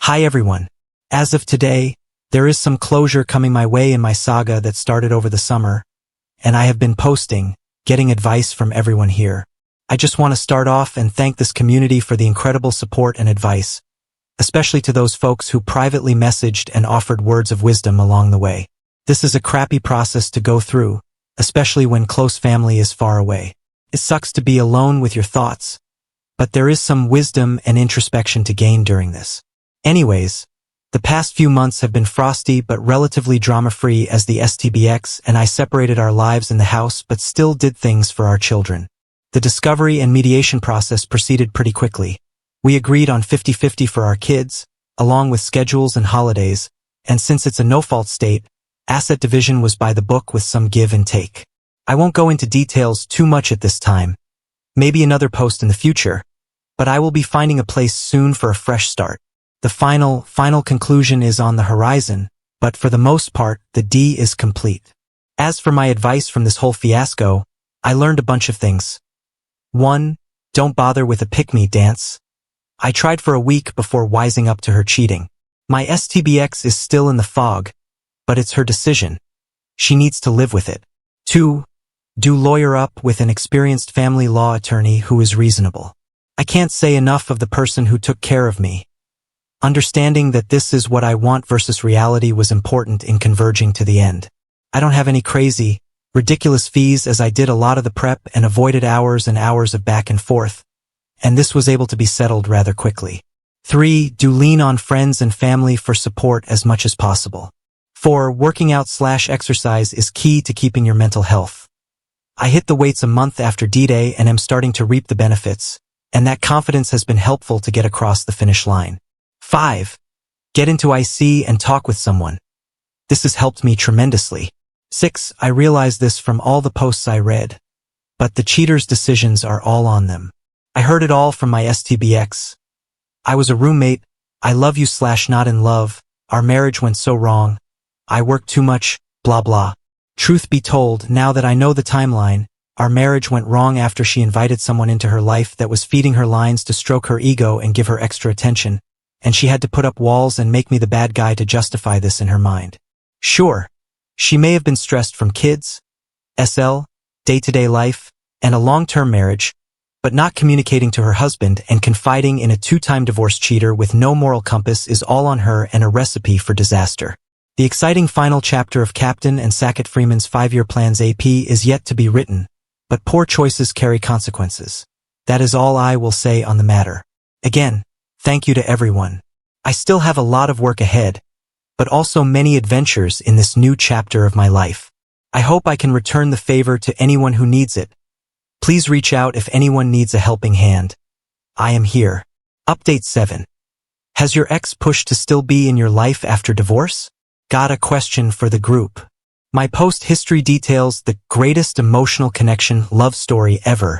Hi everyone. As of today, there is some closure coming my way in my saga that started over the summer, and I have been posting, getting advice from everyone here. I just want to start off and thank this community for the incredible support and advice, especially to those folks who privately messaged and offered words of wisdom along the way. This is a crappy process to go through, especially when close family is far away. It sucks to be alone with your thoughts, but there is some wisdom and introspection to gain during this. Anyways, the past few months have been frosty but relatively drama-free as the STBX and I separated our lives in the house but still did things for our children. The discovery and mediation process proceeded pretty quickly. We agreed on 50-50 for our kids, along with schedules and holidays, and since it's a no-fault state, asset division was by the book with some give and take. I won't go into details too much at this time. Maybe another post in the future, but I will be finding a place soon for a fresh start. The final conclusion is on the horizon, but for the most part, the D is complete. As for my advice from this whole fiasco, I learned a bunch of things. 1. Don't bother with a pick-me dance. I tried for a week before wising up to her cheating. My STBX is still in the fog, but it's her decision. She needs to live with it. 2. Do lawyer up with an experienced family law attorney who is reasonable. I can't say enough of the person who took care of me. Understanding that this is what I want versus reality was important in converging to the end. I don't have any crazy, ridiculous fees as I did a lot of the prep and avoided hours and hours of back and forth, and this was able to be settled rather quickly. 3. Do lean on friends and family for support as much as possible. 4. Working out / exercise is key to keeping your mental health. I hit the weights a month after D-Day and am starting to reap the benefits, and that confidence has been helpful to get across the finish line. 5. Get into IC and talk with someone. This has helped me tremendously. 6. I realize this from all the posts I read, but the cheaters' decisions are all on them. I heard it all from my STBX. I was a roommate, I love you / not in love, our marriage went so wrong, I worked too much, blah blah. Truth be told, now that I know the timeline, our marriage went wrong after she invited someone into her life that was feeding her lines to stroke her ego and give her extra attention, and she had to put up walls and make me the bad guy to justify this in her mind. Sure, she may have been stressed from kids, SL, day-to-day life, and a long-term marriage, but not communicating to her husband and confiding in a 2-time divorce cheater with no moral compass is all on her and a recipe for disaster. The exciting final chapter of Captain and Sackett Freeman's 5-year plans AP is yet to be written, but poor choices carry consequences. That is all I will say on the matter. Again, thank you to everyone. I still have a lot of work ahead, but also many adventures in this new chapter of my life. I hope I can return the favor to anyone who needs it. Please reach out if anyone needs a helping hand. I am here. Update 7. Has your ex pushed to still be in your life after divorce? Got a question for the group. My post history details the greatest emotional connection love story ever.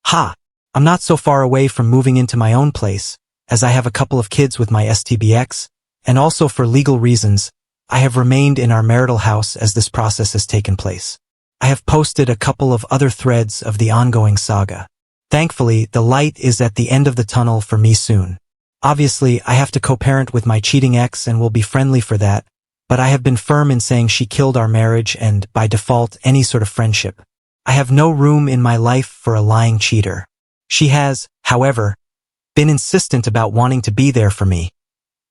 Ha! I'm not so far away from moving into my own place, as I have a couple of kids with my STBX, and also for legal reasons, I have remained in our marital house as this process has taken place. I have posted a couple of other threads of the ongoing saga. Thankfully, the light is at the end of the tunnel for me soon. Obviously, I have to co-parent with my cheating ex and will be friendly for that, but I have been firm in saying she killed our marriage and, by default, any sort of friendship. I have no room in my life for a lying cheater. She has, however, been insistent about wanting to be there for me,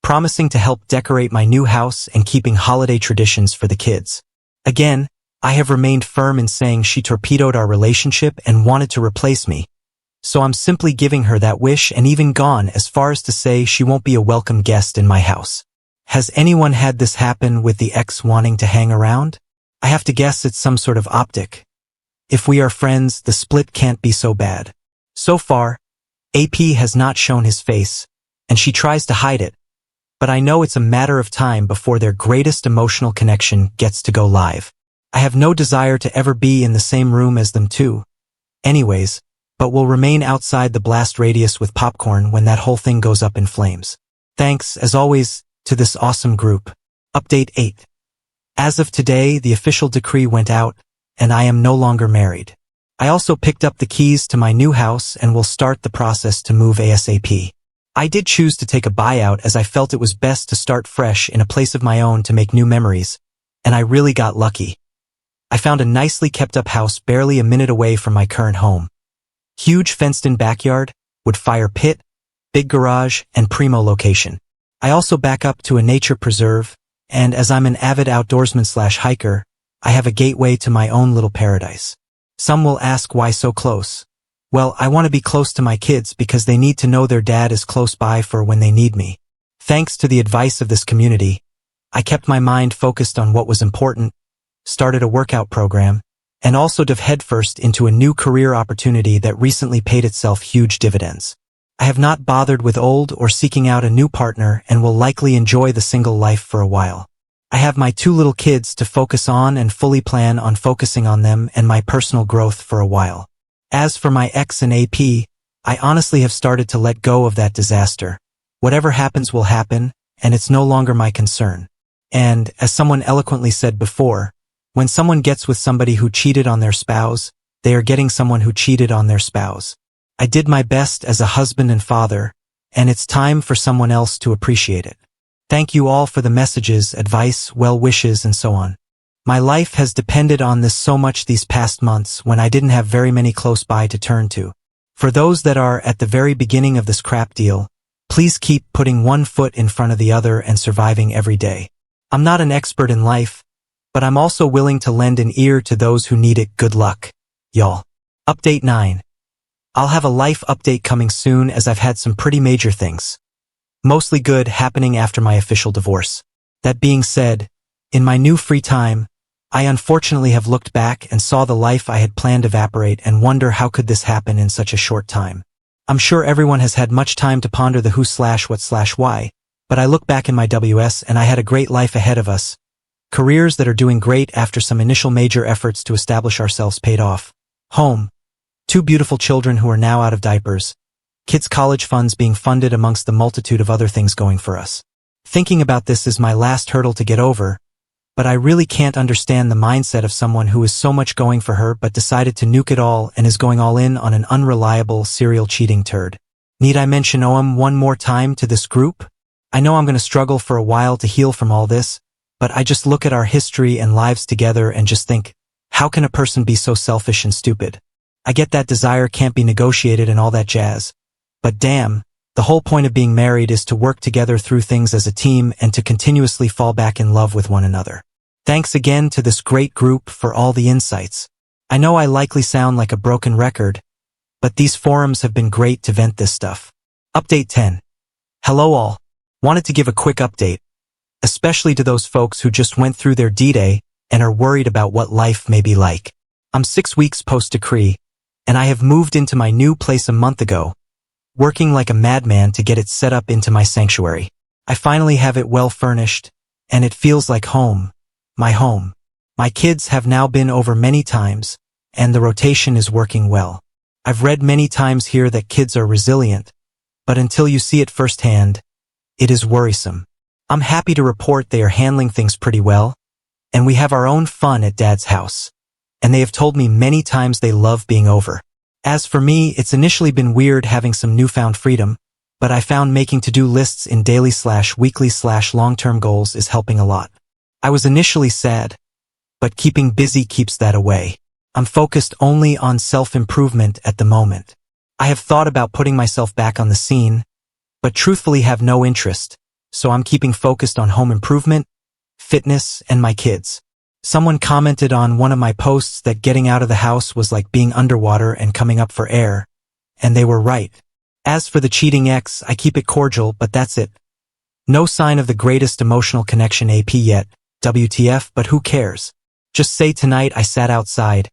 promising to help decorate my new house and keeping holiday traditions for the kids. Again, I have remained firm in saying she torpedoed our relationship and wanted to replace me, so I'm simply giving her that wish and even gone as far as to say she won't be a welcome guest in my house. Has anyone had this happen with the ex wanting to hang around? I have to guess it's some sort of optic. If we are friends, the split can't be so bad. So far, AP has not shown his face, and she tries to hide it, but I know it's a matter of time before their greatest emotional connection gets to go live. I have no desire to ever be in the same room as them too, anyways, but will remain outside the blast radius with popcorn when that whole thing goes up in flames. Thanks, as always, to this awesome group. Update 8. As of today, the official decree went out, and I am no longer married. I also picked up the keys to my new house and will start the process to move ASAP. I did choose to take a buyout as I felt it was best to start fresh in a place of my own to make new memories, and I really got lucky. I found a nicely kept up house barely a minute away from my current home. Huge fenced-in backyard, wood-fire pit, big garage, and primo location. I also back up to a nature preserve, and as I'm an avid outdoorsman/hiker, I have a gateway to my own little paradise. Some will ask why so close. Well, I want to be close to my kids because they need to know their dad is close by for when they need me. Thanks to the advice of this community, I kept my mind focused on what was important, started a workout program, and also dove headfirst into a new career opportunity that recently paid itself huge dividends. I have not bothered with old or seeking out a new partner and will likely enjoy the single life for a while. I have my 2 little kids to focus on and fully plan on focusing on them and my personal growth for a while. As for my ex and AP, I honestly have started to let go of that disaster. Whatever happens will happen, and it's no longer my concern. And, as someone eloquently said before, when someone gets with somebody who cheated on their spouse, they are getting someone who cheated on their spouse. I did my best as a husband and father, and it's time for someone else to appreciate it. Thank you all for the messages, advice, well wishes, and so on. My life has depended on this so much these past months when I didn't have very many close by to turn to. For those that are at the very beginning of this crap deal, please keep putting one foot in front of the other and surviving every day. I'm not an expert in life, but I'm also willing to lend an ear to those who need it. Good luck, y'all. Update 9. I'll have a life update coming soon as I've had some pretty major things, mostly good, happening after my official divorce. That being said, in my new free time, I unfortunately have looked back and saw the life I had planned evaporate and wonder how could this happen in such a short time. I'm sure everyone has had much time to ponder the who/what/why, but I look back in my WS and I had a great life ahead of us. Careers that are doing great after some initial major efforts to establish ourselves paid off. Home. 2 beautiful children who are now out of diapers. Kids' college funds being funded amongst the multitude of other things going for us. Thinking about this is my last hurdle to get over, but I really can't understand the mindset of someone who is so much going for her but decided to nuke it all and is going all in on an unreliable serial cheating turd. Need I mention OM one more time to this group? I know I'm going to struggle for a while to heal from all this, but I just look at our history and lives together and just think, how can a person be so selfish and stupid? I get that desire can't be negotiated and all that jazz, but damn, the whole point of being married is to work together through things as a team and to continuously fall back in love with one another. Thanks again to this great group for all the insights. I know I likely sound like a broken record, but these forums have been great to vent this stuff. Update 10. Hello all. Wanted to give a quick update, especially to those folks who just went through their D-Day and are worried about what life may be like. I'm 6 weeks post-decree, and I have moved into my new place a month ago, working like a madman to get it set up into my sanctuary. I finally have it well furnished, and it feels like home. My home. My kids have now been over many times, and the rotation is working well. I've read many times here that kids are resilient, but until you see it firsthand, it is worrisome. I'm happy to report they are handling things pretty well, and we have our own fun at Dad's house. And they have told me many times they love being over. As for me, it's initially been weird having some newfound freedom, but I found making to-do lists in daily/weekly/long-term goals is helping a lot. I was initially sad, but keeping busy keeps that away. I'm focused only on self-improvement at the moment. I have thought about putting myself back on the scene, but truthfully have no interest, so I'm keeping focused on home improvement, fitness, and my kids. Someone commented on one of my posts that getting out of the house was like being underwater and coming up for air, and they were right. As for the cheating ex, I keep it cordial, but that's it. No sign of the greatest emotional connection AP yet, WTF, but who cares? Just say tonight I sat outside,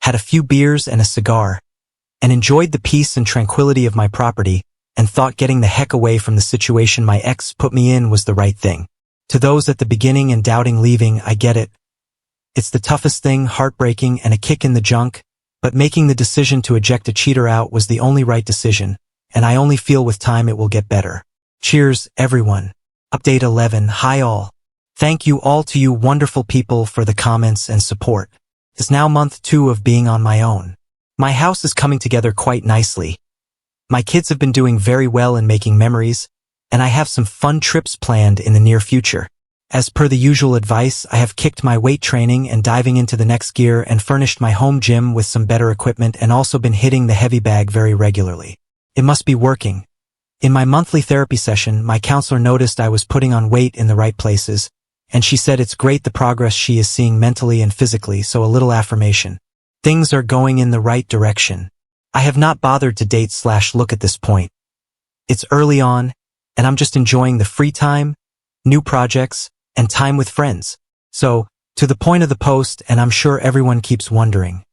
had a few beers and a cigar, and enjoyed the peace and tranquility of my property, and thought getting the heck away from the situation my ex put me in was the right thing. To those at the beginning and doubting leaving, I get it. It's the toughest thing, heartbreaking, and a kick in the junk, but making the decision to eject a cheater out was the only right decision, and I only feel with time it will get better. Cheers, everyone. Update 11. Hi all. Thank you all to you wonderful people for the comments and support. It's now month 2 of being on my own. My house is coming together quite nicely. My kids have been doing very well in making memories, and I have some fun trips planned in the near future. As per the usual advice, I have kicked my weight training and diving into the next gear and furnished my home gym with some better equipment and also been hitting the heavy bag very regularly. It must be working. In my monthly therapy session, my counselor noticed I was putting on weight in the right places, and she said it's great the progress she is seeing mentally and physically, so a little affirmation. Things are going in the right direction. I have not bothered to date/look at this point. It's early on, and I'm just enjoying the free time, new projects, and time with friends. So, to the point of the post, and I'm sure everyone keeps wondering,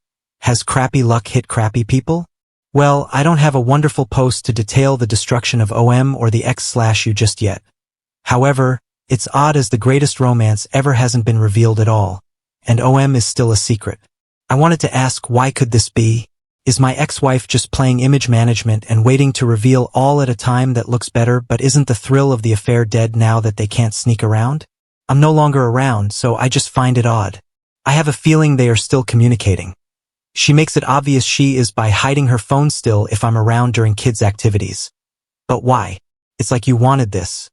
has crappy luck hit crappy people? Well, I don't have a wonderful post to detail the destruction of OM or the X/you just yet. However, it's odd as the greatest romance ever hasn't been revealed at all, and OM is still a secret. I wanted to ask, why could this be? Is my ex-wife just playing image management and waiting to reveal all at a time that looks better, but isn't the thrill of the affair dead now that they can't sneak around? I'm no longer around, so I just find it odd. I have a feeling they are still communicating. She makes it obvious she is by hiding her phone still if I'm around during kids' activities. But why? It's like you wanted this.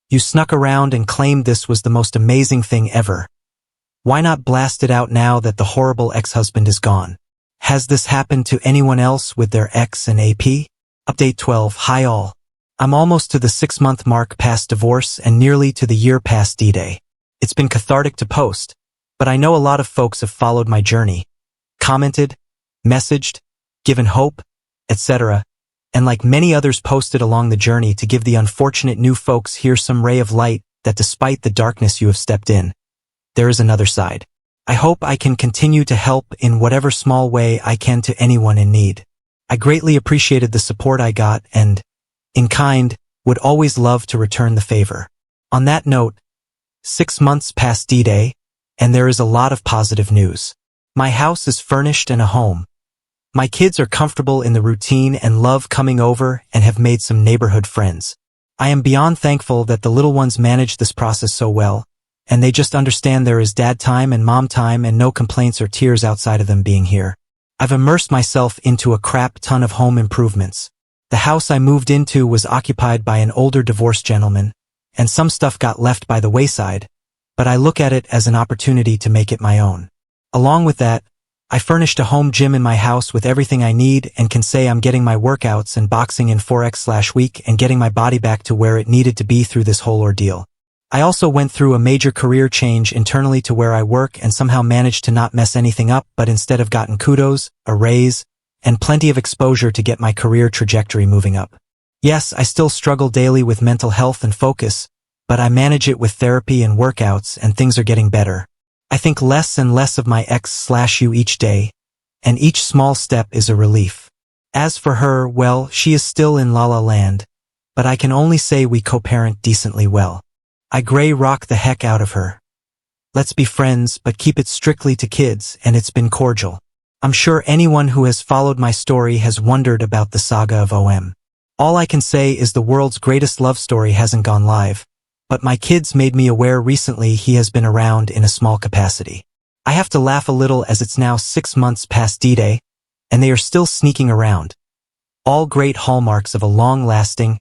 You snuck around and claimed this was the most amazing thing ever. Why not blast it out now that the horrible ex-husband is gone? Has this happened to anyone else with their ex and AP? Update 12. Hi all. I'm almost to the 6-month mark past divorce and nearly to the year past D-Day. It's been cathartic to post, but I know a lot of folks have followed my journey, commented, messaged, given hope, etc., and like many others posted along the journey to give the unfortunate new folks here some ray of light that despite the darkness you have stepped in, there is another side. I hope I can continue to help in whatever small way I can to anyone in need. I greatly appreciated the support I got and, in kind, would always love to return the favor. On that note, 6 months past D-Day, and there is a lot of positive news. My house is furnished and a home. My kids are comfortable in the routine and love coming over and have made some neighborhood friends. I am beyond thankful that the little ones manage this process so well, and they just understand there is dad time and mom time and no complaints or tears outside of them being here. I've immersed myself into a crap ton of home improvements. The house I moved into was occupied by an older divorced gentleman, and some stuff got left by the wayside, but I look at it as an opportunity to make it my own. Along with that, I furnished a home gym in my house with everything I need and can say I'm getting my workouts and boxing in 4x/week and getting my body back to where it needed to be through this whole ordeal. I also went through a major career change internally to where I work and somehow managed to not mess anything up, but instead have gotten kudos, a raise, and plenty of exposure to get my career trajectory moving up. Yes, I still struggle daily with mental health and focus, but I manage it with therapy and workouts and things are getting better. I think less and less of my ex/you each day, and each small step is a relief. As for her, well, she is still in La La Land, but I can only say we co-parent decently well. I gray rock the heck out of her. Let's be friends, but keep it strictly to kids, and it's been cordial. I'm sure anyone who has followed my story has wondered about the saga of OM. All I can say is the world's greatest love story hasn't gone live, but my kids made me aware recently he has been around in a small capacity. I have to laugh a little as it's now 6 months past D-Day, and they are still sneaking around. All great hallmarks of a long-lasting,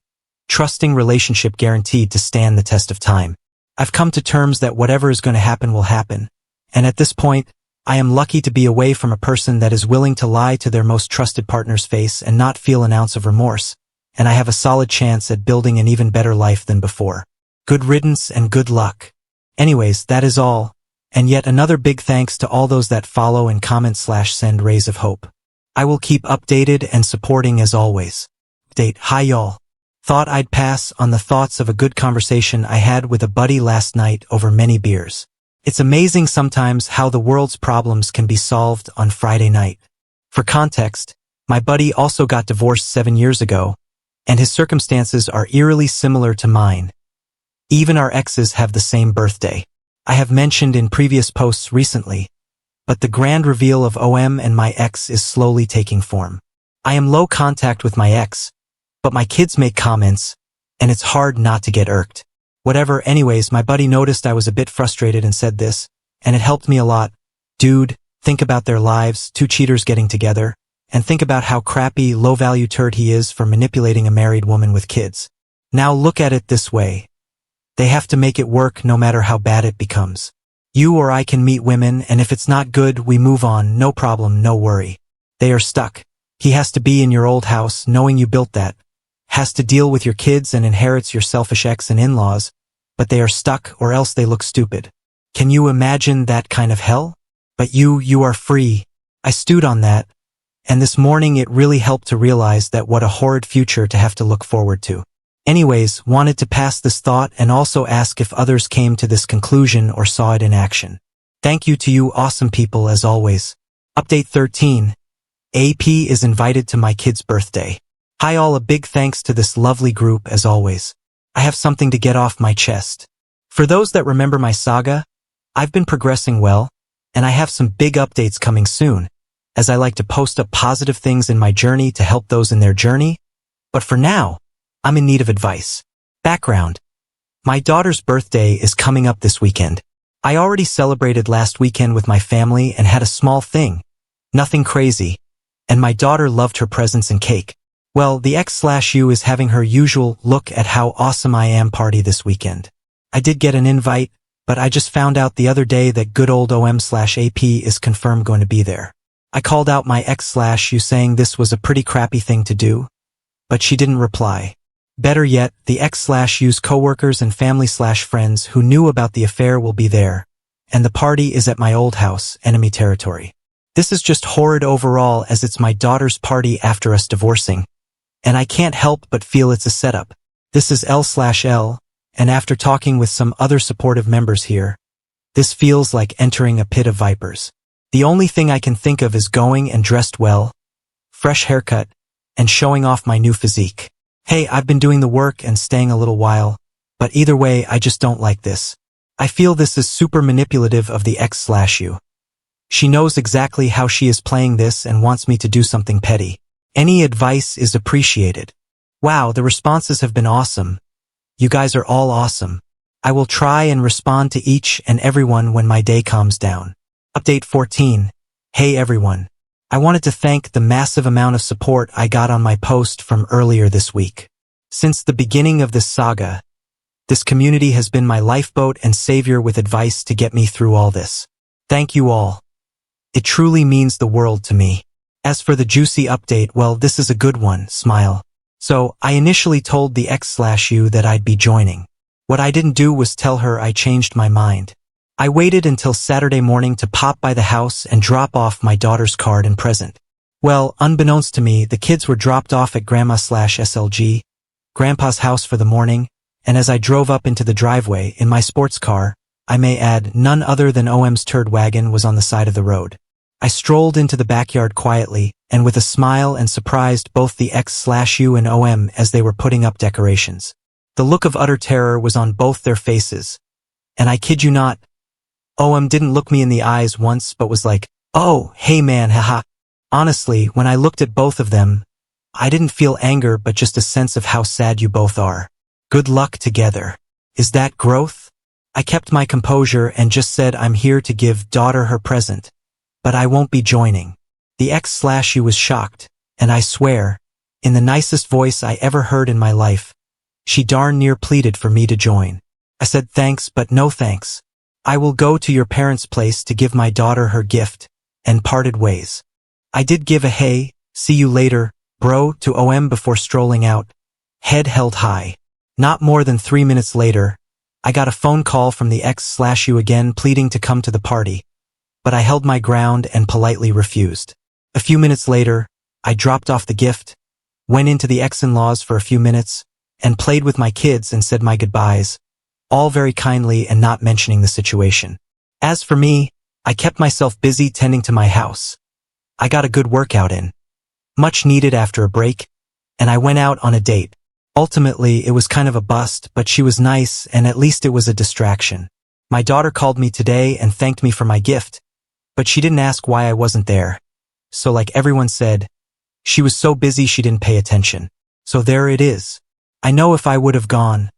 trusting relationship guaranteed to stand the test of time. I've come to terms that whatever is going to happen will happen, and at this point, I am lucky to be away from a person that is willing to lie to their most trusted partner's face and not feel an ounce of remorse, and I have a solid chance at building an even better life than before. Good riddance and good luck. Anyways, that is all, and yet another big thanks to all those that follow and comment/send rays of hope. I will keep updated and supporting as always. Update. Hi y'all. Thought I'd pass on the thoughts of a good conversation I had with a buddy last night over many beers. It's amazing sometimes how the world's problems can be solved on Friday night. For context, my buddy also got divorced 7 years ago, and his circumstances are eerily similar to mine. Even our exes have the same birthday. I have mentioned in previous posts recently, but the grand reveal of OM and my ex is slowly taking form. I am low contact with my ex, but my kids make comments, and it's hard not to get irked. Whatever, anyways, my buddy noticed I was a bit frustrated and said this, and it helped me a lot. Dude, think about their lives, 2 cheaters getting together, and think about how crappy, low-value turd he is for manipulating a married woman with kids. Now look at it this way. They have to make it work no matter how bad it becomes. You or I can meet women, and if it's not good, we move on, no problem, no worry. They are stuck. He has to be in your old house, knowing you built that. Has to deal with your kids and inherits your selfish ex and in-laws, but they are stuck or else they look stupid. Can you imagine that kind of hell? But you are free. I stewed on that, and this morning it really helped to realize that what a horrid future to have to look forward to. Anyways, wanted to pass this thought and also ask if others came to this conclusion or saw it in action. Thank you to you awesome people as always. Update 13. AP is invited to my kid's birthday. Hi all, a big thanks to this lovely group as always. I have something to get off my chest. For those that remember my saga, I've been progressing well, and I have some big updates coming soon, as I like to post up positive things in my journey to help those in their journey. But for now, I'm in need of advice. Background. My daughter's birthday is coming up this weekend. I already celebrated last weekend with my family and had a small thing. Nothing crazy. And my daughter loved her presents and cake. Well, the X/U is having her usual look at how awesome I am party this weekend. I did get an invite, but I just found out the other day that good old OM/AP is confirmed going to be there. I called out my X/U saying this was a pretty crappy thing to do, but she didn't reply. Better yet, the X/U's coworkers and family/friends who knew about the affair will be there, and the party is at my old house, enemy territory. This is just horrid overall as it's my daughter's party after us divorcing, and I can't help but feel it's a setup. This is L/L, and after talking with some other supportive members here, this feels like entering a pit of vipers. The only thing I can think of is going and dressed well, fresh haircut, and showing off my new physique. Hey, I've been doing the work and staying a little while, but either way, I just don't like this. I feel this is super manipulative of the X/U. She knows exactly how she is playing this and wants me to do something petty. Any advice is appreciated. Wow, the responses have been awesome. You guys are all awesome. I will try and respond to each and everyone when my day calms down. Update 14. Hey everyone. I wanted to thank the massive amount of support I got on my post from earlier this week. Since the beginning of this saga, this community has been my lifeboat and savior with advice to get me through all this. Thank you all. It truly means the world to me. As for the juicy update, well, this is a good one, smile. So, I initially told the X/U that I'd be joining. What I didn't do was tell her I changed my mind. I waited until Saturday morning to pop by the house and drop off my daughter's card and present. Well, unbeknownst to me, the kids were dropped off at Grandma/SLG, Grandpa's house for the morning, and as I drove up into the driveway in my sports car, I may add, none other than OM's turd wagon was on the side of the road. I strolled into the backyard quietly, and with a smile and surprised both the X/U and OM as they were putting up decorations. The look of utter terror was on both their faces, and I kid you not, OM didn't look me in the eyes once but was like, Oh, hey man, haha. Honestly, when I looked at both of them, I didn't feel anger but just a sense of how sad you both are. Good luck together. Is that growth? I kept my composure and just said I'm here to give daughter her present, but I won't be joining. The ex/you was shocked, and I swear, in the nicest voice I ever heard in my life, she darn near pleaded for me to join. I said thanks but no thanks. I will go to your parents' place to give my daughter her gift, and parted ways. I did give a hey, see you later, bro, to OM before strolling out, head held high. Not more than 3 minutes later, I got a phone call from the ex/you again pleading to come to the party, but I held my ground and politely refused. A few minutes later, I dropped off the gift, went into the ex-in-laws for a few minutes, and played with my kids and said my goodbyes, all very kindly and not mentioning the situation. As for me, I kept myself busy tending to my house. I got a good workout in, much needed after a break, and I went out on a date. Ultimately, it was kind of a bust, but she was nice and at least it was a distraction. My daughter called me today and thanked me for my gift, but she didn't ask why I wasn't there. So like everyone said, she was so busy she didn't pay attention. So there it is. I know if I would have gone,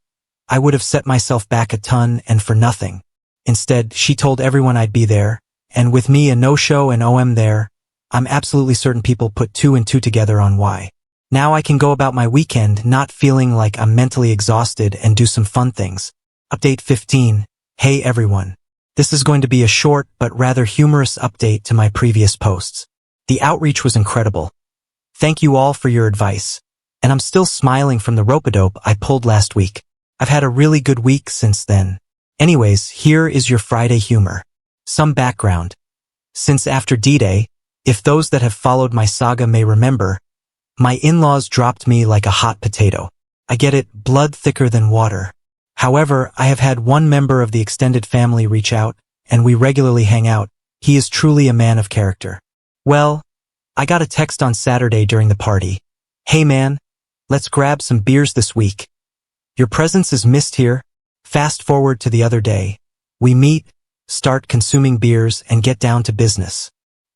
I would have set myself back a ton and for nothing. Instead, she told everyone I'd be there, and with me a no-show and OM there, I'm absolutely certain people put 2 and 2 together on why. Now I can go about my weekend not feeling like I'm mentally exhausted and do some fun things. Update 15. Hey everyone. This is going to be a short but rather humorous update to my previous posts. The outreach was incredible. Thank you all for your advice. And I'm still smiling from the rope-a-dope I pulled last week. I've had a really good week since then. Anyways, here is your Friday humor. Some background. Since after D-Day, if those that have followed my saga may remember, my in-laws dropped me like a hot potato. I get it, blood thicker than water. However, I have had one member of the extended family reach out, and we regularly hang out. He is truly a man of character. Well, I got a text on Saturday during the party. Hey man, let's grab some beers this week. Your presence is missed here. Fast forward to the other day. We meet, start consuming beers, and get down to business.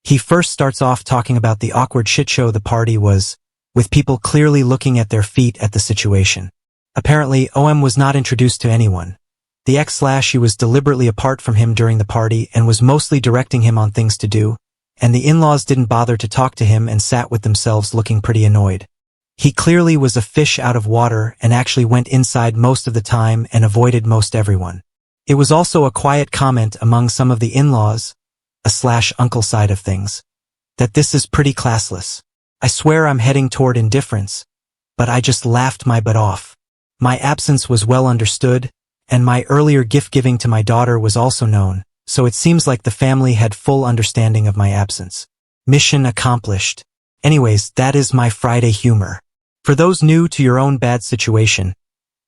He first starts off talking about the awkward shit show the party was, with people clearly looking at their feet at the situation. Apparently, OM was not introduced to anyone. The ex/you was deliberately apart from him during the party and was mostly directing him on things to do, and the in-laws didn't bother to talk to him and sat with themselves looking pretty annoyed. He clearly was a fish out of water and actually went inside most of the time and avoided most everyone. It was also a quiet comment among some of the in-laws, /uncle side of things, that this is pretty classless. I swear I'm heading toward indifference, but I just laughed my butt off. My absence was well understood, and my earlier gift giving to my daughter was also known, so it seems like the family had full understanding of my absence. Mission accomplished. Anyways, that is my Friday humor. For those new to your own bad situation,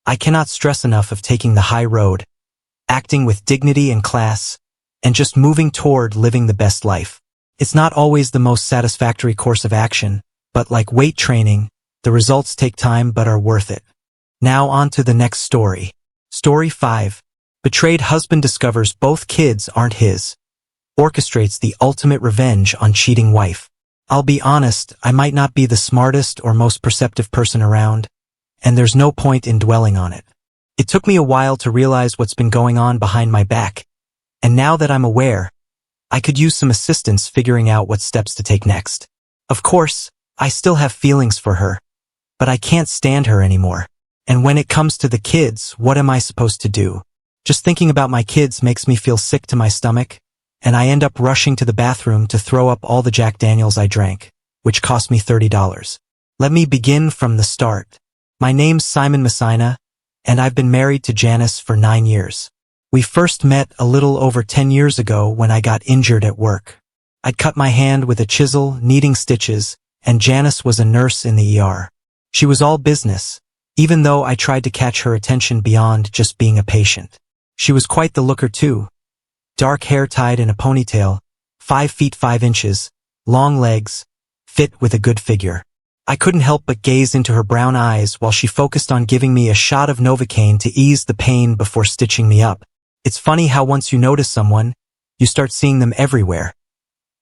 I cannot stress enough of taking the high road, acting with dignity and class, and just moving toward living the best life. It's not always the most satisfactory course of action, but like weight training, the results take time but are worth it. Now on to the next story. Story 5. Betrayed husband discovers both kids aren't his. Orchestrates the ultimate revenge on cheating wife. I'll be honest, I might not be the smartest or most perceptive person around, and there's no point in dwelling on it. It took me a while to realize what's been going on behind my back, and now that I'm aware, I could use some assistance figuring out what steps to take next. Of course, I still have feelings for her, but I can't stand her anymore. And when it comes to the kids, what am I supposed to do? Just thinking about my kids makes me feel sick to my stomach, and I end up rushing to the bathroom to throw up all the Jack Daniels I drank, which cost me $30. Let me begin from the start. My name's Simon Messina, and I've been married to Janice for 9 years. We first met a little over 10 years ago when I got injured at work. I'd cut my hand with a chisel, needing stitches, and Janice was a nurse in the ER. She was all business, even though I tried to catch her attention beyond just being a patient. She was quite the looker too. Dark hair tied in a ponytail, 5 feet 5 inches, long legs, fit with a good figure. I couldn't help but gaze into her brown eyes while she focused on giving me a shot of Novocaine to ease the pain before stitching me up. It's funny how once you notice someone, you start seeing them everywhere.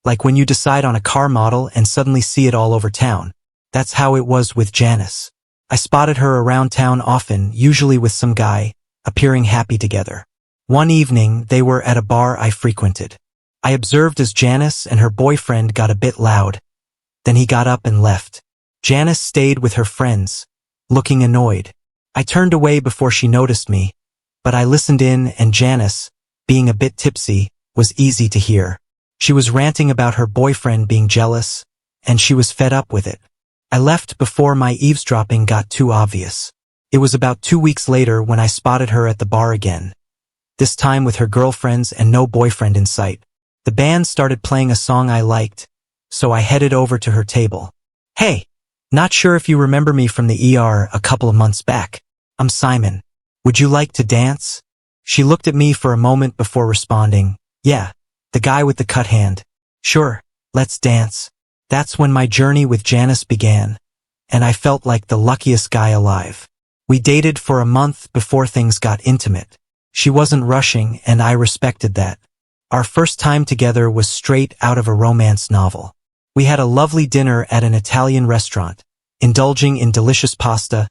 Like when you decide on a car model and suddenly see it all over town. That's how it was with Janice. I spotted her around town often, usually with some guy, appearing happy together. One evening, they were at a bar I frequented. I observed as Janice and her boyfriend got a bit loud. Then he got up and left. Janice stayed with her friends, looking annoyed. I turned away before she noticed me, but I listened in, and Janice, being a bit tipsy, was easy to hear. She was ranting about her boyfriend being jealous, and she was fed up with it. I left before my eavesdropping got too obvious. It was about 2 weeks later when I spotted her at the bar again. This time with her girlfriends and no boyfriend in sight. The band started playing a song I liked, so I headed over to her table. "Hey, not sure if you remember me from the ER a couple of months back. I'm Simon. Would you like to dance?" She looked at me for a moment before responding, "Yeah, the guy with the cut hand. Sure, let's dance." That's when my journey with Janice began, and I felt like the luckiest guy alive. We dated for a month before things got intimate. She wasn't rushing, and I respected that. Our first time together was straight out of a romance novel. We had a lovely dinner at an Italian restaurant, indulging in delicious pasta,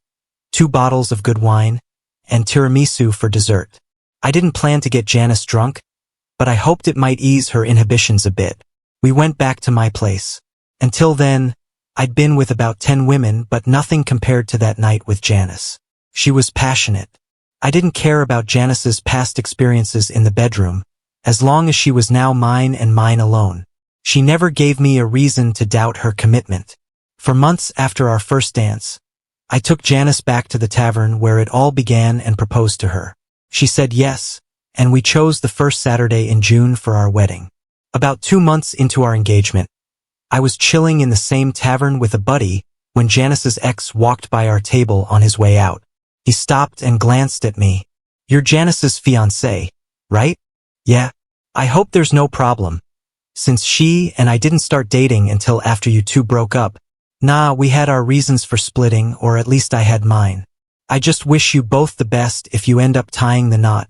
2 bottles of good wine, and tiramisu for dessert. I didn't plan to get Janice drunk, but I hoped it might ease her inhibitions a bit. We went back to my place. Until then, I'd been with about 10 women, but nothing compared to that night with Janice. She was passionate. I didn't care about Janice's past experiences in the bedroom, as long as she was now mine and mine alone. She never gave me a reason to doubt her commitment. For months after our first dance, I took Janice back to the tavern where it all began and proposed to her. She said yes, and we chose the first Saturday in June for our wedding. About 2 months into our engagement, I was chilling in the same tavern with a buddy when Janice's ex walked by our table on his way out. He stopped and glanced at me. "You're Janice's fiancé, right?" "Yeah. I hope there's no problem. Since she and I didn't start dating until after you two broke up." "Nah, we had our reasons for splitting, or at least I had mine. I just wish you both the best if you end up tying the knot,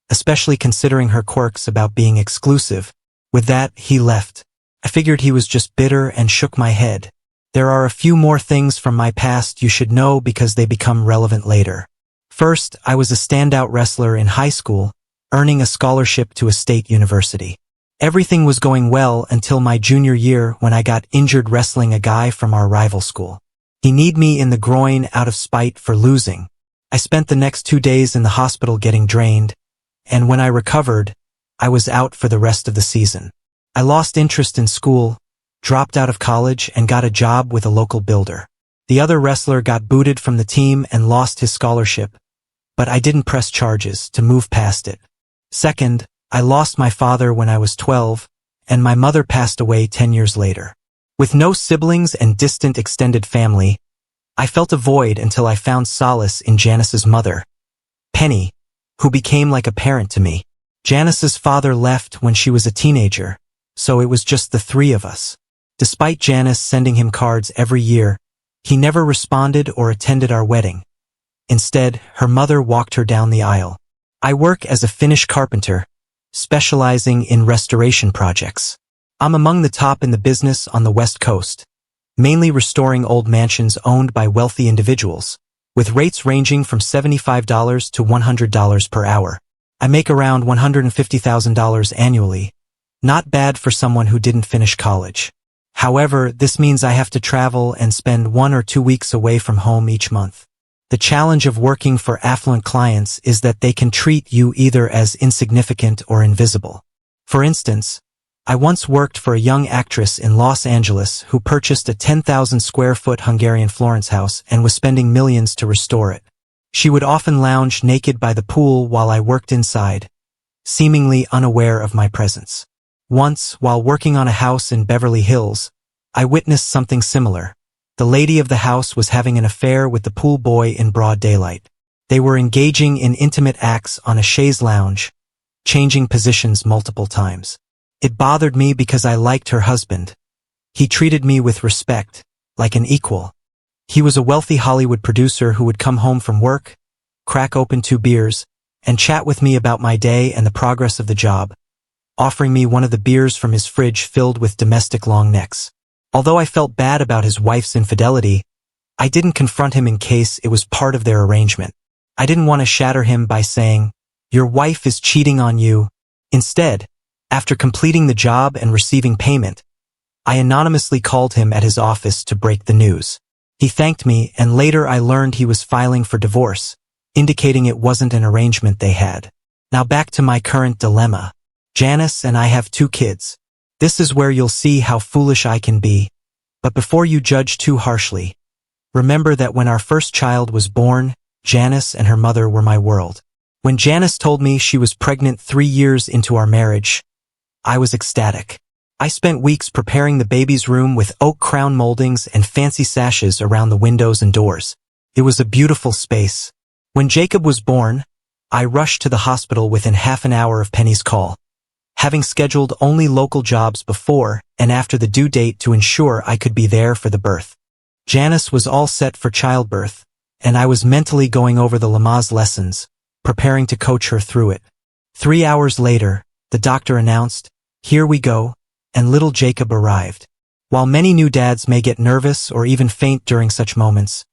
especially considering her quirks about being exclusive." With that, he left. I figured he was just bitter and shook my head. There are a few more things from my past you should know because they become relevant later. First, I was a standout wrestler in high school, earning a scholarship to a state university. Everything was going well until my junior year when I got injured wrestling a guy from our rival school. He kneed me in the groin out of spite for losing. I spent the next 2 days in the hospital getting drained, and when I recovered, I was out for the rest of the season. I lost interest in school, dropped out of college, and got a job with a local builder. The other wrestler got booted from the team and lost his scholarship, but I didn't press charges to move past it. Second, I lost my father when I was 12, and my mother passed away 10 years later. With no siblings and distant extended family, I felt a void until I found solace in Janice's mother, Penny, who became like a parent to me. Janice's father left when she was a teenager, so it was just the 3 of us. Despite Janice sending him cards every year, he never responded or attended our wedding. Instead, her mother walked her down the aisle. I work as a Finnish carpenter, specializing in restoration projects. I'm among the top in the business on the West Coast, mainly restoring old mansions owned by wealthy individuals, with rates ranging from $75 to $100 per hour. I make around $150,000 annually. Not bad for someone who didn't finish college. However, this means I have to travel and spend 1 or 2 weeks away from home each month. The challenge of working for affluent clients is that they can treat you either as insignificant or invisible. For instance, I once worked for a young actress in Los Angeles who purchased a 10,000 square foot Hungarian Florence house and was spending millions to restore it. She would often lounge naked by the pool while I worked inside, seemingly unaware of my presence. Once, while working on a house in Beverly Hills, I witnessed something similar. The lady of the house was having an affair with the pool boy in broad daylight. They were engaging in intimate acts on a chaise lounge, changing positions multiple times. It bothered me because I liked her husband. He treated me with respect, like an equal. He was a wealthy Hollywood producer who would come home from work, crack open 2 beers, and chat with me about my day and the progress of the job. offering me one of the beers from his fridge filled with domestic long necks. Although I felt bad about his wife's infidelity, I didn't confront him in case it was part of their arrangement. I didn't want to shatter him by saying, "Your wife is cheating on you." Instead, after completing the job and receiving payment, I anonymously called him at his office to break the news. He thanked me, and later I learned he was filing for divorce, indicating it wasn't an arrangement they had. Now back to my current dilemma. Janice and I have 2 kids. This is where you'll see how foolish I can be. But before you judge too harshly, remember that when our first child was born, Janice and her mother were my world. When Janice told me she was pregnant 3 years into our marriage, I was ecstatic. I spent weeks preparing the baby's room with oak crown moldings and fancy sashes around the windows and doors. It was a beautiful space. When Jacob was born, I rushed to the hospital within half an hour of Penny's call, having scheduled only local jobs before and after the due date to ensure I could be there for the birth. Janice was all set for childbirth, and I was mentally going over the Lamaze lessons, preparing to coach her through it. 3 hours later, the doctor announced, "Here we go," and little Jacob arrived. While many new dads may get nervous or even faint during such moments,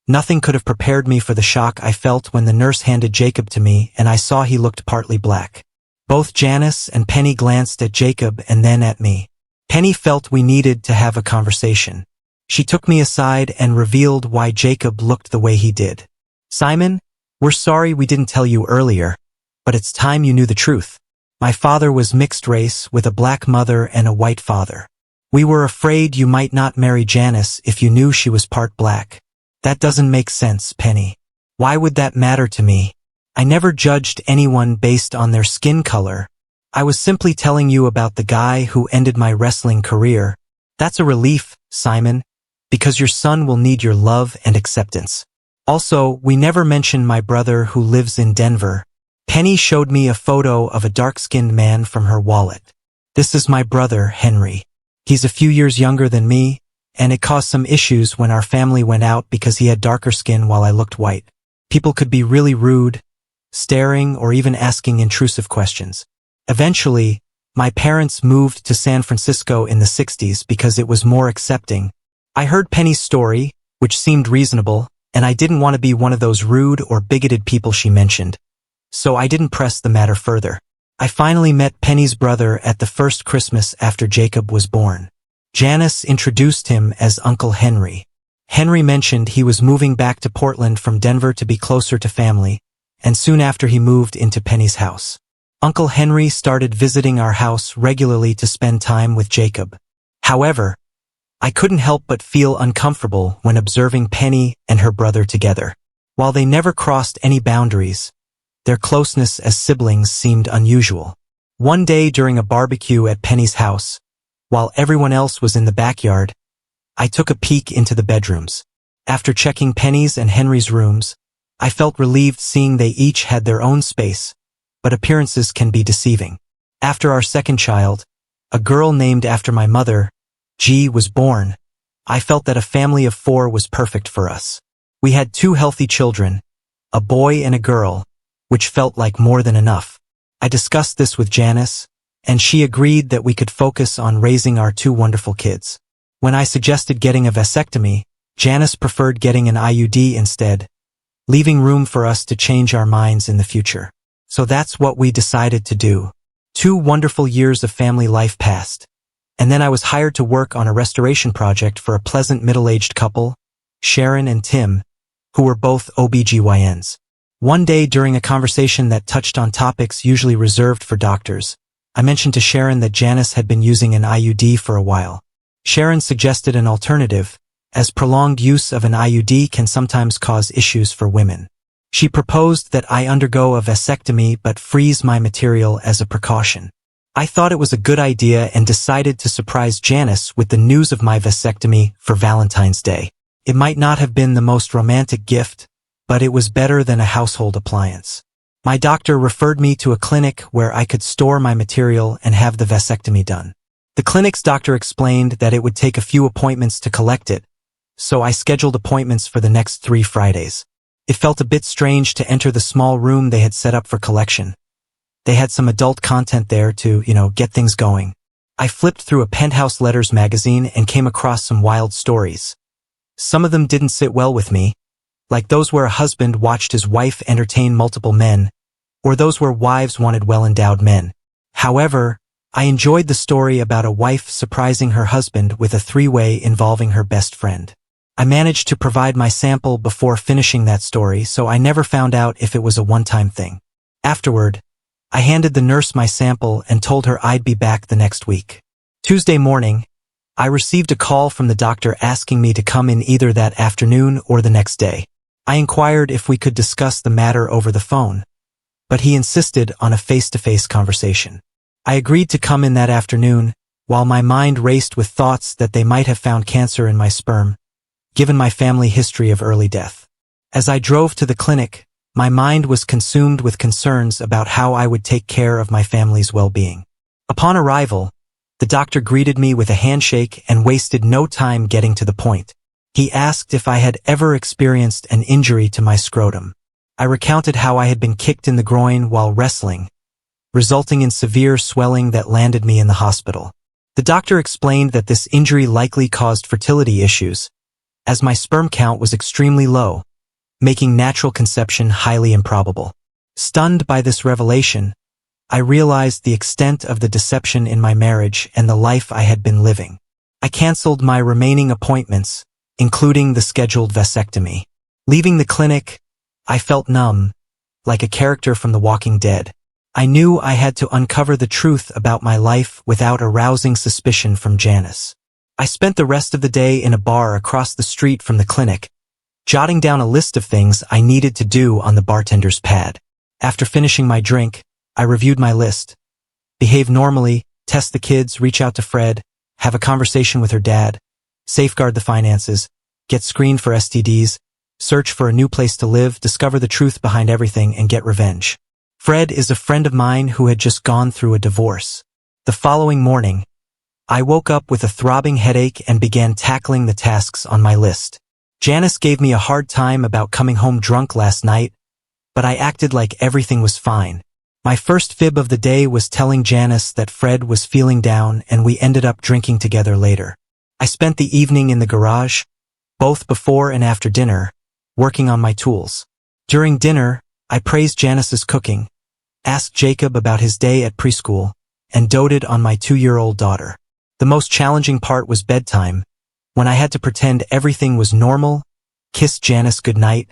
nothing could have prepared me for the shock I felt when the nurse handed Jacob to me and I saw he looked partly black. Both Janice and Penny glanced at Jacob and then at me. Penny felt we needed to have a conversation. She took me aside and revealed why Jacob looked the way he did. "Simon, we're sorry we didn't tell you earlier, but it's time you knew the truth. My father was mixed race with a black mother and a white father. We were afraid you might not marry Janice if you knew she was part black." "That doesn't make sense, Penny. Why would that matter to me? I never judged anyone based on their skin color. I was simply telling you about the guy who ended my wrestling career." "That's a relief, Simon, because your son will need your love and acceptance. Also, we never mentioned my brother who lives in Denver." Penny showed me a photo of a dark-skinned man from her wallet. "This is my brother, Henry. He's a few years younger than me, and it caused some issues when our family went out because he had darker skin while I looked white. People could be really rude, staring, or even asking intrusive questions. Eventually, my parents moved to San Francisco in the 60s because it was more accepting. I heard Penny's story, which seemed reasonable, and I didn't want to be one of those rude or bigoted people she mentioned, so I didn't press the matter further. I finally met Penny's brother at the first Christmas after Jacob was born. Janice introduced him as Uncle Henry. Henry mentioned he was moving back to Portland from Denver to be closer to family, and soon after he moved into Penny's house. Uncle Henry started visiting our house regularly to spend time with Jacob. However, I couldn't help but feel uncomfortable when observing Penny and her brother together. While they never crossed any boundaries, their closeness as siblings seemed unusual. One day during a barbecue at Penny's house, while everyone else was in the backyard, I took a peek into the bedrooms. After checking Penny's and Henry's rooms, I felt relieved seeing they each had their own space, but appearances can be deceiving. After our second child, a girl named after my mother, G, was born, I felt that a family of 4 was perfect for us. We had 2 healthy children, a boy and a girl, which felt like more than enough. I discussed this with Janice, and she agreed that we could focus on raising our 2 wonderful kids. When I suggested getting a vasectomy, Janice preferred getting an IUD instead, leaving room for us to change our minds in the future. So that's what we decided to do. 2 wonderful years of family life passed, and then I was hired to work on a restoration project for a pleasant middle-aged couple, Sharon and Tim, who were both OBGYNs. One day during a conversation that touched on topics usually reserved for doctors, I mentioned to Sharon that Janice had been using an IUD for a while. Sharon suggested an alternative, as prolonged use of an IUD can sometimes cause issues for women. She proposed that I undergo a vasectomy but freeze my material as a precaution. I thought it was a good idea and decided to surprise Janice with the news of my vasectomy for Valentine's Day. It might not have been the most romantic gift, but it was better than a household appliance. My doctor referred me to a clinic where I could store my material and have the vasectomy done. The clinic's doctor explained that it would take a few appointments to collect it, so I scheduled appointments for the next 3 Fridays. It felt a bit strange to enter the small room they had set up for collection. They had some adult content there to, get things going. I flipped through a Penthouse Letters magazine and came across some wild stories. Some of them didn't sit well with me, like those where a husband watched his wife entertain multiple men, or those where wives wanted well-endowed men. However, I enjoyed the story about a wife surprising her husband with a three-way involving her best friend. I managed to provide my sample before finishing that story, so I never found out if it was a one-time thing. Afterward, I handed the nurse my sample and told her I'd be back the next week. Tuesday morning, I received a call from the doctor asking me to come in either that afternoon or the next day. I inquired if we could discuss the matter over the phone, but he insisted on a face-to-face conversation. I agreed to come in that afternoon, while my mind raced with thoughts that they might have found cancer in my sperm, given my family history of early death. As I drove to the clinic, my mind was consumed with concerns about how I would take care of my family's well-being. Upon arrival, the doctor greeted me with a handshake and wasted no time getting to the point. He asked if I had ever experienced an injury to my scrotum. I recounted how I had been kicked in the groin while wrestling, resulting in severe swelling that landed me in the hospital. The doctor explained that this injury likely caused fertility issues, as my sperm count was extremely low, making natural conception highly improbable. Stunned by this revelation, I realized the extent of the deception in my marriage and the life I had been living. I canceled my remaining appointments, including the scheduled vasectomy. Leaving the clinic, I felt numb, like a character from The Walking Dead. I knew I had to uncover the truth about my life without arousing suspicion from Janice. I spent the rest of the day in a bar across the street from the clinic, jotting down a list of things I needed to do on the bartender's pad. After finishing my drink, I reviewed my list. Behave normally, test the kids, reach out to Fred, have a conversation with her dad, safeguard the finances, get screened for STDs, search for a new place to live, discover the truth behind everything, and get revenge. Fred is a friend of mine who had just gone through a divorce. The following morning, I woke up with a throbbing headache and began tackling the tasks on my list. Janice gave me a hard time about coming home drunk last night, but I acted like everything was fine. My first fib of the day was telling Janice that Fred was feeling down and we ended up drinking together later. I spent the evening in the garage, both before and after dinner, working on my tools. During dinner, I praised Janice's cooking, asked Jacob about his day at preschool, and doted on my 2-year-old daughter. The most challenging part was bedtime, when I had to pretend everything was normal, kissed Janice goodnight,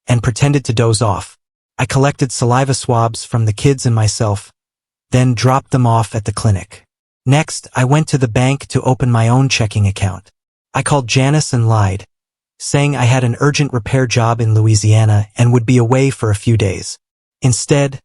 and pretended to doze off. I collected saliva swabs from the kids and myself, then dropped them off at the clinic. Next, I went to the bank to open my own checking account. I called Janice and lied, saying I had an urgent repair job in Louisiana and would be away for a few days. Instead,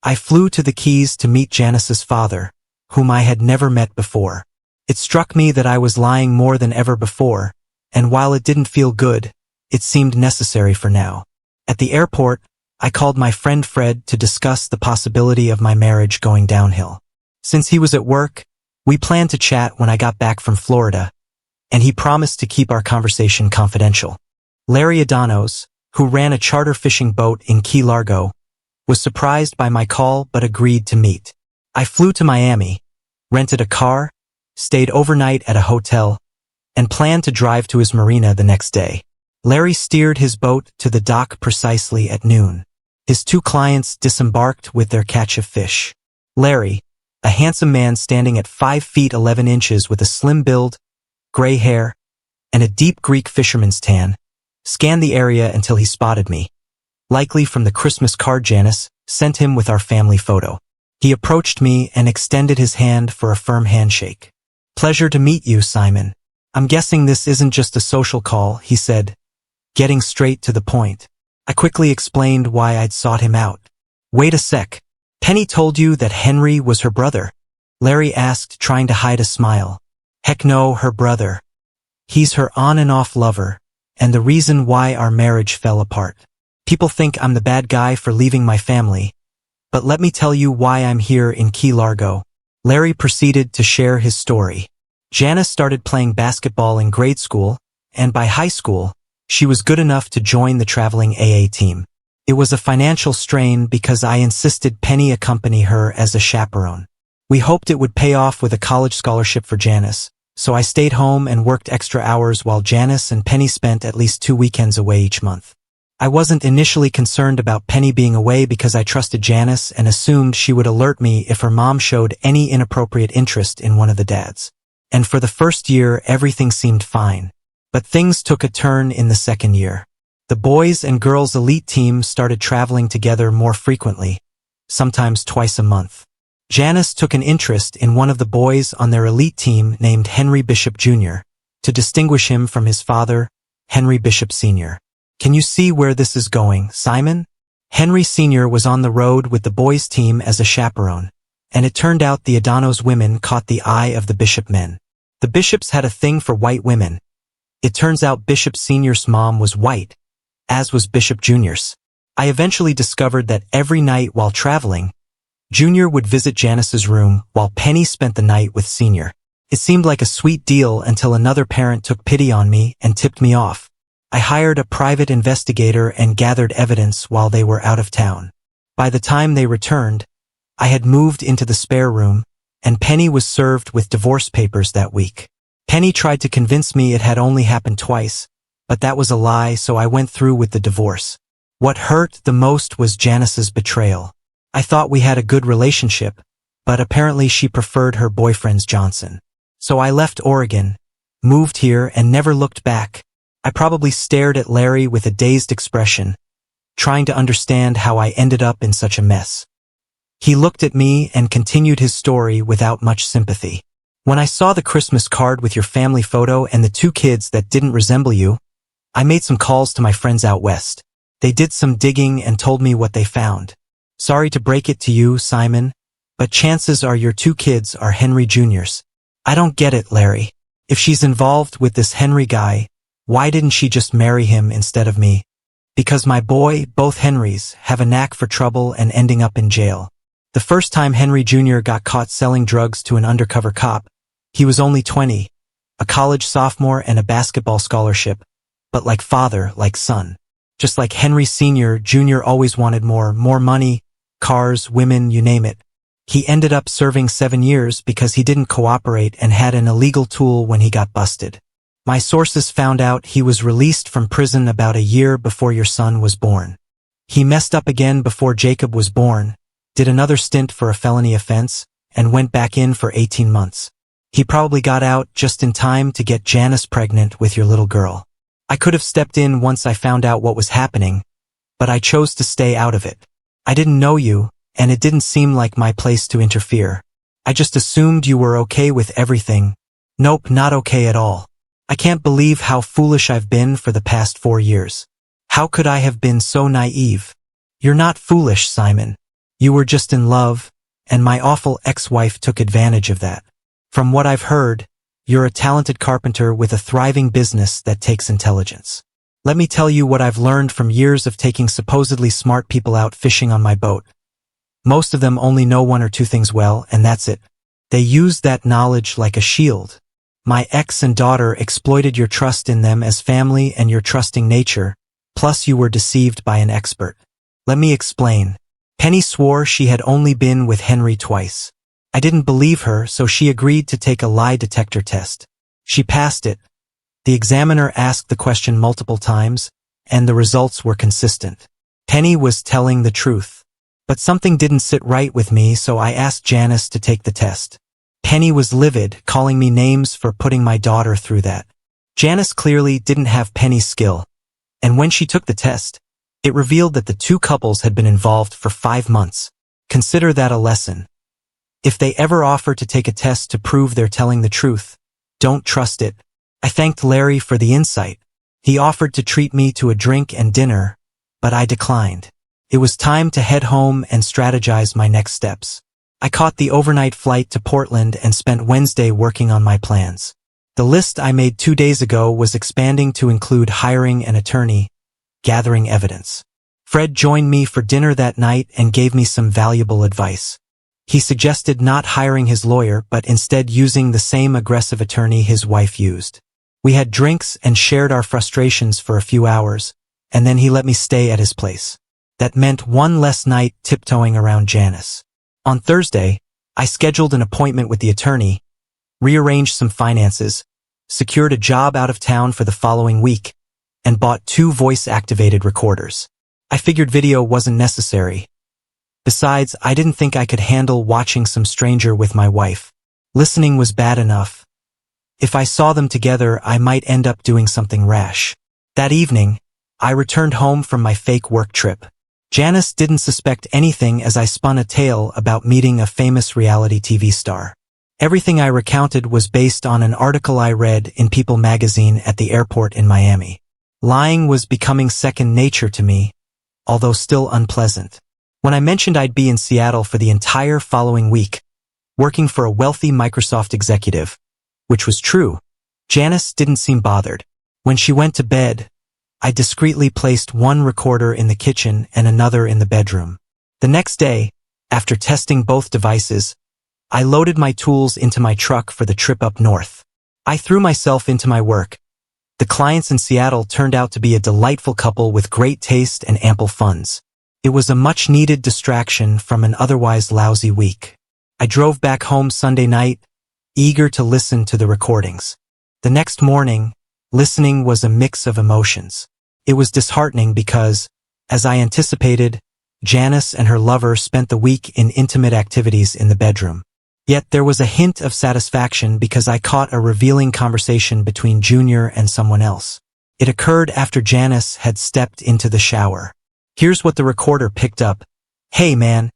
I flew to the Keys to meet Janice's father, whom I had never met before. It struck me that I was lying more than ever before, and while it didn't feel good, it seemed necessary for now. At the airport, I called my friend Fred to discuss the possibility of my marriage going downhill. Since he was at work, we planned to chat when I got back from Florida, and he promised to keep our conversation confidential. Larry Adanos, who ran a charter fishing boat in Key Largo, was surprised by my call but agreed to meet. I flew to Miami, rented a car, stayed overnight at a hotel, and planned to drive to his marina the next day. Larry steered his boat to the dock precisely at noon. His 2 clients disembarked with their catch of fish. Larry, a handsome man standing at 5 feet 11 inches with a slim build, gray hair, and a deep Greek fisherman's tan, scanned the area until he spotted me, likely from the Christmas card Janice sent him with our family photo. He approached me and extended his hand for a firm handshake. "Pleasure to meet you, Simon. I'm guessing this isn't just a social call," he said, getting straight to the point. I quickly explained why I'd sought him out. "Wait a sec. Penny told you that Henry was her brother?" Larry asked, trying to hide a smile. "Heck no, her brother. He's her on and off lover, and the reason why our marriage fell apart. People think I'm the bad guy for leaving my family, but let me tell you why I'm here in Key Largo." Larry proceeded to share his story. Janice started playing basketball in grade school, and by high school, she was good enough to join the traveling AA team. It was a financial strain because I insisted Penny accompany her as a chaperone. We hoped it would pay off with a college scholarship for Janice, so I stayed home and worked extra hours while Janice and Penny spent at least 2 weekends away each month. I wasn't initially concerned about Penny being away because I trusted Janice and assumed she would alert me if her mom showed any inappropriate interest in one of the dads. And for the first year, everything seemed fine. But things took a turn in the second year. The boys and girls elite team started traveling together more frequently, sometimes twice a month. Janice took an interest in one of the boys on their elite team named Henry Bishop Jr., to distinguish him from his father, Henry Bishop Sr. Can you see where this is going, Simon? Henry Sr. was on the road with the boys' team as a chaperone, and it turned out the Adano's women caught the eye of the Bishop men. The Bishops had a thing for white women. It turns out Bishop Sr.'s mom was white, as was Bishop Jr.'s. I eventually discovered that every night while traveling, Jr. would visit Janice's room while Penny spent the night with Sr. It seemed like a sweet deal until another parent took pity on me and tipped me off. I hired a private investigator and gathered evidence while they were out of town. By the time they returned, I had moved into the spare room, and Penny was served with divorce papers that week. Penny tried to convince me it had only happened twice, but that was a lie, so I went through with the divorce. What hurt the most was Janice's betrayal. I thought we had a good relationship, but apparently she preferred her boyfriend's Johnson. So I left Oregon, moved here, and never looked back. I probably stared at Larry with a dazed expression, trying to understand how I ended up in such a mess. He looked at me and continued his story without much sympathy. When I saw the Christmas card with your family photo and the 2 kids that didn't resemble you, I made some calls to my friends out west. They did some digging and told me what they found. Sorry to break it to you, Simon, but chances are your 2 kids are Henry Jr.'s. I don't get it, Larry. If she's involved with this Henry guy, why didn't she just marry him instead of me? Because my boy, both Henrys, have a knack for trouble and ending up in jail. The first time Henry Jr. got caught selling drugs to an undercover cop, he was only 20, a college sophomore and a basketball scholarship, but like father, like son. Just like Henry Sr., Jr. always wanted more money, cars, women, you name it. He ended up serving 7 years because he didn't cooperate and had an illegal tool when he got busted. My sources found out he was released from prison about a year before your son was born. He messed up again before Jacob was born, did another stint for a felony offense, and went back in for 18 months. He probably got out just in time to get Janice pregnant with your little girl. I could have stepped in once I found out what was happening, but I chose to stay out of it. I didn't know you, and it didn't seem like my place to interfere. I just assumed you were okay with everything. Nope, not okay at all. I can't believe how foolish I've been for the past 4 years. How could I have been so naive? You're not foolish, Simon. You were just in love, and my awful ex-wife took advantage of that. From what I've heard, you're a talented carpenter with a thriving business that takes intelligence. Let me tell you what I've learned from years of taking supposedly smart people out fishing on my boat. Most of them only know 1 or 2 things well, and that's it. They use that knowledge like a shield. My ex and daughter exploited your trust in them as family and your trusting nature, plus you were deceived by an expert. Let me explain. Penny swore she had only been with Henry twice. I didn't believe her, so she agreed to take a lie detector test. She passed it. The examiner asked the question multiple times, and the results were consistent. Penny was telling the truth. But something didn't sit right with me, so I asked Janice to take the test. Penny was livid, calling me names for putting my daughter through that. Janice clearly didn't have Penny's skill, and when she took the test, it revealed that the 2 couples had been involved for 5 months. Consider that a lesson. If they ever offer to take a test to prove they're telling the truth, don't trust it. I thanked Larry for the insight. He offered to treat me to a drink and dinner, but I declined. It was time to head home and strategize my next steps. I caught the overnight flight to Portland and spent Wednesday working on my plans. The list I made 2 days ago was expanding to include hiring an attorney, gathering evidence. Fred joined me for dinner that night and gave me some valuable advice. He suggested not hiring his lawyer but instead using the same aggressive attorney his wife used. We had drinks and shared our frustrations for a few hours, and then he let me stay at his place. That meant one less night tiptoeing around Janice. On Thursday, I scheduled an appointment with the attorney, rearranged some finances, secured a job out of town for the following week, and bought 2 voice-activated recorders. I figured video wasn't necessary. Besides, I didn't think I could handle watching some stranger with my wife. Listening was bad enough. If I saw them together, I might end up doing something rash. That evening, I returned home from my fake work trip. Janice didn't suspect anything as I spun a tale about meeting a famous reality TV star. Everything I recounted was based on an article I read in People magazine at the airport in Miami. Lying was becoming second nature to me, although still unpleasant. When I mentioned I'd be in Seattle for the entire following week, working for a wealthy Microsoft executive, which was true, Janice didn't seem bothered. When she went to bed, I discreetly placed one recorder in the kitchen and another in the bedroom. The next day, after testing both devices, I loaded my tools into my truck for the trip up north. I threw myself into my work. The clients in Seattle turned out to be a delightful couple with great taste and ample funds. It was a much-needed distraction from an otherwise lousy week. I drove back home Sunday night, eager to listen to the recordings. The next morning, listening was a mix of emotions. It was disheartening because, as I anticipated, Janice and her lover spent the week in intimate activities in the bedroom. Yet there was a hint of satisfaction because I caught a revealing conversation between Junior and someone else. It occurred after Janice had stepped into the shower. Here's what the recorder picked up. "Hey man,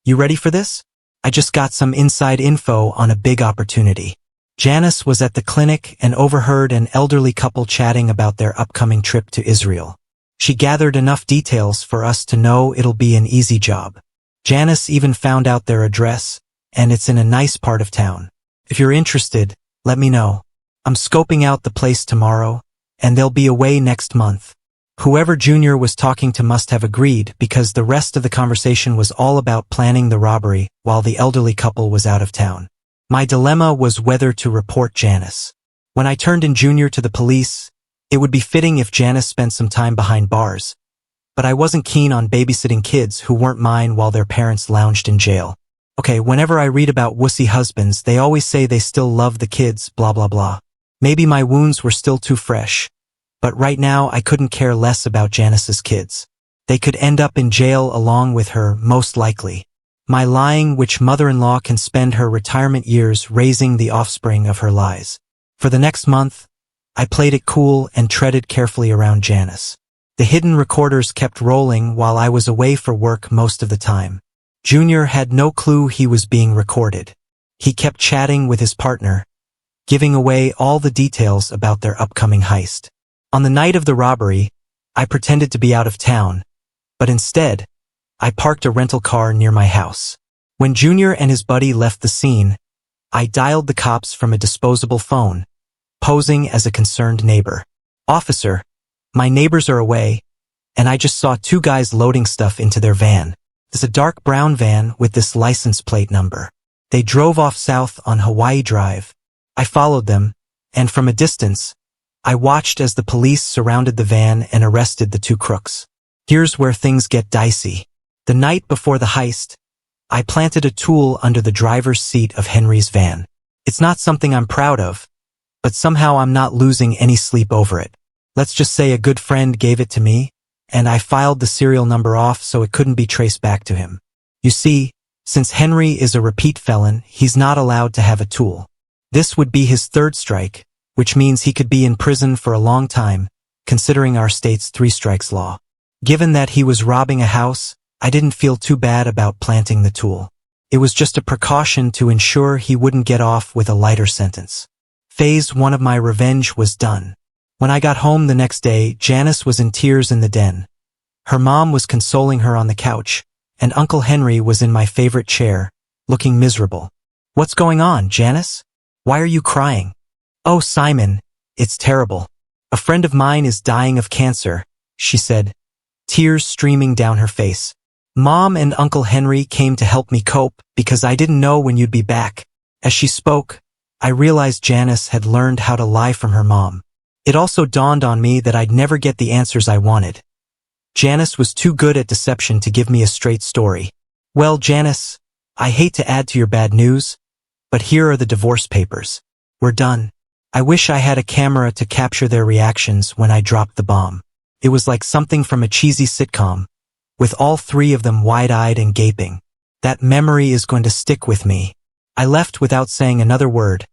you ready for this? I just got some inside info on a big opportunity." Janice was at the clinic and overheard an elderly couple chatting about their upcoming trip to Israel. She gathered enough details for us to know it'll be an easy job. Janice even found out their address, and it's in a nice part of town. "If you're interested, let me know. I'm scoping out the place tomorrow, and they'll be away next month." Whoever Junior was talking to must have agreed because the rest of the conversation was all about planning the robbery while the elderly couple was out of town. My dilemma was whether to report Janice. When I turned in Junior to the police, it would be fitting if Janice spent some time behind bars. But I wasn't keen on babysitting kids who weren't mine while their parents lounged in jail. Okay, whenever I read about wussy husbands, they always say they still love the kids, blah blah blah. Maybe my wounds were still too fresh. But right now I couldn't care less about Janice's kids. They could end up in jail along with her, most likely. My lying witch mother-in-law can spend her retirement years raising the offspring of her lies. For the next month, I played it cool and treaded carefully around Janice. The hidden recorders kept rolling while I was away for work most of the time. Junior had no clue he was being recorded. He kept chatting with his partner, giving away all the details about their upcoming heist. On the night of the robbery, I pretended to be out of town, but instead, I parked a rental car near my house. When Junior and his buddy left the scene, I dialed the cops from a disposable phone, posing as a concerned neighbor. "Officer, my neighbors are away, and I just saw 2 guys loading stuff into their van. It's a dark brown van with this license plate number. They drove off south on Hawaii Drive. I followed them, and from a distance, I watched as the police surrounded the van and arrested the 2 crooks. Here's where things get dicey. The night before the heist, I planted a tool under the driver's seat of Henry's van. It's not something I'm proud of, but somehow I'm not losing any sleep over it. Let's just say a good friend gave it to me, and I filed the serial number off so it couldn't be traced back to him. You see, since Henry is a repeat felon, he's not allowed to have a tool. This would be his 3rd strike, which means he could be in prison for a long time, considering our state's 3 strikes law. Given that he was robbing a house, I didn't feel too bad about planting the tool. It was just a precaution to ensure he wouldn't get off with a lighter sentence. Phase 1 of my revenge was done. When I got home the next day, Janice was in tears in the den. Her mom was consoling her on the couch, and Uncle Henry was in my favorite chair, looking miserable. "What's going on, Janice? Why are you crying?" "Oh, Simon, it's terrible. A friend of mine is dying of cancer," she said, tears streaming down her face. "Mom and Uncle Henry came to help me cope because I didn't know when you'd be back." As she spoke, I realized Janice had learned how to lie from her mom. It also dawned on me that I'd never get the answers I wanted. Janice was too good at deception to give me a straight story. Well, Janice, I hate to add to your bad news, but here are the divorce papers. We're done. I wish I had a camera to capture their reactions when I dropped the bomb. It was like something from a cheesy sitcom, with all three of them wide-eyed and gaping. That memory is going to stick with me. I left without saying another word,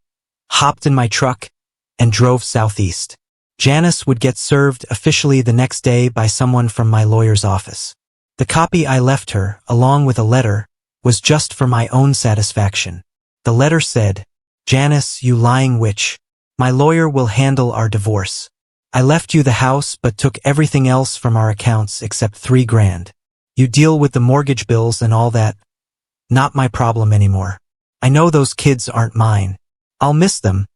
hopped in my truck, and drove southeast. Janice would get served officially the next day by someone from my lawyer's office. The copy I left her, along with a letter, was just for my own satisfaction. The letter said, "Janice, you lying witch. My lawyer will handle our divorce. I left you the house but took everything else from our accounts except $3,000. You deal with the mortgage bills and all that. Not my problem anymore. I know those kids aren't mine. I'll miss them,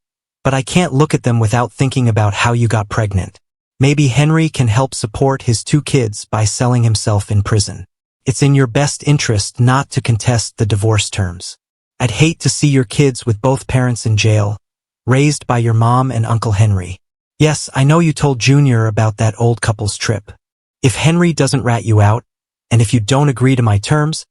but I can't look at them without thinking about how you got pregnant. Maybe Henry can help support his 2 kids by selling himself in prison. It's in your best interest not to contest the divorce terms. I'd hate to see your kids with both parents in jail, raised by your mom and Uncle Henry. Yes, I know you told Junior about that old couple's trip. If Henry doesn't rat you out, and if you don't agree to my terms,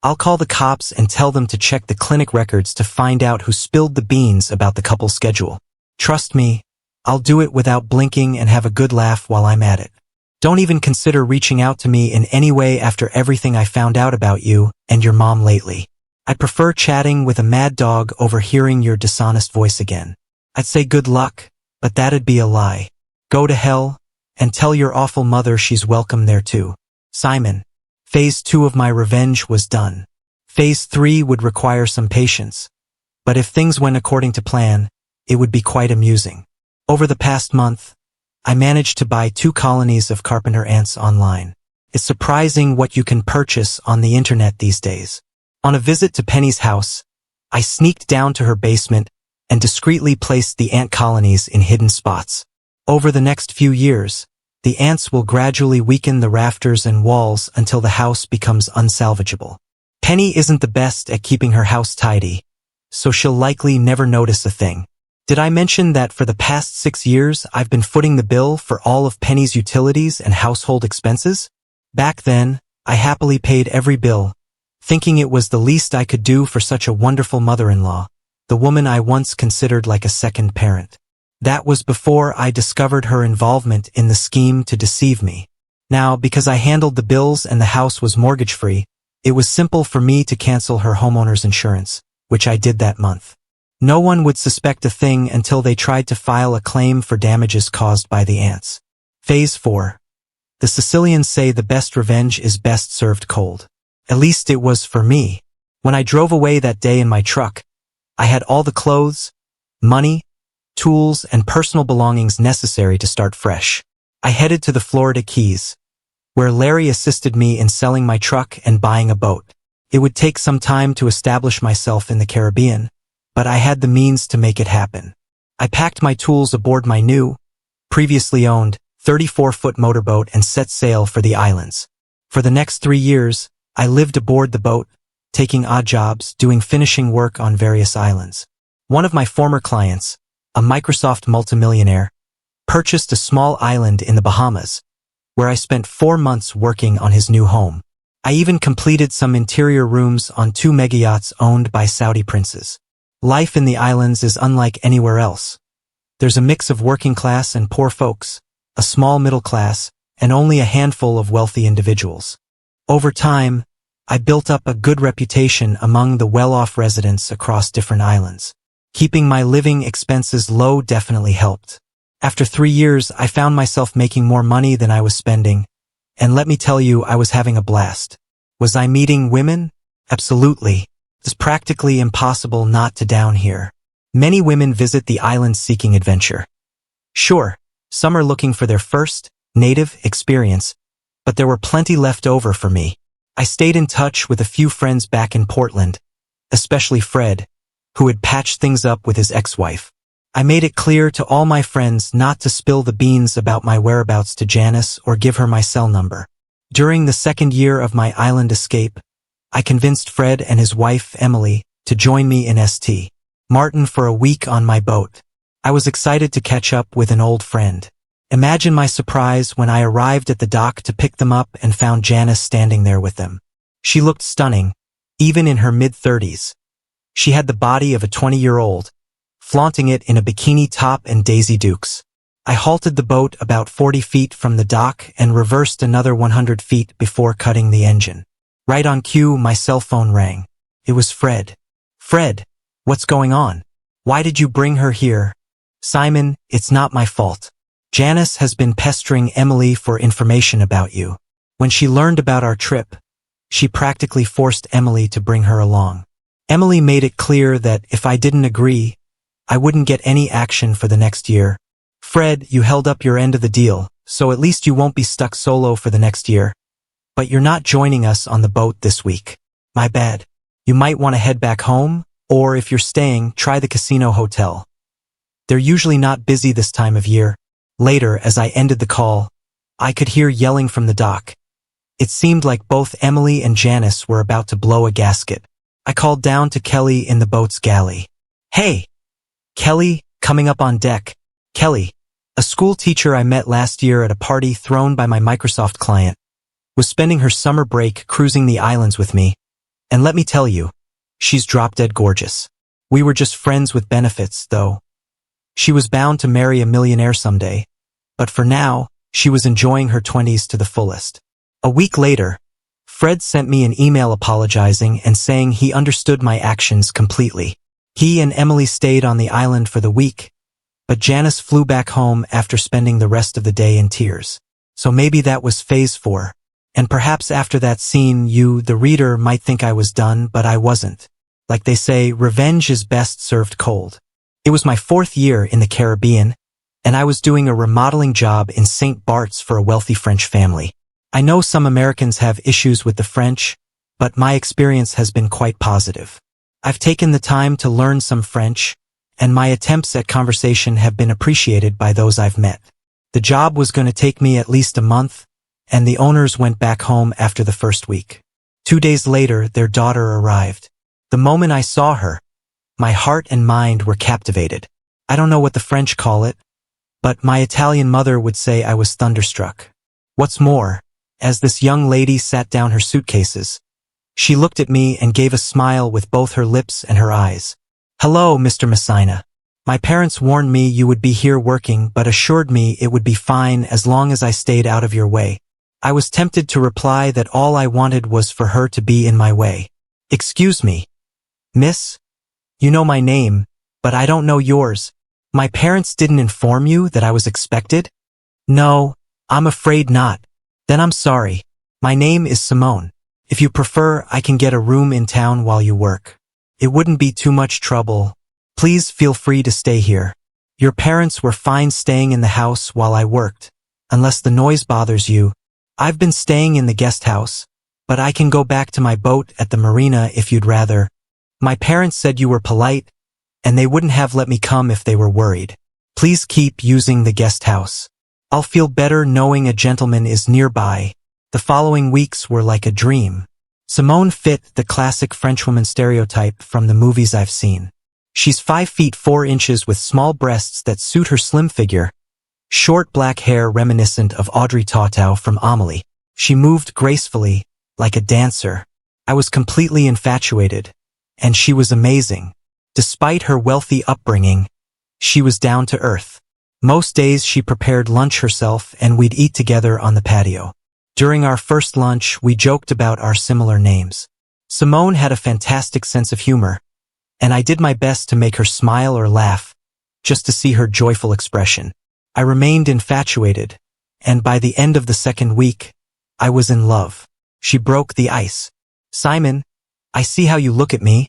I'll call the cops and tell them to check the clinic records to find out who spilled the beans about the couple's schedule. Trust me, I'll do it without blinking and have a good laugh while I'm at it. Don't even consider reaching out to me in any way after everything I found out about you and your mom lately. I prefer chatting with a mad dog over hearing your dishonest voice again. I'd say good luck, but that'd be a lie. Go to hell, and tell your awful mother she's welcome there too. Simon. Phase 2 of my revenge was done. Phase 3 would require some patience. But if things went according to plan, it would be quite amusing. Over the past month, I managed to buy 2 colonies of carpenter ants online. It's surprising what you can purchase on the internet these days. On a visit to Penny's house, I sneaked down to her basement and discreetly placed the ant colonies in hidden spots. Over the next few years, the ants will gradually weaken the rafters and walls until the house becomes unsalvageable. Penny isn't the best at keeping her house tidy, so she'll likely never notice a thing. Did I mention that for the past 6 years I've been footing the bill for all of Penny's utilities and household expenses? Back then, I happily paid every bill, thinking it was the least I could do for such a wonderful mother-in-law, the woman I once considered like a second parent. That was before I discovered her involvement in the scheme to deceive me. Now, because I handled the bills and the house was mortgage-free, it was simple for me to cancel her homeowner's insurance, which I did that month. No one would suspect a thing until they tried to file a claim for damages caused by the ants. Phase 4. The Sicilians say the best revenge is best served cold. At least it was for me. When I drove away that day in my truck, I had all the clothes, money, tools, and personal belongings necessary to start fresh. I headed to the Florida Keys, where Larry assisted me in selling my truck and buying a boat. It would take some time to establish myself in the Caribbean, but I had the means to make it happen. I packed my tools aboard my new, previously owned, 34-foot motorboat and set sail for the islands. For the next 3 years, I lived aboard the boat, taking odd jobs, doing finishing work on various islands. One of my former clients, a Microsoft multimillionaire, purchased a small island in the Bahamas, where I spent 4 months working on his new home. I even completed some interior rooms on 2 megayachts owned by Saudi princes. Life in the islands is unlike anywhere else. There's a mix of working class and poor folks, a small middle class, and only a handful of wealthy individuals. Over time, I built up a good reputation among the well-off residents across different islands. Keeping my living expenses low definitely helped. After 3 years, I found myself making more money than I was spending, and let me tell you, I was having a blast. Was I meeting women? Absolutely. It's practically impossible not to down here. Many women visit the island seeking adventure. Sure, some are looking for their first, native experience, but there were plenty left over for me. I stayed in touch with a few friends back in Portland, especially Fred, who had patched things up with his ex-wife. I made it clear to all my friends not to spill the beans about my whereabouts to Janice or give her my cell number. During the 2nd year of my island escape, I convinced Fred and his wife, Emily, to join me in St. Martin for a week on my boat. I was excited to catch up with an old friend. Imagine my surprise when I arrived at the dock to pick them up and found Janice standing there with them. She looked stunning, even in her mid-30s. She had the body of a 20-year-old, flaunting it in a bikini top and Daisy Dukes. I halted the boat about 40 feet from the dock and reversed another 100 feet before cutting the engine. Right on cue, my cell phone rang. It was Fred. Fred, what's going on? Why did you bring her here? Simon, it's not my fault. Janice has been pestering Emily for information about you. When she learned about our trip, she practically forced Emily to bring her along. Emily made it clear that if I didn't agree, I wouldn't get any action for the next year. Fred, you held up your end of the deal, so at least you won't be stuck solo for the next year. But you're not joining us on the boat this week. My bad. You might want to head back home, or if you're staying, try the casino hotel. They're usually not busy this time of year. Later, as I ended the call, I could hear yelling from the dock. It seemed like both Emily and Janice were about to blow a gasket. I called down to Kelly in the boat's galley. Hey! Kelly, coming up on deck. Kelly, a school teacher I met last year at a party thrown by my Microsoft client, was spending her summer break cruising the islands with me. And let me tell you, she's drop-dead gorgeous. We were just friends with benefits, though. She was bound to marry a millionaire someday, but for now, she was enjoying her 20s to the fullest. A week later, Fred sent me an email apologizing and saying he understood my actions completely. He and Emily stayed on the island for the week, but Janice flew back home after spending the rest of the day in tears. So maybe that was phase 4. And perhaps after that scene you, the reader, might think I was done, but I wasn't. Like they say, revenge is best served cold. It was my 4th year in the Caribbean, and I was doing a remodeling job in St. Bart's for a wealthy French family. I know some Americans have issues with the French, but my experience has been quite positive. I've taken the time to learn some French, and my attempts at conversation have been appreciated by those I've met. The job was going to take me at least a month, and the owners went back home after the first week. 2 days later, their daughter arrived. The moment I saw her, my heart and mind were captivated. I don't know what the French call it, but my Italian mother would say I was thunderstruck. What's more, as this young lady sat down her suitcases, she looked at me and gave a smile with both her lips and her eyes. Hello, Mr. Messina. My parents warned me you would be here working but assured me it would be fine as long as I stayed out of your way. I was tempted to reply that all I wanted was for her to be in my way. Excuse me, miss? You know my name, but I don't know yours. My parents didn't inform you that I was expected? No, I'm afraid not. Then I'm sorry. My name is Simone. If you prefer, I can get a room in town while you work. It wouldn't be too much trouble. Please feel free to stay here. Your parents were fine staying in the house while I worked, unless the noise bothers you. I've been staying in the guest house, but I can go back to my boat at the marina if you'd rather. My parents said you were polite, and they wouldn't have let me come if they were worried. Please keep using the guest house. I'll feel better knowing a gentleman is nearby. The following weeks were like a dream. Simone fit the classic Frenchwoman stereotype from the movies I've seen. She's 5 feet 4 inches with small breasts that suit her slim figure, short black hair reminiscent of Audrey Tautou from Amelie. She moved gracefully, like a dancer. I was completely infatuated, and she was amazing. Despite her wealthy upbringing, she was down to earth. Most days she prepared lunch herself and we'd eat together on the patio. During our first lunch, we joked about our similar names. Simone had a fantastic sense of humor, and I did my best to make her smile or laugh, just to see her joyful expression. I remained infatuated, and by the end of the second week, I was in love. She broke the ice. Simon, I see how you look at me,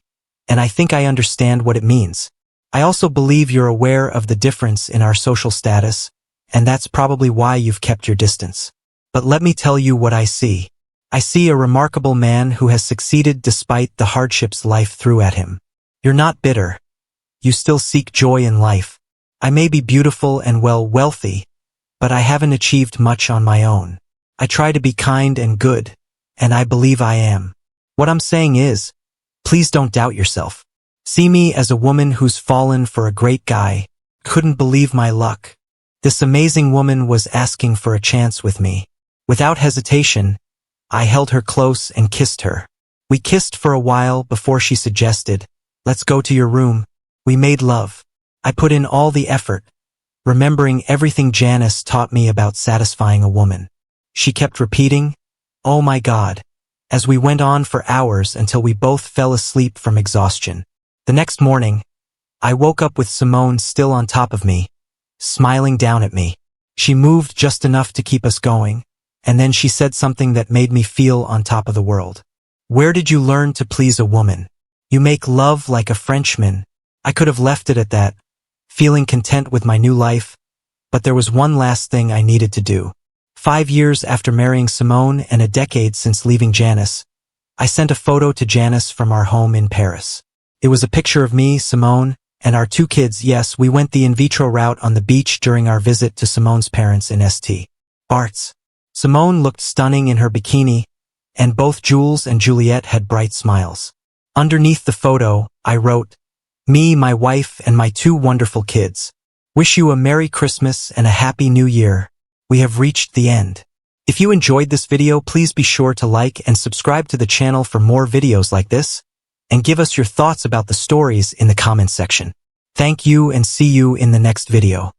and I think I understand what it means. I also believe you're aware of the difference in our social status, and that's probably why you've kept your distance. But let me tell you what I see. I see a remarkable man who has succeeded despite the hardships life threw at him. You're not bitter. You still seek joy in life. I may be beautiful and wealthy, but I haven't achieved much on my own. I try to be kind and good, and I believe I am. What I'm saying is, please don't doubt yourself. See me as a woman who's fallen for a great guy, couldn't believe my luck. This amazing woman was asking for a chance with me. Without hesitation, I held her close and kissed her. We kissed for a while before she suggested, "Let's go to your room." We made love. I put in all the effort, remembering everything Janice taught me about satisfying a woman. She kept repeating, "Oh my God," as we went on for hours until we both fell asleep from exhaustion. The next morning, I woke up with Simone still on top of me, smiling down at me. She moved just enough to keep us going, and then she said something that made me feel on top of the world. "Where did you learn to please a woman? You make love like a Frenchman." I could have left it at that, feeling content with my new life, but there was one last thing I needed to do. 5 years after marrying Simone and a decade since leaving Janice, I sent a photo to Janice from our home in Paris. It was a picture of me, Simone, and our 2 kids. Yes, we went the in vitro route on the beach during our visit to Simone's parents in St. Bart's. Simone looked stunning in her bikini, and both Jules and Juliet had bright smiles. Underneath the photo, I wrote, "Me, my wife, and my 2 wonderful kids. Wish you a Merry Christmas and a Happy New Year. We have reached the end." If you enjoyed this video, please be sure to like and subscribe to the channel for more videos like this, and give us your thoughts about the stories in the comments section. Thank you and see you in the next video.